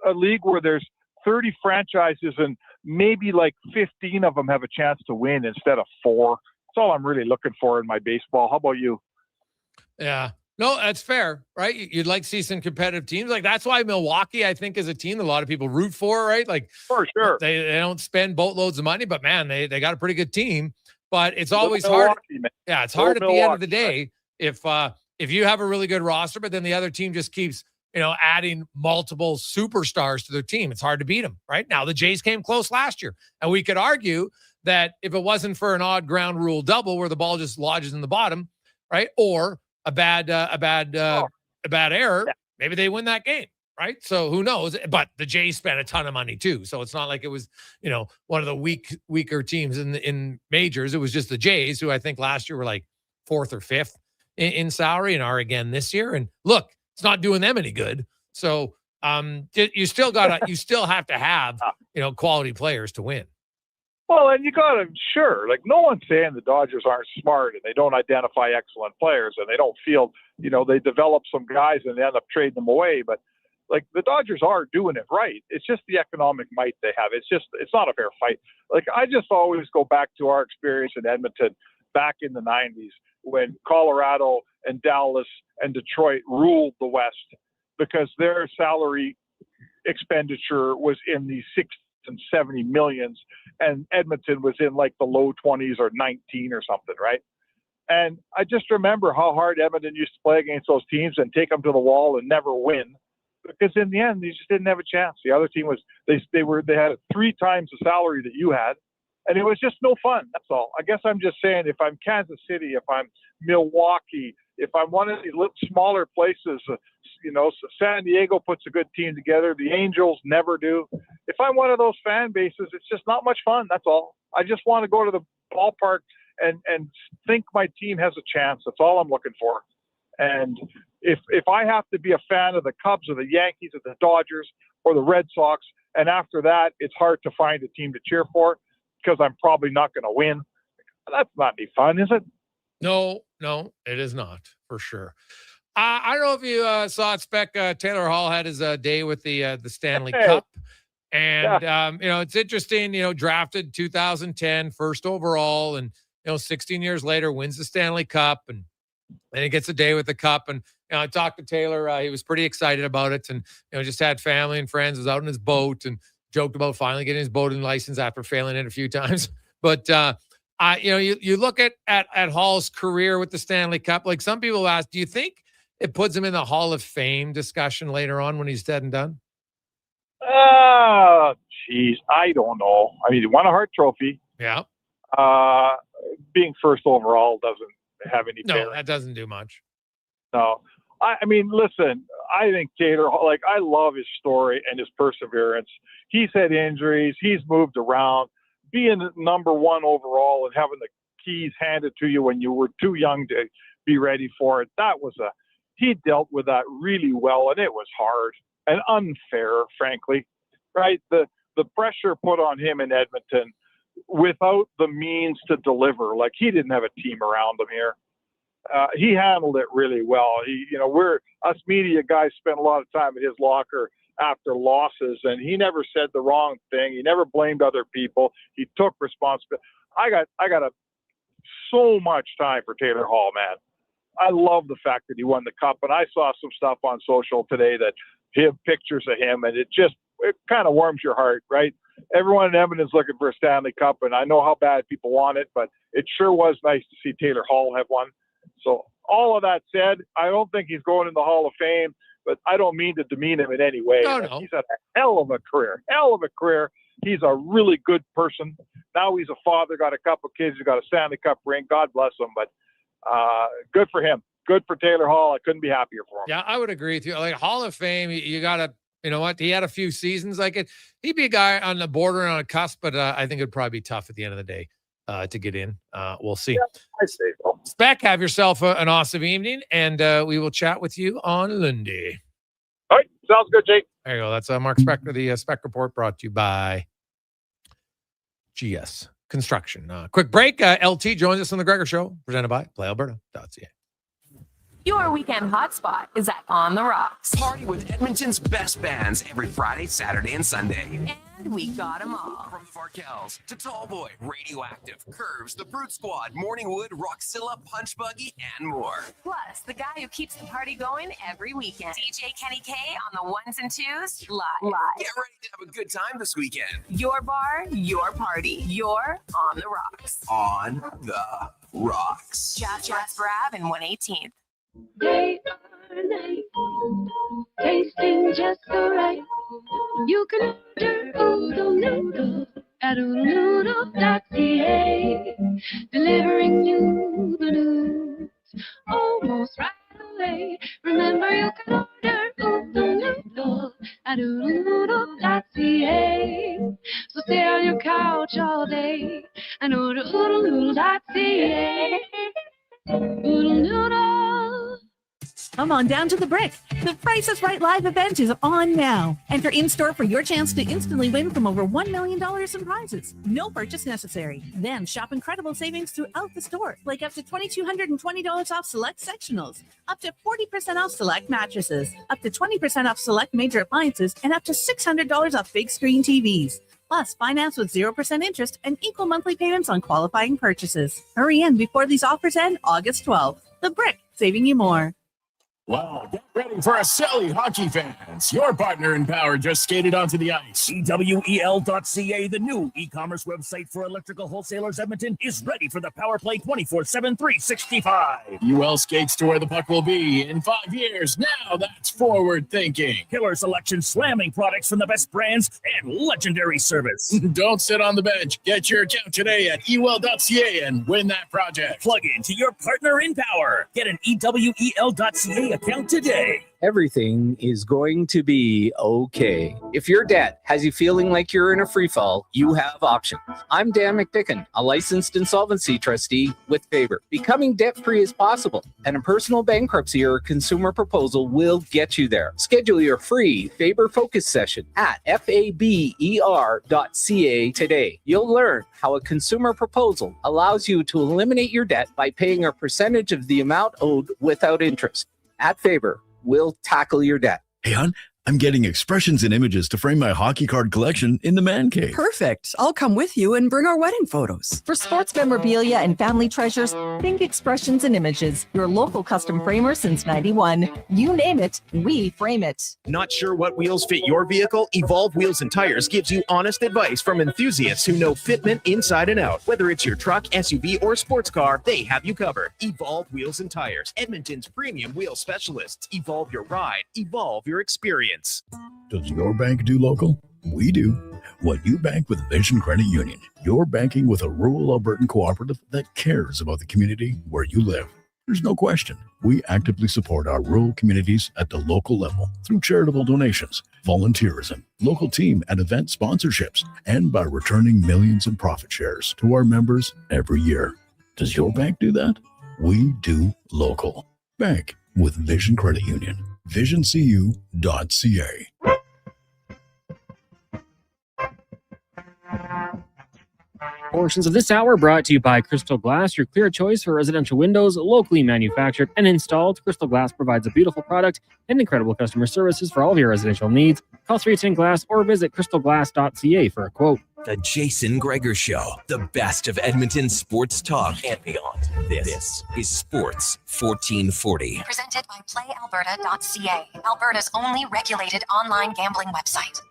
a league where there's 30 franchises and maybe like 15 of them have a chance to win instead of 4. That's all I'm really looking for in my baseball. How about you? Yeah. No, that's fair, right? You'd like to see some competitive teams. Like, that's why Milwaukee, I think, is a team that a lot of people root for, right? Like, for sure. They don't spend boatloads of money, but man, they got a pretty good team. But it's always hard. Yeah, it's hard at the end of the day if you have a really good roster, but then the other team just keeps, adding multiple superstars to their team. It's hard to beat them, right? Now, the Jays came close last year, and we could argue that if it wasn't for an odd ground rule double where the ball just lodges in the bottom, right, or a bad error, maybe they win that game, right? So who knows? But the Jays spent a ton of money too, so it's not like it was one of the weaker teams in majors. It was just the Jays, who I think last year were like 4th or 5th in salary and are again this year. And look, it's not doing them any good. So you still have to have quality players to win. Well, and you got to, sure, like, no one's saying the Dodgers aren't smart and they don't identify excellent players and they don't feel, they develop some guys and they end up trading them away. But, like, the Dodgers are doing it right. It's just the economic might they have. It's not a fair fight. Like, I just always go back to our experience in Edmonton back in the 90s when Colorado and Dallas and Detroit ruled the West because their salary expenditure was in the 60 and 70 millions, and Edmonton was in like the low 20s or 19 or something, right? And I just remember how hard Edmonton used to play against those teams and take them to the wall and never win, because in the end they just didn't have a chance. The other team was they had 3 times the salary that you had, and it was just no fun. That's all. I guess I'm just saying, if I'm Kansas City, if I'm Milwaukee, if I'm one of these little smaller places, San Diego puts a good team together. The Angels never do. If I'm one of those fan bases, it's just not much fun. That's all. I just want to go to the ballpark and think my team has a chance. That's all I'm looking for. And if I have to be a fan of the Cubs or the Yankees or the Dodgers or the Red Sox, and after that, it's hard to find a team to cheer for because I'm probably not going to win, that's not any fun, is it? No, it is not, for sure. I don't know if you saw it, Spec. Taylor Hall had his day with the Stanley Cup. And, it's interesting, drafted 2010, first overall, and, 16 years later wins the Stanley Cup, and he gets a day with the Cup. And, I talked to Taylor. He was pretty excited about it, and, just had family and friends, was out in his boat and joked about finally getting his boating license after failing it a few times. But, you look at Hall's career with the Stanley Cup, like some people ask, do you think it puts him in the Hall of Fame discussion later on when he's said and done? Geez, I don't know. I mean, he won a Hart Trophy. Yeah. Being first overall doesn't have any bearing. No, that doesn't do much. No. I mean, listen, I think Taylor, I love his story and his perseverance. He's had injuries. He's moved around. Being number 1 overall and having the keys handed to you when you were too young to be ready for it, he dealt with that really well, and it was hard and unfair, frankly, right? The pressure put on him in Edmonton without the means to deliver. Like, he didn't have a team around him here. He handled it really well. Us media guys spent a lot of time in his locker after losses, and he never said the wrong thing. He never blamed other people. He took responsibility. I got so much time for Taylor Hall, man. I love the fact that he won the Cup, and I saw some stuff on social today that have pictures of him, and it kind of warms your heart, right? Everyone in Edmonton's looking for a Stanley Cup, and I know how bad people want it, but it sure was nice to see Taylor Hall have one. So all of that said, I don't think he's going in the Hall of Fame, but I don't mean to demean him in any way. No. He's had a hell of a career. He's a really good person. Now he's a father, got a couple kids, he's got a Stanley Cup ring. God bless him. But good for him. Good for Taylor Hall. I couldn't be happier for him. Yeah, I would agree with you. Like Hall of Fame, you got to, you know what? He had a few seasons like it. He'd be a guy on the border and on a cusp, but I think it'd probably be tough at the end of the day to get in. We'll see. Yeah, I say so. Spec, have yourself an awesome evening, and we will chat with you on Monday. All right. Sounds good, Jake. There you go. That's Mark Spector, the Spec Report, brought to you by GS Construction. Quick break. LT joins us on the Gregor Show, presented by PlayAlberta.ca. Your weekend hotspot is at On the Rocks. Party with Edmonton's best bands every Friday, Saturday, and Sunday. And we got them all. From the Varkels to Tallboy, Radioactive, Curves, The Brute Squad, Morningwood, Roxilla, Punch Buggy, and more. Plus, the guy who keeps the party going every weekend. DJ Kenny K on the ones and twos, live. Get ready to have a good time this weekend. Your bar, your party. You're On the Rocks. On the Rocks. Just Brab and 118th. Day or night, tasting just so right. You can order oodle noodle at oodlenoodle.ca, delivering noodle noodles almost right away. Remember, you can order oodle noodle at oodlenoodle.ca. So stay on your couch all day and order oodlenoodle.ca. Oodle noodle. Come on down to the Brick. The Price is Right live event is on now. Enter in-store for your chance to instantly win from over $1 million in prizes. No purchase necessary. Then shop incredible savings throughout the store, like up to $2,220 off select sectionals, up to 40% off select mattresses, up to 20% off select major appliances, and up to $600 off big screen TVs. Plus, finance with 0% interest and equal monthly payments on qualifying purchases. Hurry in before these offers end August 12th. The Brick, saving you more. Wow, get ready for a silly hockey fans. Your partner in power just skated onto the ice. EWEL.ca, the new e-commerce website for electrical wholesalers Edmonton, is ready for the power play 24/7, 365. UL skates to where the puck will be in 5 years. Now that's forward thinking. Killer selection, slamming products from the best brands, and legendary service. Don't sit on the bench. Get your account today at EWEL.ca and win that project. Plug into your partner in power. Get an EWEL.ca account today. Everything is going to be okay. If your debt has you feeling like you're in a free fall, you have options. I'm Dan McDicken, a licensed insolvency trustee with Faber. Becoming debt-free is possible, and a personal bankruptcy or consumer proposal will get you there. Schedule your free Faber Focus session at faber.ca today. You'll learn how a consumer proposal allows you to eliminate your debt by paying a percentage of the amount owed without interest. At Faber, we'll tackle your debt. Hey, hon, I'm getting expressions and images to frame my hockey card collection in the man cave. Perfect. I'll come with you and bring our wedding photos. For sports memorabilia and family treasures, think Expressions and Images, your local custom framer since 91. You name it, we frame it. Not sure what wheels fit your vehicle? Evolve Wheels and Tires gives you honest advice from enthusiasts who know fitment inside and out. Whether it's your truck, SUV, or sports car, they have you covered. Evolve Wheels and Tires, Edmonton's premium wheel specialists. Evolve your ride. Evolve your experience. Does your bank do local? We do. When you bank with Vision Credit Union, you're banking with a rural Albertan cooperative that cares about the community where you live. There's no question. We actively support our rural communities at the local level through charitable donations, volunteerism, local team and event sponsorships, and by returning millions in profit shares to our members every year. Does your bank do that? We do local. Bank with Vision Credit Union. VisionCU.ca. Portions of this hour brought to you by Crystal Glass, your clear choice for residential windows, locally manufactured and installed. Crystal Glass provides a beautiful product and incredible customer services for all of your residential needs. Call 310 Glass or visit crystalglass.ca for a quote. The Jason Gregor Show, the best of Edmonton sports talk and beyond. This is Sports 1440. Presented by PlayAlberta.ca, Alberta's only regulated online gambling website.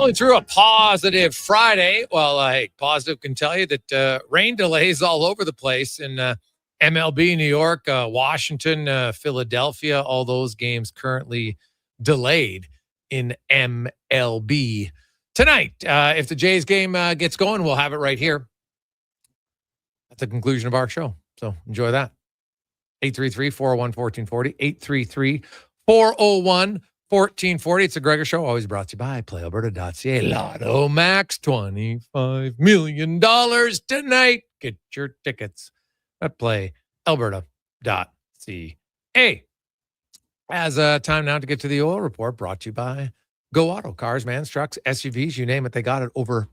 Rolling through a positive Friday. Well, positive can tell you that rain delays all over the place in MLB, New York, Washington, Philadelphia, all those games currently delayed in MLB. Tonight, if the Jays game gets going, we'll have it right here at the conclusion of our show. So enjoy that. 833-401-1440, 833-401-1440. It's a Gregor Show, always brought to you by PlayAlberta.ca. Lotto Max, $25 million tonight. Get your tickets at PlayAlberta.ca. As time now to get to the oil report, brought to you by Go Auto. Cars, vans, trucks, SUVs, you name it. They got it. Over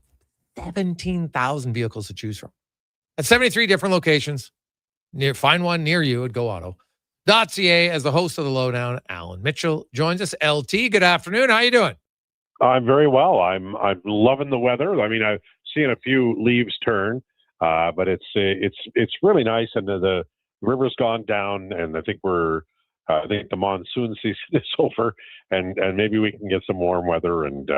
17,000 vehicles to choose from at 73 different locations. Find one near you at GoAuto.ca. As the host of the Lowdown, Alan Mitchell joins us. LT, good afternoon. How you doing? I'm very well. I'm loving the weather. I mean, I've seen a few leaves turn, but it's really nice, and the river's gone down, and I think the monsoon season is over, and maybe we can get some warm weather and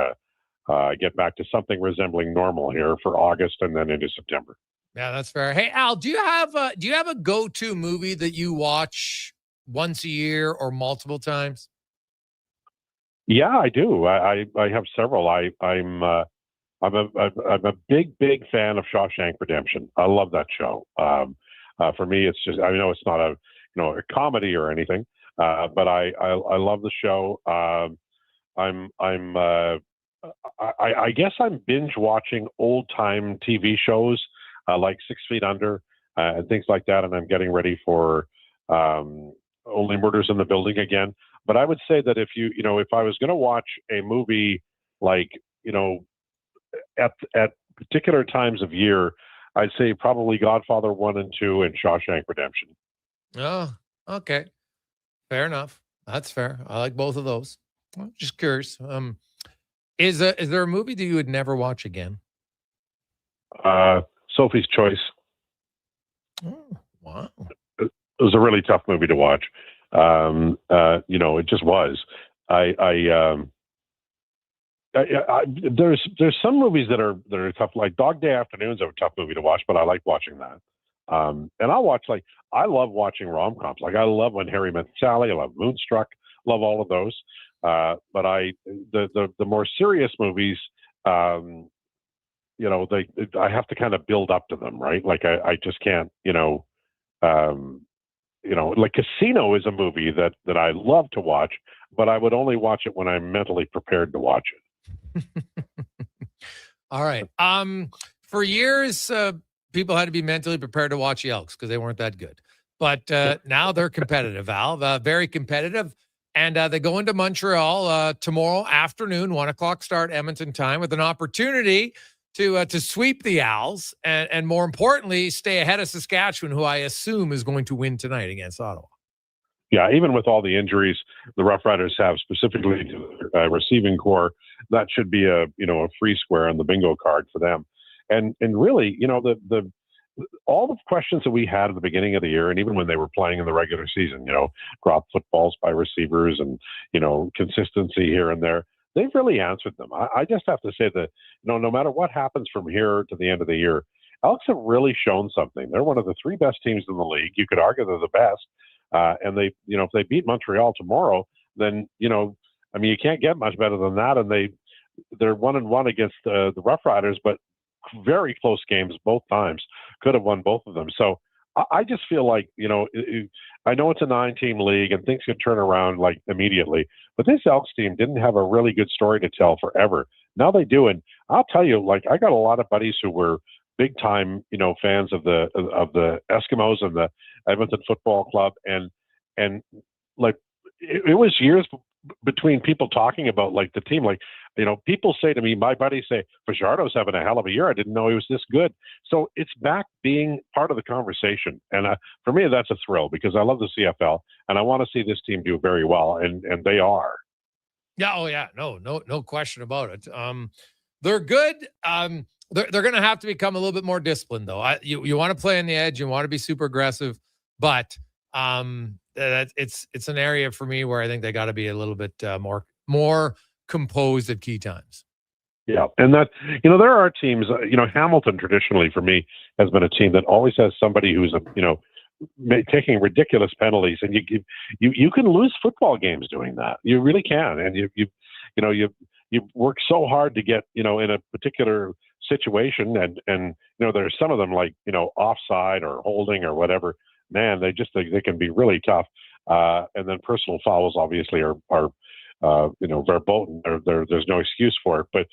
get back to something resembling normal here for August and then into September. Yeah, that's fair. Hey, Al, do you have a go-to movie that you watch once a year or multiple times? Yeah, I do. I have several. I'm a big fan of Shawshank Redemption. I love that show. For me, it's just, I know it's not a comedy or anything, but I love the show. I guess I'm binge watching old time TV shows. Like 6 Feet Under and things like that, and I'm getting ready for Only Murders in the Building again. But I would say that if I was going to watch a movie like at particular times of year, I'd say probably Godfather 1 and 2 and Shawshank Redemption. Oh, okay, fair enough. That's fair. I like both of those. I'm just curious. Is there a movie that you would never watch again? Sophie's Choice. Oh, wow. It was a really tough movie to watch. It just was. There's some movies that are tough, like Dog Day Afternoon's a tough movie to watch, but I like watching that. And I love watching rom-coms. Like I love When Harry Met Sally. I love Moonstruck. Love all of those. But the more serious movies, I have to kind of build up to them, right? Like I just can't, like Casino is a movie that I love to watch, but I would only watch it when I'm mentally prepared to watch it. All right. For years, people had to be mentally prepared to watch the Elks because they weren't that good. But now they're competitive, Al, very competitive. And they go into Montreal tomorrow afternoon, 1:00 start Edmonton time, with an opportunity to sweep the Owls and more importantly, stay ahead of Saskatchewan, who I assume is going to win tonight against Ottawa. Yeah, even with all the injuries the Rough Riders have, specifically to the receiving core, that should be a free square on the bingo card for them. And really, all the questions that we had at the beginning of the year, and even when they were playing in the regular season, drop footballs by receivers and consistency here and there, they've really answered them. I just have to say that, no matter what happens from here to the end of the year, Elks have really shown something. They're one of the 3 best teams in the league. You could argue they're the best. And they, if they beat Montreal tomorrow, then, you can't get much better than that. And they're 1-1 against the Rough Riders, but very close games both times. Could have won both of them. So I just feel like, I know it's a 9-team league and things could turn around like immediately, but this Elks team didn't have a really good story to tell forever. Now they do. And I'll tell you, like, I got a lot of buddies who were big time, fans of the Eskimos and the Edmonton Football Club. And like, it was years between people talking about like the team, like, people say to me, my buddies say, Fajardo's having a hell of a year. I didn't know he was this good. So it's back being part of the conversation. And for me, that's a thrill because I love the CFL and I want to see this team do very well. And they are. Yeah. Oh yeah. No question about it. They're good. They're going to have to become a little bit more disciplined though. You want to play on the edge. You want to be super aggressive, but it's an area for me where I think they got to be a little bit more composed at key times. Yeah, and that, there are teams. Hamilton traditionally for me has been a team that always has somebody who's taking ridiculous penalties, and you can lose football games doing that. You really can, and you work so hard to get in a particular situation, and there's some of them like offside or holding or whatever. Man, they can be really tough. And then personal fouls obviously are verboten. There's no excuse for it. But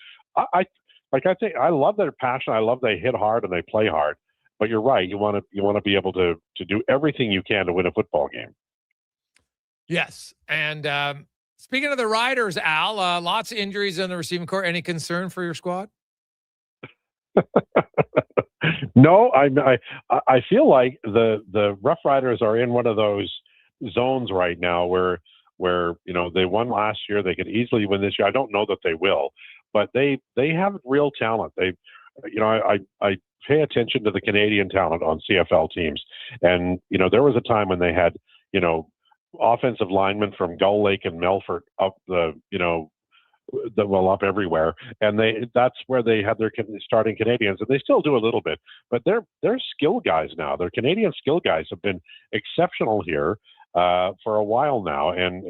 I think I love their passion. I love they hit hard and they play hard. But you're right. You want to be able to do everything you can to win a football game. Yes. And speaking of the Riders, Al, lots of injuries in the receiving corps. Any concern for your squad? No, I feel like the Rough Riders are in one of those zones right now where they won last year. They could easily win this year. I don't know that they will, but they have real talent. I pay attention to the Canadian talent on CFL teams, and there was a time when they had offensive linemen from Gull Lake and Melfort up up everywhere, and that's where they had their starting Canadians, and they still do a little bit, but they're skill guys now. Their Canadian skill guys have been exceptional here for a while now, and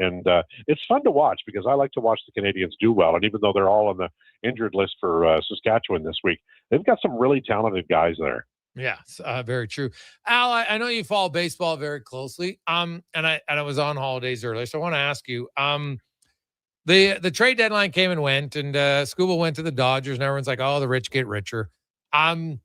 it's fun to watch because I like to watch the Canadians do well. And even though they're all on the injured list for Saskatchewan this week, they've got some really talented guys there. Yes, very true. Al, I know you follow baseball very closely. And I was on holidays earlier, so I want to ask you. The trade deadline came and went, and Scuba went to the Dodgers, and everyone's like, "Oh, the rich get richer." And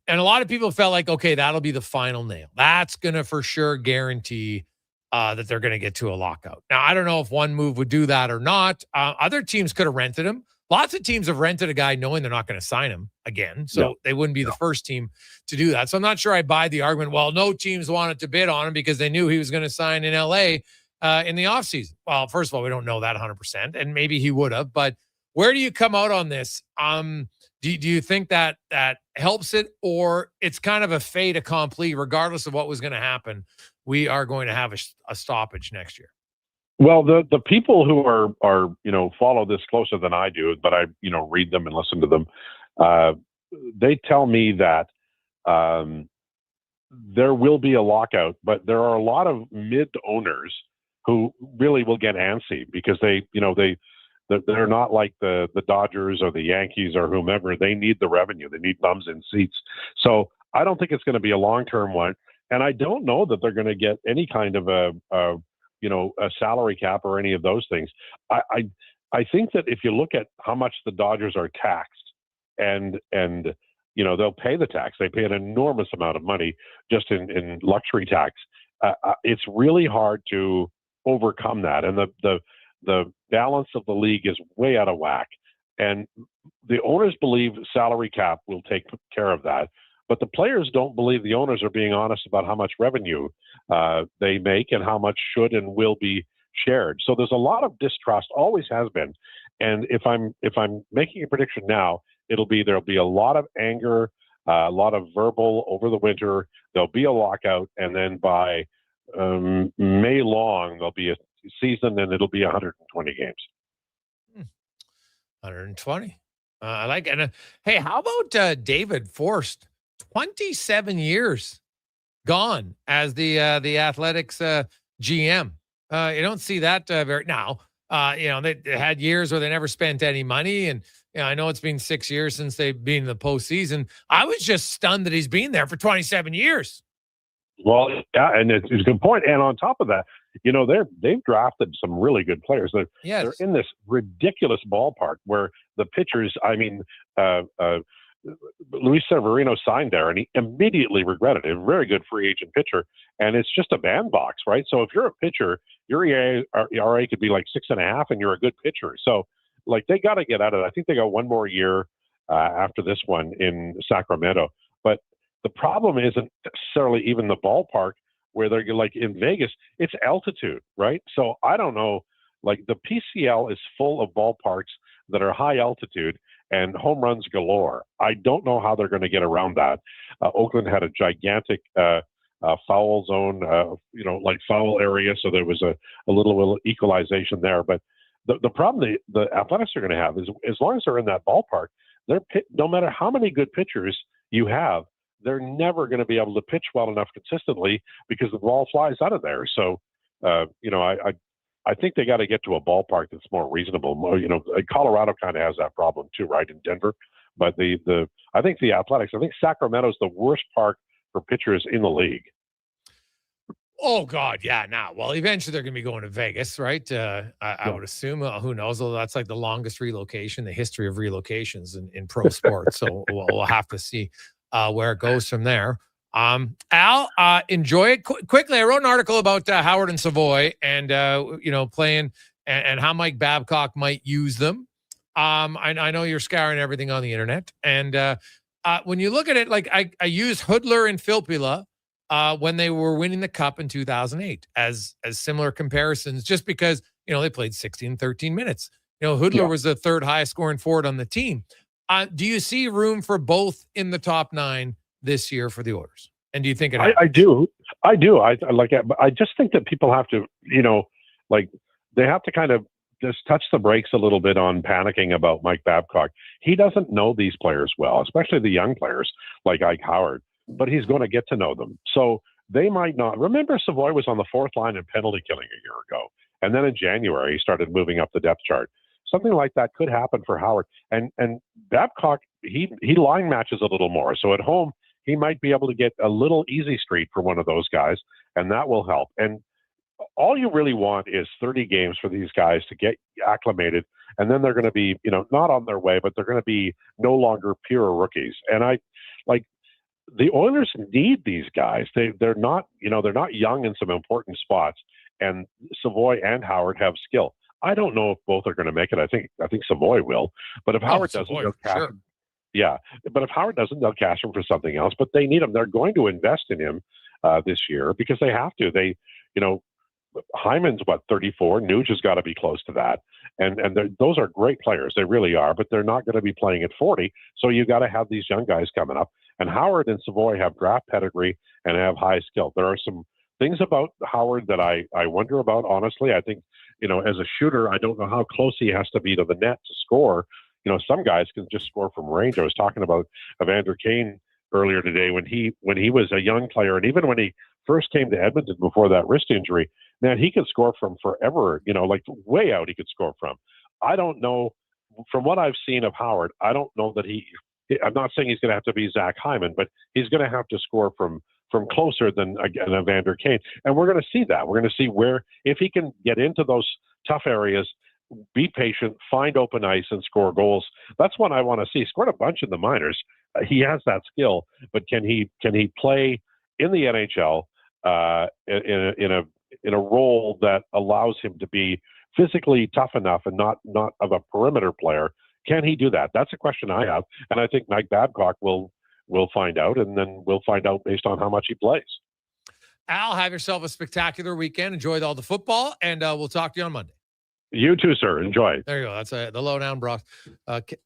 a lot of people felt like, okay, that'll be the final nail. That's gonna for sure guarantee that they're gonna get to a lockout. Now, I don't know if one move would do that or not. Other teams could have rented him. Lots of teams have rented a guy knowing they're not going to sign him again, so they wouldn't be the first team to do that. So I'm not sure I buy the argument, well, no teams wanted to bid on him because they knew he was going to sign in LA in the offseason. Well, first of all, we don't know that 100%, and maybe he would have, but where do you come out on this? Do you think that helps it, or it's kind of a fait accompli, regardless of what was going to happen? We are going to have a stoppage next year. Well, the people who are follow this closer than I do, but I read them and listen to them. They tell me that there will be a lockout, but there are a lot of mid owners who really will get antsy because they're not like the Dodgers or the Yankees or whomever. They need the revenue. They need bums in seats. So I don't think it's going to be a long-term one. And I don't know that they're going to get any kind of a salary cap or any of those things. I think that if you look at how much the Dodgers are taxed and they'll pay the tax. They pay an enormous amount of money just in luxury tax. It's really hard to overcome that. And the balance of the league is way out of whack. And the owners believe salary cap will take care of that. But the players don't believe the owners are being honest about how much revenue they make and how much should and will be shared. So there's a lot of distrust, always has been. And if I'm making a prediction now, there'll be a lot of anger, a lot of verbal over the winter. There'll be a lockout, and then by May long there'll be a season, and it'll be 120 games. 120. I like it. And hey, how about David Forst? 27 years gone as the Athletics GM. You don't see that very now. They had years where they never spent any money, and I know it's been 6 years since they've been in the postseason. I was just stunned that he's been there for 27 years. Well, yeah, and it's a good point. And on top of that, they've drafted some really good players. They're in this ridiculous ballpark where the pitchers, Luis Severino signed there, and he immediately regretted it. A very good free agent pitcher, and it's just a bandbox, right? So if you're a pitcher, your ERA could be like 6.5, and you're a good pitcher. So, they got to get out of it. I think they got one more year after this one in Sacramento. But the problem isn't necessarily even the ballpark where they're like in Vegas. It's altitude, right? So I don't know. The PCL is full of ballparks that are high altitude and home runs galore. I don't know how they're going to get around that. Oakland had a gigantic foul zone, foul area, so there was a little equalization there. But The problem the Athletics are going to have is as long as they're in that ballpark, no matter how many good pitchers you have, they're never going to be able to pitch well enough consistently because the ball flies out of there. So, I think they got to get to a ballpark that's more reasonable. Colorado kind of has that problem too, right, in Denver. But I think the Athletics, I think Sacramento's the worst park for pitchers in the league. Oh, God, yeah. Now, well, eventually they're going to be going to Vegas, right? I would assume. Who knows? Although that's like the longest relocation, the history of relocations in pro sports. So we'll have to see where it goes from there. Al, enjoy it quickly. I wrote an article about Howard and Savoy and playing and how Mike Babcock might use them. I know you're scouring everything on the internet, and when you look at it, like I use Hoodler and Filppula when they were winning the Cup in 2008 as similar comparisons, just because they played 13 minutes. Hoodler was the third highest scoring forward on the team. Do you see room for both in the top 9 this year for the Oilers? And do you think it happens? I do. I just think that people have to, they have to kind of just touch the brakes a little bit on panicking about Mike Babcock. He doesn't know these players well, especially the young players like Ike Howard, but he's going to get to know them. So they might not. Remember, Savoy was on the 4th line in penalty killing a year ago. And then in January, he started moving up the depth chart. Something like that could happen for Howard. And Babcock, he line matches a little more. So at home, he might be able to get a little easy street for one of those guys, and that will help. And all you really want is 30 games for these guys to get acclimated, and then they're going to be, not on their way, but they're going to be no longer pure rookies. And the Oilers need these guys. They're not young in some important spots, and Savoy and Howard have skill. I don't know if both are going to make it. I think Savoy will, but if Howard doesn't, they'll cash him. Yeah, but if Howard doesn't, they'll cash him for something else. But they need him. They're going to invest in him this year because they have to. Hyman's 34. Nuge has got to be close to that, and those are great players. They really are, but they're not going to be playing at 40. So you got to have these young guys coming up. And Howard and Savoy have draft pedigree and have high skill. There are some things about Howard that I wonder about. Honestly, I think as a shooter, I don't know how close he has to be to the net to score. Some guys can just score from range. I was talking about Evander Kane earlier today when he was a young player, and even when he first came to Edmonton before that wrist injury, man, he could score from forever. Way out he could score from. I don't know. From what I've seen of Howard, I don't know that I'm not saying he's going to have to be Zach Hyman, but he's going to have to score from closer than an Evander Kane, and we're going to see that. We're going to see if he can get into those tough areas, be patient, find open ice, and score goals. That's what I want to see. He scored a bunch in the minors. He has that skill, but can he play in the NHL in a role that allows him to be physically tough enough and not of a perimeter player? Can he do that? That's a question I have, and I think Mike Babcock will find out, and then we'll find out based on how much he plays. Al, have yourself a spectacular weekend. Enjoy all the football, and we'll talk to you on Monday. You too, sir. Enjoy. There you go. That's the lowdown broth.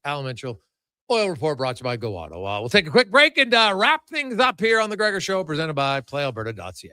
Al Mitchell, Oil Report brought to you by Go Auto. We'll take a quick break and wrap things up here on the Gregor Show, presented by PlayAlberta.ca.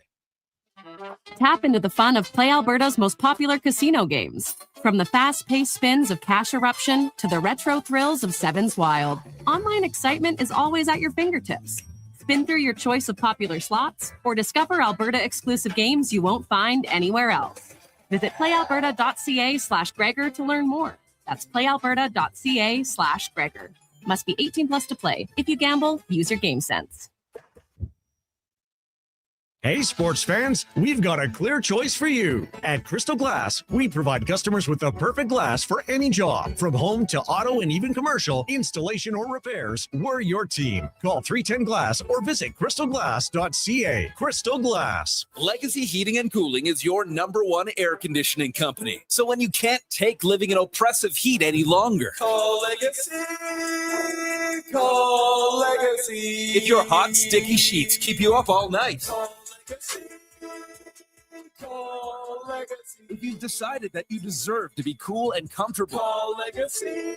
Tap into the fun of Play Alberta's most popular casino games. From the fast-paced spins of Cash Eruption to the retro thrills of Sevens Wild, online excitement is always at your fingertips. Spin through your choice of popular slots or discover Alberta-exclusive games you won't find anywhere else. Visit playalberta.ca/Gregor to learn more. That's playalberta.ca/Gregor. Must be 18 plus to play. If you gamble, use your game sense. Hey, sports fans, we've got a clear choice for you. At Crystal Glass, we provide customers with the perfect glass for any job. From home to auto and even commercial, installation or repairs, we're your team. Call 310 Glass or visit crystalglass.ca. Crystal Glass. Legacy Heating and Cooling is your #1 air conditioning company. So when you can't take living in oppressive heat any longer, call Legacy. Call Legacy. If your hot, sticky sheets keep you up all night, call Legacy. If you've decided that you deserve to be cool and comfortable, call Legacy.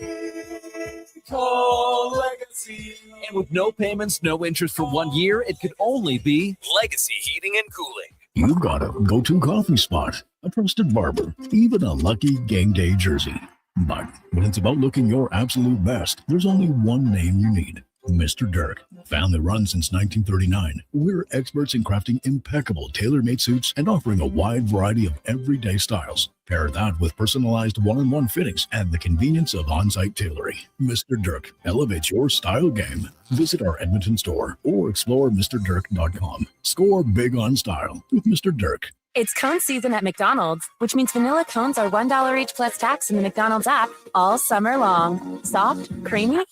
Call Legacy. And with no payments, no interest for 1 year, it could only be Legacy Heating and Cooling. You've got a go-to coffee spot, a trusted barber, even a lucky game day jersey. But when it's about looking your absolute best, there's only one name you need. Mr. Dirk. Family run since 1939, we're experts in crafting impeccable tailor-made suits and offering a wide variety of everyday styles. Pair that with personalized one-on-one fittings and the convenience of on-site tailoring. Mr. Dirk elevates your style game. Visit our Edmonton store or explore MrDirk.com. Score big on style with Mr. Dirk. It's cone season at McDonald's, which means vanilla cones are $1 each plus tax in the McDonald's app all summer long. Soft, creamy,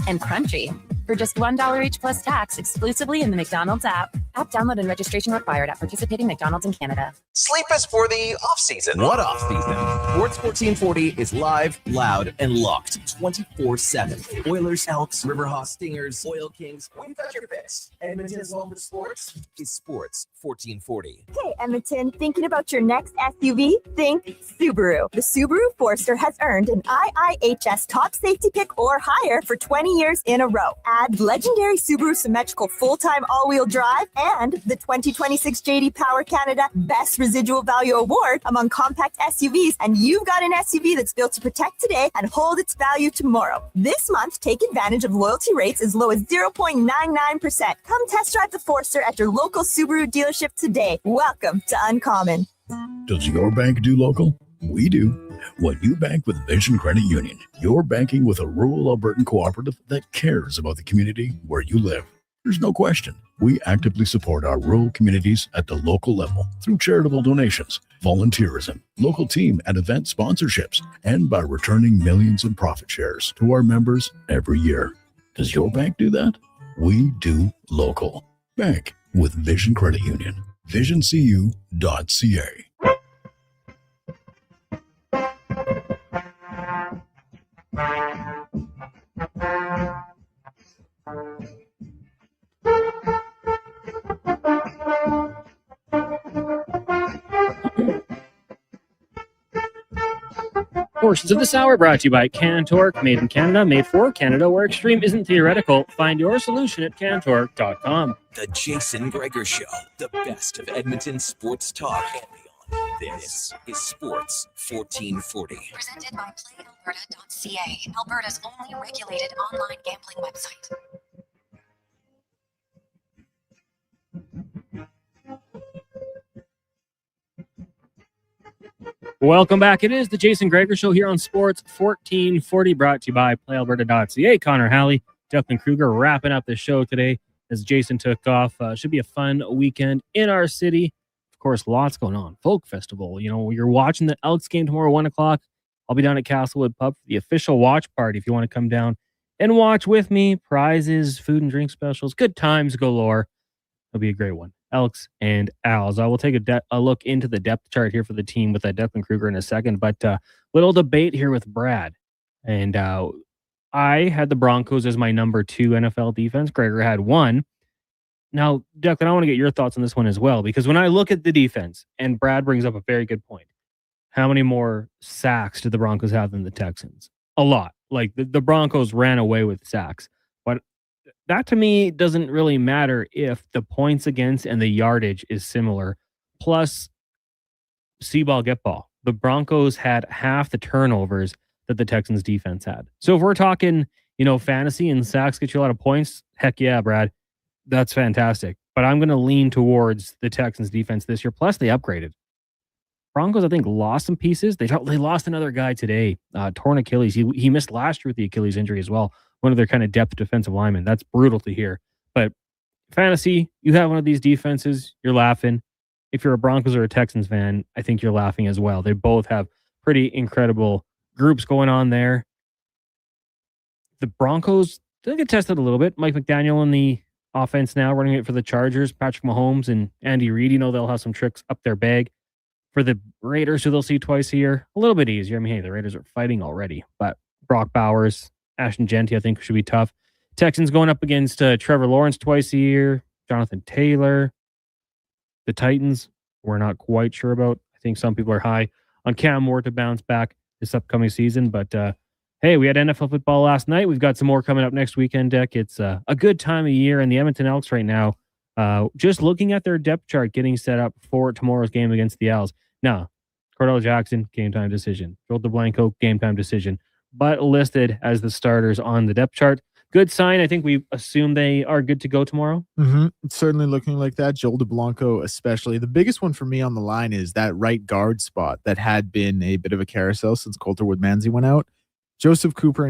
and crunchy. For just $1 each plus tax exclusively in the McDonald's app. App download and registration required at participating McDonald's in Canada. Sleep is for the off-season. What off-season? Sports 1440 is live, loud, and locked 24/7. Oilers, Elks, Riverhawks, Stingers, Oil Kings. We've got your fix. Edmonton's home for sports is Sports 1440. Hey, Edmonton, thinking about your next SUV? Think Subaru. The Subaru Forester has earned an IIHS top safety pick or higher for 20 years in a row. Add legendary Subaru symmetrical full-time all-wheel drive and the 2026 JD Power Canada Best Residual Value Award among compact SUVs, and you've got an SUV that's built to protect today and hold its value tomorrow. This month, take advantage of loyalty rates as low as 0.99%. Come test drive the Forester at your local Subaru dealership today. Welcome to Uncommon. Does your bank do local? We do. When you bank with Vision Credit Union, you're banking with a rural Albertan cooperative that cares about the community where you live. There's no question. We actively support our rural communities at the local level through charitable donations, volunteerism, local team and event sponsorships, and by returning millions in profit shares to our members every year. Does your bank do that? We do local. Bank with Vision Credit Union. VisionCU.ca. Portions of this hour brought to you by CanTorque, made in Canada, made for Canada, where extreme isn't theoretical. Find your solution at CanTorque.com. The Jason Gregor Show, the best of Edmonton sports talk and beyond. This is Sports 1440. Presented by PlayAlberta.ca, Alberta's only regulated online gambling website. Welcome back. It is the Jason Gregor Show here on Sports 1440, brought to you by PlayAlberta.ca. Connor Halley, Declan Kruger wrapping up the show today as Jason took off. Should be a fun weekend in our city. Of course, lots going on. Folk Festival. You know, you're watching the Elks game tomorrow, 1 o'clock. I'll be down at Castlewood Pub for the official watch party if you want to come down and watch with me. Prizes, food and drink specials, good times galore. It'll be a great one. Elks and Owls. I will take a look into the depth chart here for the team with Declan Kruger in a second, but little debate here with Brad. And I had the Broncos as my number 2 NFL defense. Gregor had 1. Now, Declan, I want to get your thoughts on this one as well, because when I look at the defense, and Brad brings up a very good point, how many more sacks did the Broncos have than the Texans? A lot. Like the Broncos ran away with sacks. But that to me doesn't really matter if the points against and the yardage is similar. Plus, see ball, get ball. The Broncos had half the turnovers that the Texans defense had. So if we're talking, fantasy and sacks get you a lot of points, heck yeah, Brad. That's fantastic. But I'm going to lean towards the Texans defense this year. Plus, they upgraded. Broncos, I think, lost some pieces. They lost another guy today, torn Achilles. He missed last year with the Achilles injury as well. One of their kind of depth defensive linemen. That's brutal to hear. But fantasy, you have one of these defenses, you're laughing. If you're a Broncos or a Texans fan, I think you're laughing as well. They both have pretty incredible groups going on there. The Broncos, they get tested a little bit. Mike McDaniel in the offense now, running it for the Chargers. Patrick Mahomes and Andy Reid, they'll have some tricks up their bag. For the Raiders, who they'll see twice a year, a little bit easier. I mean, hey, the Raiders are fighting already. But Brock Bowers, Ashton Genty, I think should be tough. Texans going up against Trevor Lawrence twice a year. Jonathan Taylor. The Titans, we're not quite sure about. I think some people are high on Cam Moore to bounce back this upcoming season. But hey, we had NFL football last night. We've got some more coming up next weekend, Deck. It's a good time of year. And the Edmonton Elks right now, Just looking at their depth chart getting set up for tomorrow's game against the Elks. Now, Cordell Jackson, game time decision. Joel DeBlanco, game time decision. But listed as the starters on the depth chart. Good sign. I think we assume they are good to go tomorrow. It's certainly looking like that. Joel DeBlanco especially. The biggest one for me on the line is that right guard spot that had been a bit of a carousel since Coulter Woodmansey went out. Joseph Cooper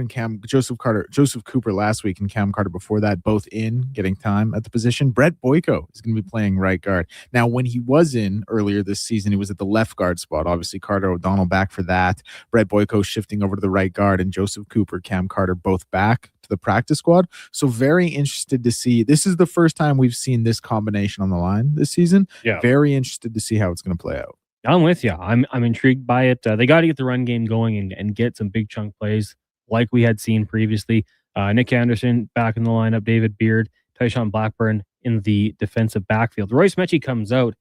last week and Cam Carter before that, both in getting time at the position. Brett Boyko is going to be playing right guard. Now, when he was in earlier this season, he was at the left guard spot. Obviously, Carter O'Donnell back for that. Brett Boyko shifting over to the right guard, and Joseph Cooper, Cam Carter both back to the practice squad. So very interested to see. This is the first time we've seen this combination on the line this season. Yeah. Very interested to see how it's going to play out. I'm with you. I'm intrigued by it. They got to get the run game going and get some big chunk plays like we had seen previously. Nick Anderson back in the lineup, David Beard, Tyshawn Blackburn in the defensive backfield. Royce Mechie comes out.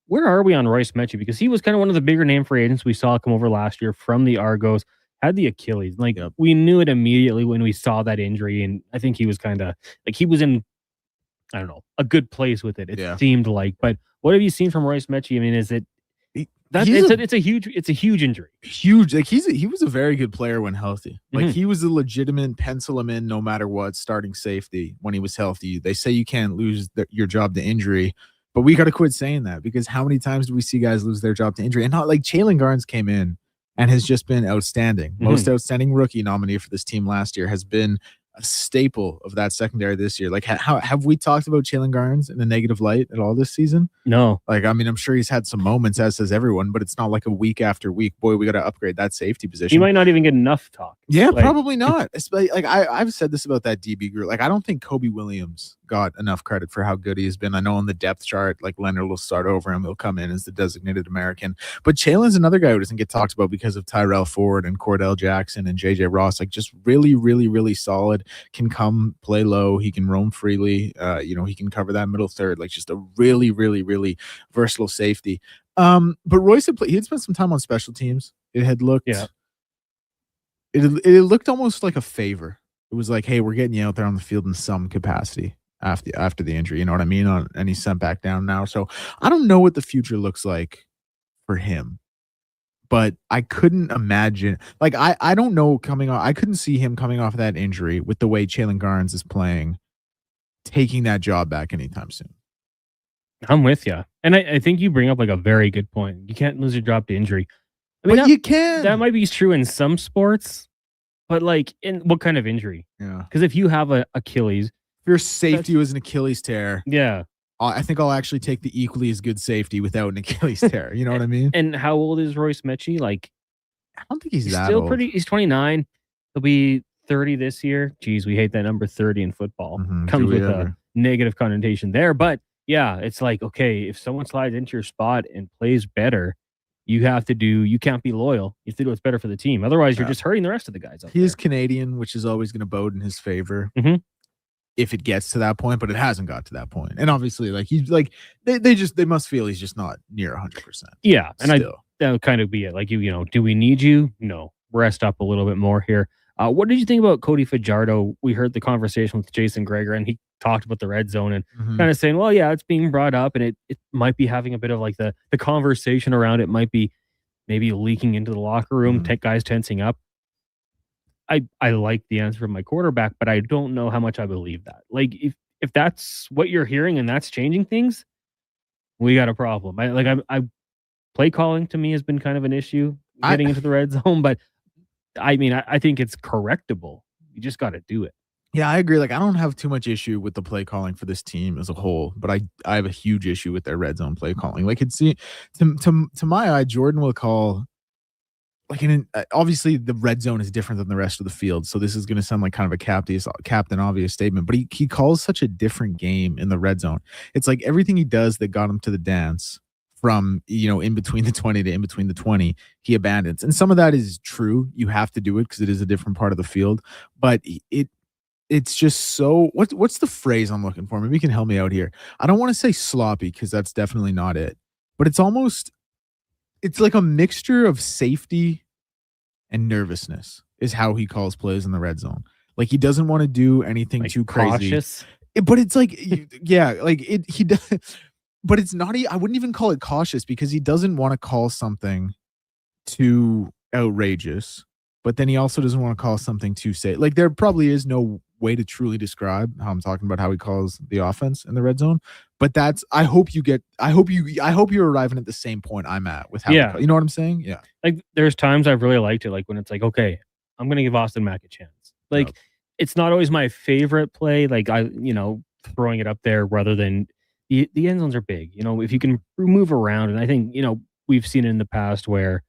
Where are we on Royce Mechie? Because he was kind of one of the bigger name free agents we saw come over last year from the Argos. Had the Achilles. We knew it immediately when we saw that injury, and I think he was kind of he was in, I don't know, a good place with it. It seemed like. But what have you seen from Royce Mechie? I mean, is it? It's a huge injury. Huge. He was a very good player when healthy. He was a legitimate pencil him in no matter what starting safety when he was healthy. They say you can't lose your job to injury, but we got to quit saying that, because how many times do we see guys lose their job to injury? And not like Jalen Garnes came in and has just been outstanding. Most outstanding rookie nominee for this team last year, has been a staple of that secondary this year. How have we talked about Jalen Garnes in a negative light at all this season? No. I'm sure he's had some moments, as does everyone, but it's not like a week after week. Boy, we got to upgrade that safety position. He might not even get enough talk. Yeah, probably not. I've said this about that DB group. I don't think Kobe Williams got enough credit for how good he has been. I know on the depth chart, Leonard will start over him. He'll come in as the designated American. But Jalen's another guy who doesn't get talked about because of Tyrell Ford and Cordell Jackson and JJ Ross. Just really, really, really solid. Can come play low. He can roam freely. He can cover that middle third. Just a really, really, really versatile safety. But Royce he had spent some time on special teams. It had looked it looked almost like a favor. It was like, hey, we're getting you out there on the field in some capacity after the injury. You know what I mean? And he's sent back down now. So I don't know what the future looks like for him. But I couldn't imagine, I don't know I couldn't see him coming off of that injury with the way Jalen Garnes is playing, taking that job back anytime soon. I'm with you. And I think you bring up a very good point. You can't lose your job to injury. You can. That might be true in some sports, but in what kind of injury? Yeah. Because if you have an Achilles. If your safety was an Achilles tear. Yeah. I think I'll actually take the equally as good safety without an Achilles tear. You know what I mean? And how old is Royce Mechie? I don't think he's that still old. He's 29. He'll be 30 this year. Geez, we hate that number 30 in football. Comes with a negative connotation there. But yeah, it's okay, if someone slides into your spot and plays better, you can't be loyal. You have to do what's better for the team. Otherwise, you're just hurting the rest of the guys. He is Canadian, which is always going to bode in his favor. If it gets to that point, but it hasn't got to that point. And obviously, they must feel he's just not near 100%. Yeah, and that would kind of be it. Do we need you? No, rest up a little bit more here. What did you think about Cody Fajardo? We heard the conversation with Jason Gregor, and he talked about the red zone and kind of saying, well, yeah, it's being brought up, and it might be having a bit of the conversation around it might be maybe leaking into the locker room, guys tensing up. I like the answer from my quarterback, but I don't know how much I believe that. If that's what you're hearing and that's changing things, we got a problem. I play calling to me has been kind of an issue getting into the red zone, but I think it's correctable. You just got to do it. Yeah, I agree. I don't have too much issue with the play calling for this team as a whole, but I have a huge issue with their red zone play calling. To my eye, Jordan will call. Obviously the red zone is different than the rest of the field, so this is going to sound like kind of a captain obvious statement, but he calls such a different game in the red zone. It's like everything he does that got him to the dance from in between the 20 to in between the 20, he abandons, and some of that is true. You have to do it because it is a different part of the field, but it's just so what's the phrase I'm looking for? Maybe you can help me out here. I don't want to say sloppy because that's definitely not it, but it's like a mixture of safety and nervousness is how he calls plays in the red zone. He doesn't want to do anything too crazy. Cautious. But it's like, yeah, like he does, but it's not. I wouldn't even call it cautious because he doesn't want to call something too outrageous, but then he also doesn't want to call something too safe. Like there probably is no way to truly describe how I'm talking about how he calls the offense in the red zone. But that's, I hope you're arriving at the same point I'm at with how, you know what I'm saying? Yeah. Like there's times I've really liked it. Like when it's like, okay, I'm going to give Austin Mack a chance. Like it's not always my favorite play. Like throwing it up there rather than the end zones are big. If you can move around, and I think, we've seen it in the past where,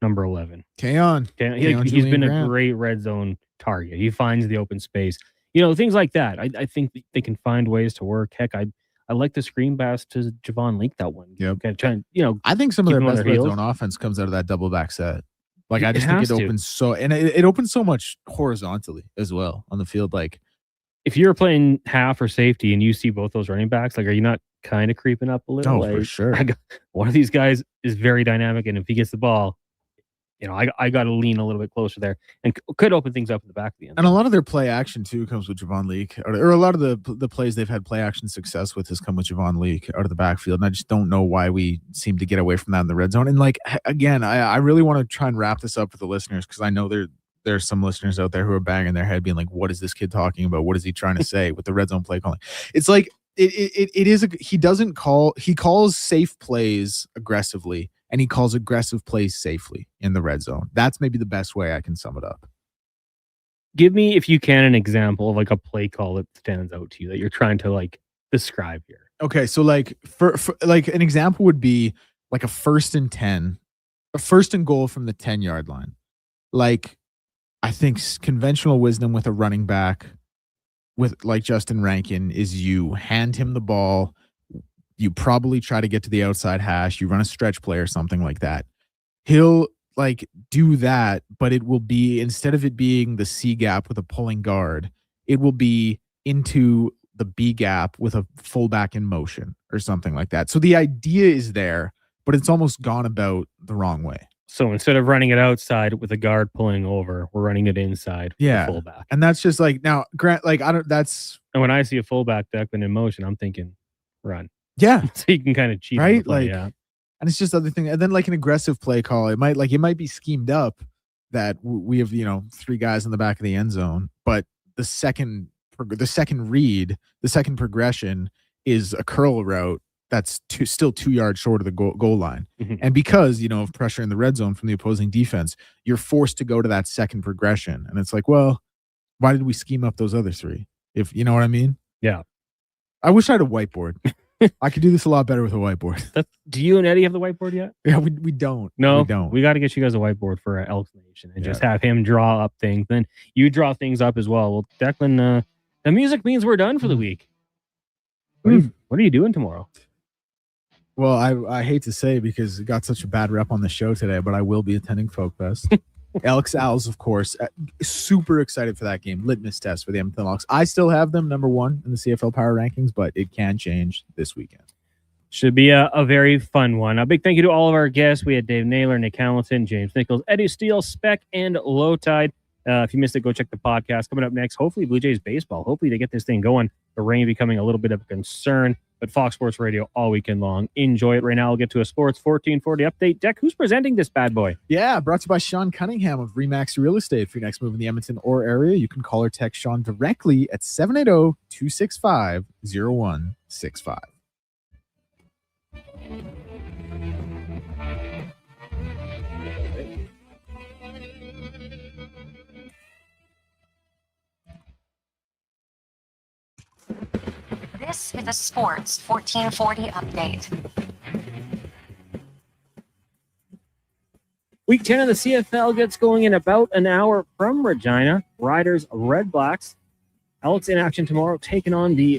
number 11. Keon. He's been a great red zone target. He finds the open space. Things like that. I think they can find ways to work. Heck, I like the screen pass to Javon Leake that one. Yep. I think some of their best red zone offense comes out of that double back set. Like I just think it opens it opens so much horizontally as well on the field. Like if you're playing half or safety and you see both those running backs, like are you not kind of creeping up a little? Oh, for sure. One of these guys is very dynamic, and if he gets the ball, I got to lean a little bit closer there and could open things up in the back of the end. And a lot of their play action too comes with Javon Leake, or a lot of the plays they've had play action success with has come with Javon Leake out of the backfield. And I just don't know why we seem to get away from that in the red zone. And like again, I really want to try and wrap this up for the listeners because I know there's some listeners out there who are banging their head, being like, "What is this kid talking about? What is he trying to say with the red zone play calling?" It's like he calls safe plays aggressively. And he calls aggressive plays safely in the red zone. That's maybe the best way I can sum it up. Give me, if you can, an example of like a play call that stands out to you that you're trying to like describe here. Okay, so like for like an example would be like a 1st and 10, a 1st and goal from the 10-yard line. Like I think conventional wisdom with a running back with like Justin Rankin is you hand him the ball. You probably try to get to the outside hash. You run a stretch play or something like that. He'll like do that, but it will be, instead of it being the C gap with a pulling guard, it will be into the B gap with a fullback in motion or something like that. So the idea is there, but it's almost gone about the wrong way. So instead of running it outside with a guard pulling over, we're running it inside with a fullback. And that's just like, now, Grant, like, and when I see a fullback Declan in motion, I'm thinking run. Yeah. So you can kind of cheat. Right? And it's just other thing. And then like an aggressive play call, it might be schemed up that we have, 3 guys in the back of the end zone, but the second read, the second progression is a curl route that's still 2 yards short of the goal line. Mm-hmm. And because, of pressure in the red zone from the opposing defense, you're forced to go to that second progression. And it's like, well, why did we scheme up those other 3? If you know what I mean? Yeah. I wish I had a whiteboard. I could do this a lot better with a whiteboard. Do you and Eddie have the whiteboard yet? Yeah, we don't. No, we don't. We got to get you guys a whiteboard for Elks Nation and just have him draw up things. Then you draw things up as well. Well, Declan, the music means we're done for the week. What are you doing tomorrow? Well, I hate to say because it got such a bad rep on the show today, but I will be attending Folk Fest. Elks Owls, of course. Super excited for that game. Litmus test for the Edmonton Elks. I still have them number 1 in the CFL Power Rankings, but it can change this weekend. Should be a very fun one. A big thank you to all of our guests. We had Dave Naylor, Nick Hamilton, James Nichols, Eddie Steele, Speck, and Lowetide. If you missed it, go check the podcast. Coming up next, hopefully Blue Jays baseball. Hopefully they get this thing going. The rain becoming a little bit of a concern, but Fox Sports Radio all weekend long. Enjoy it. Right now, we'll get to a Sports 1440 update. Deck, who's presenting this bad boy? Yeah, brought to you by Sean Cunningham of Remax Real Estate. For your next move in the Edmonton or area, you can call or text Sean directly at 780-265-0165. This is a Sports 1440 update. Week 10 of the CFL gets going in about an hour from Regina. Riders, Red Blacks. Elks in action tomorrow, taking on the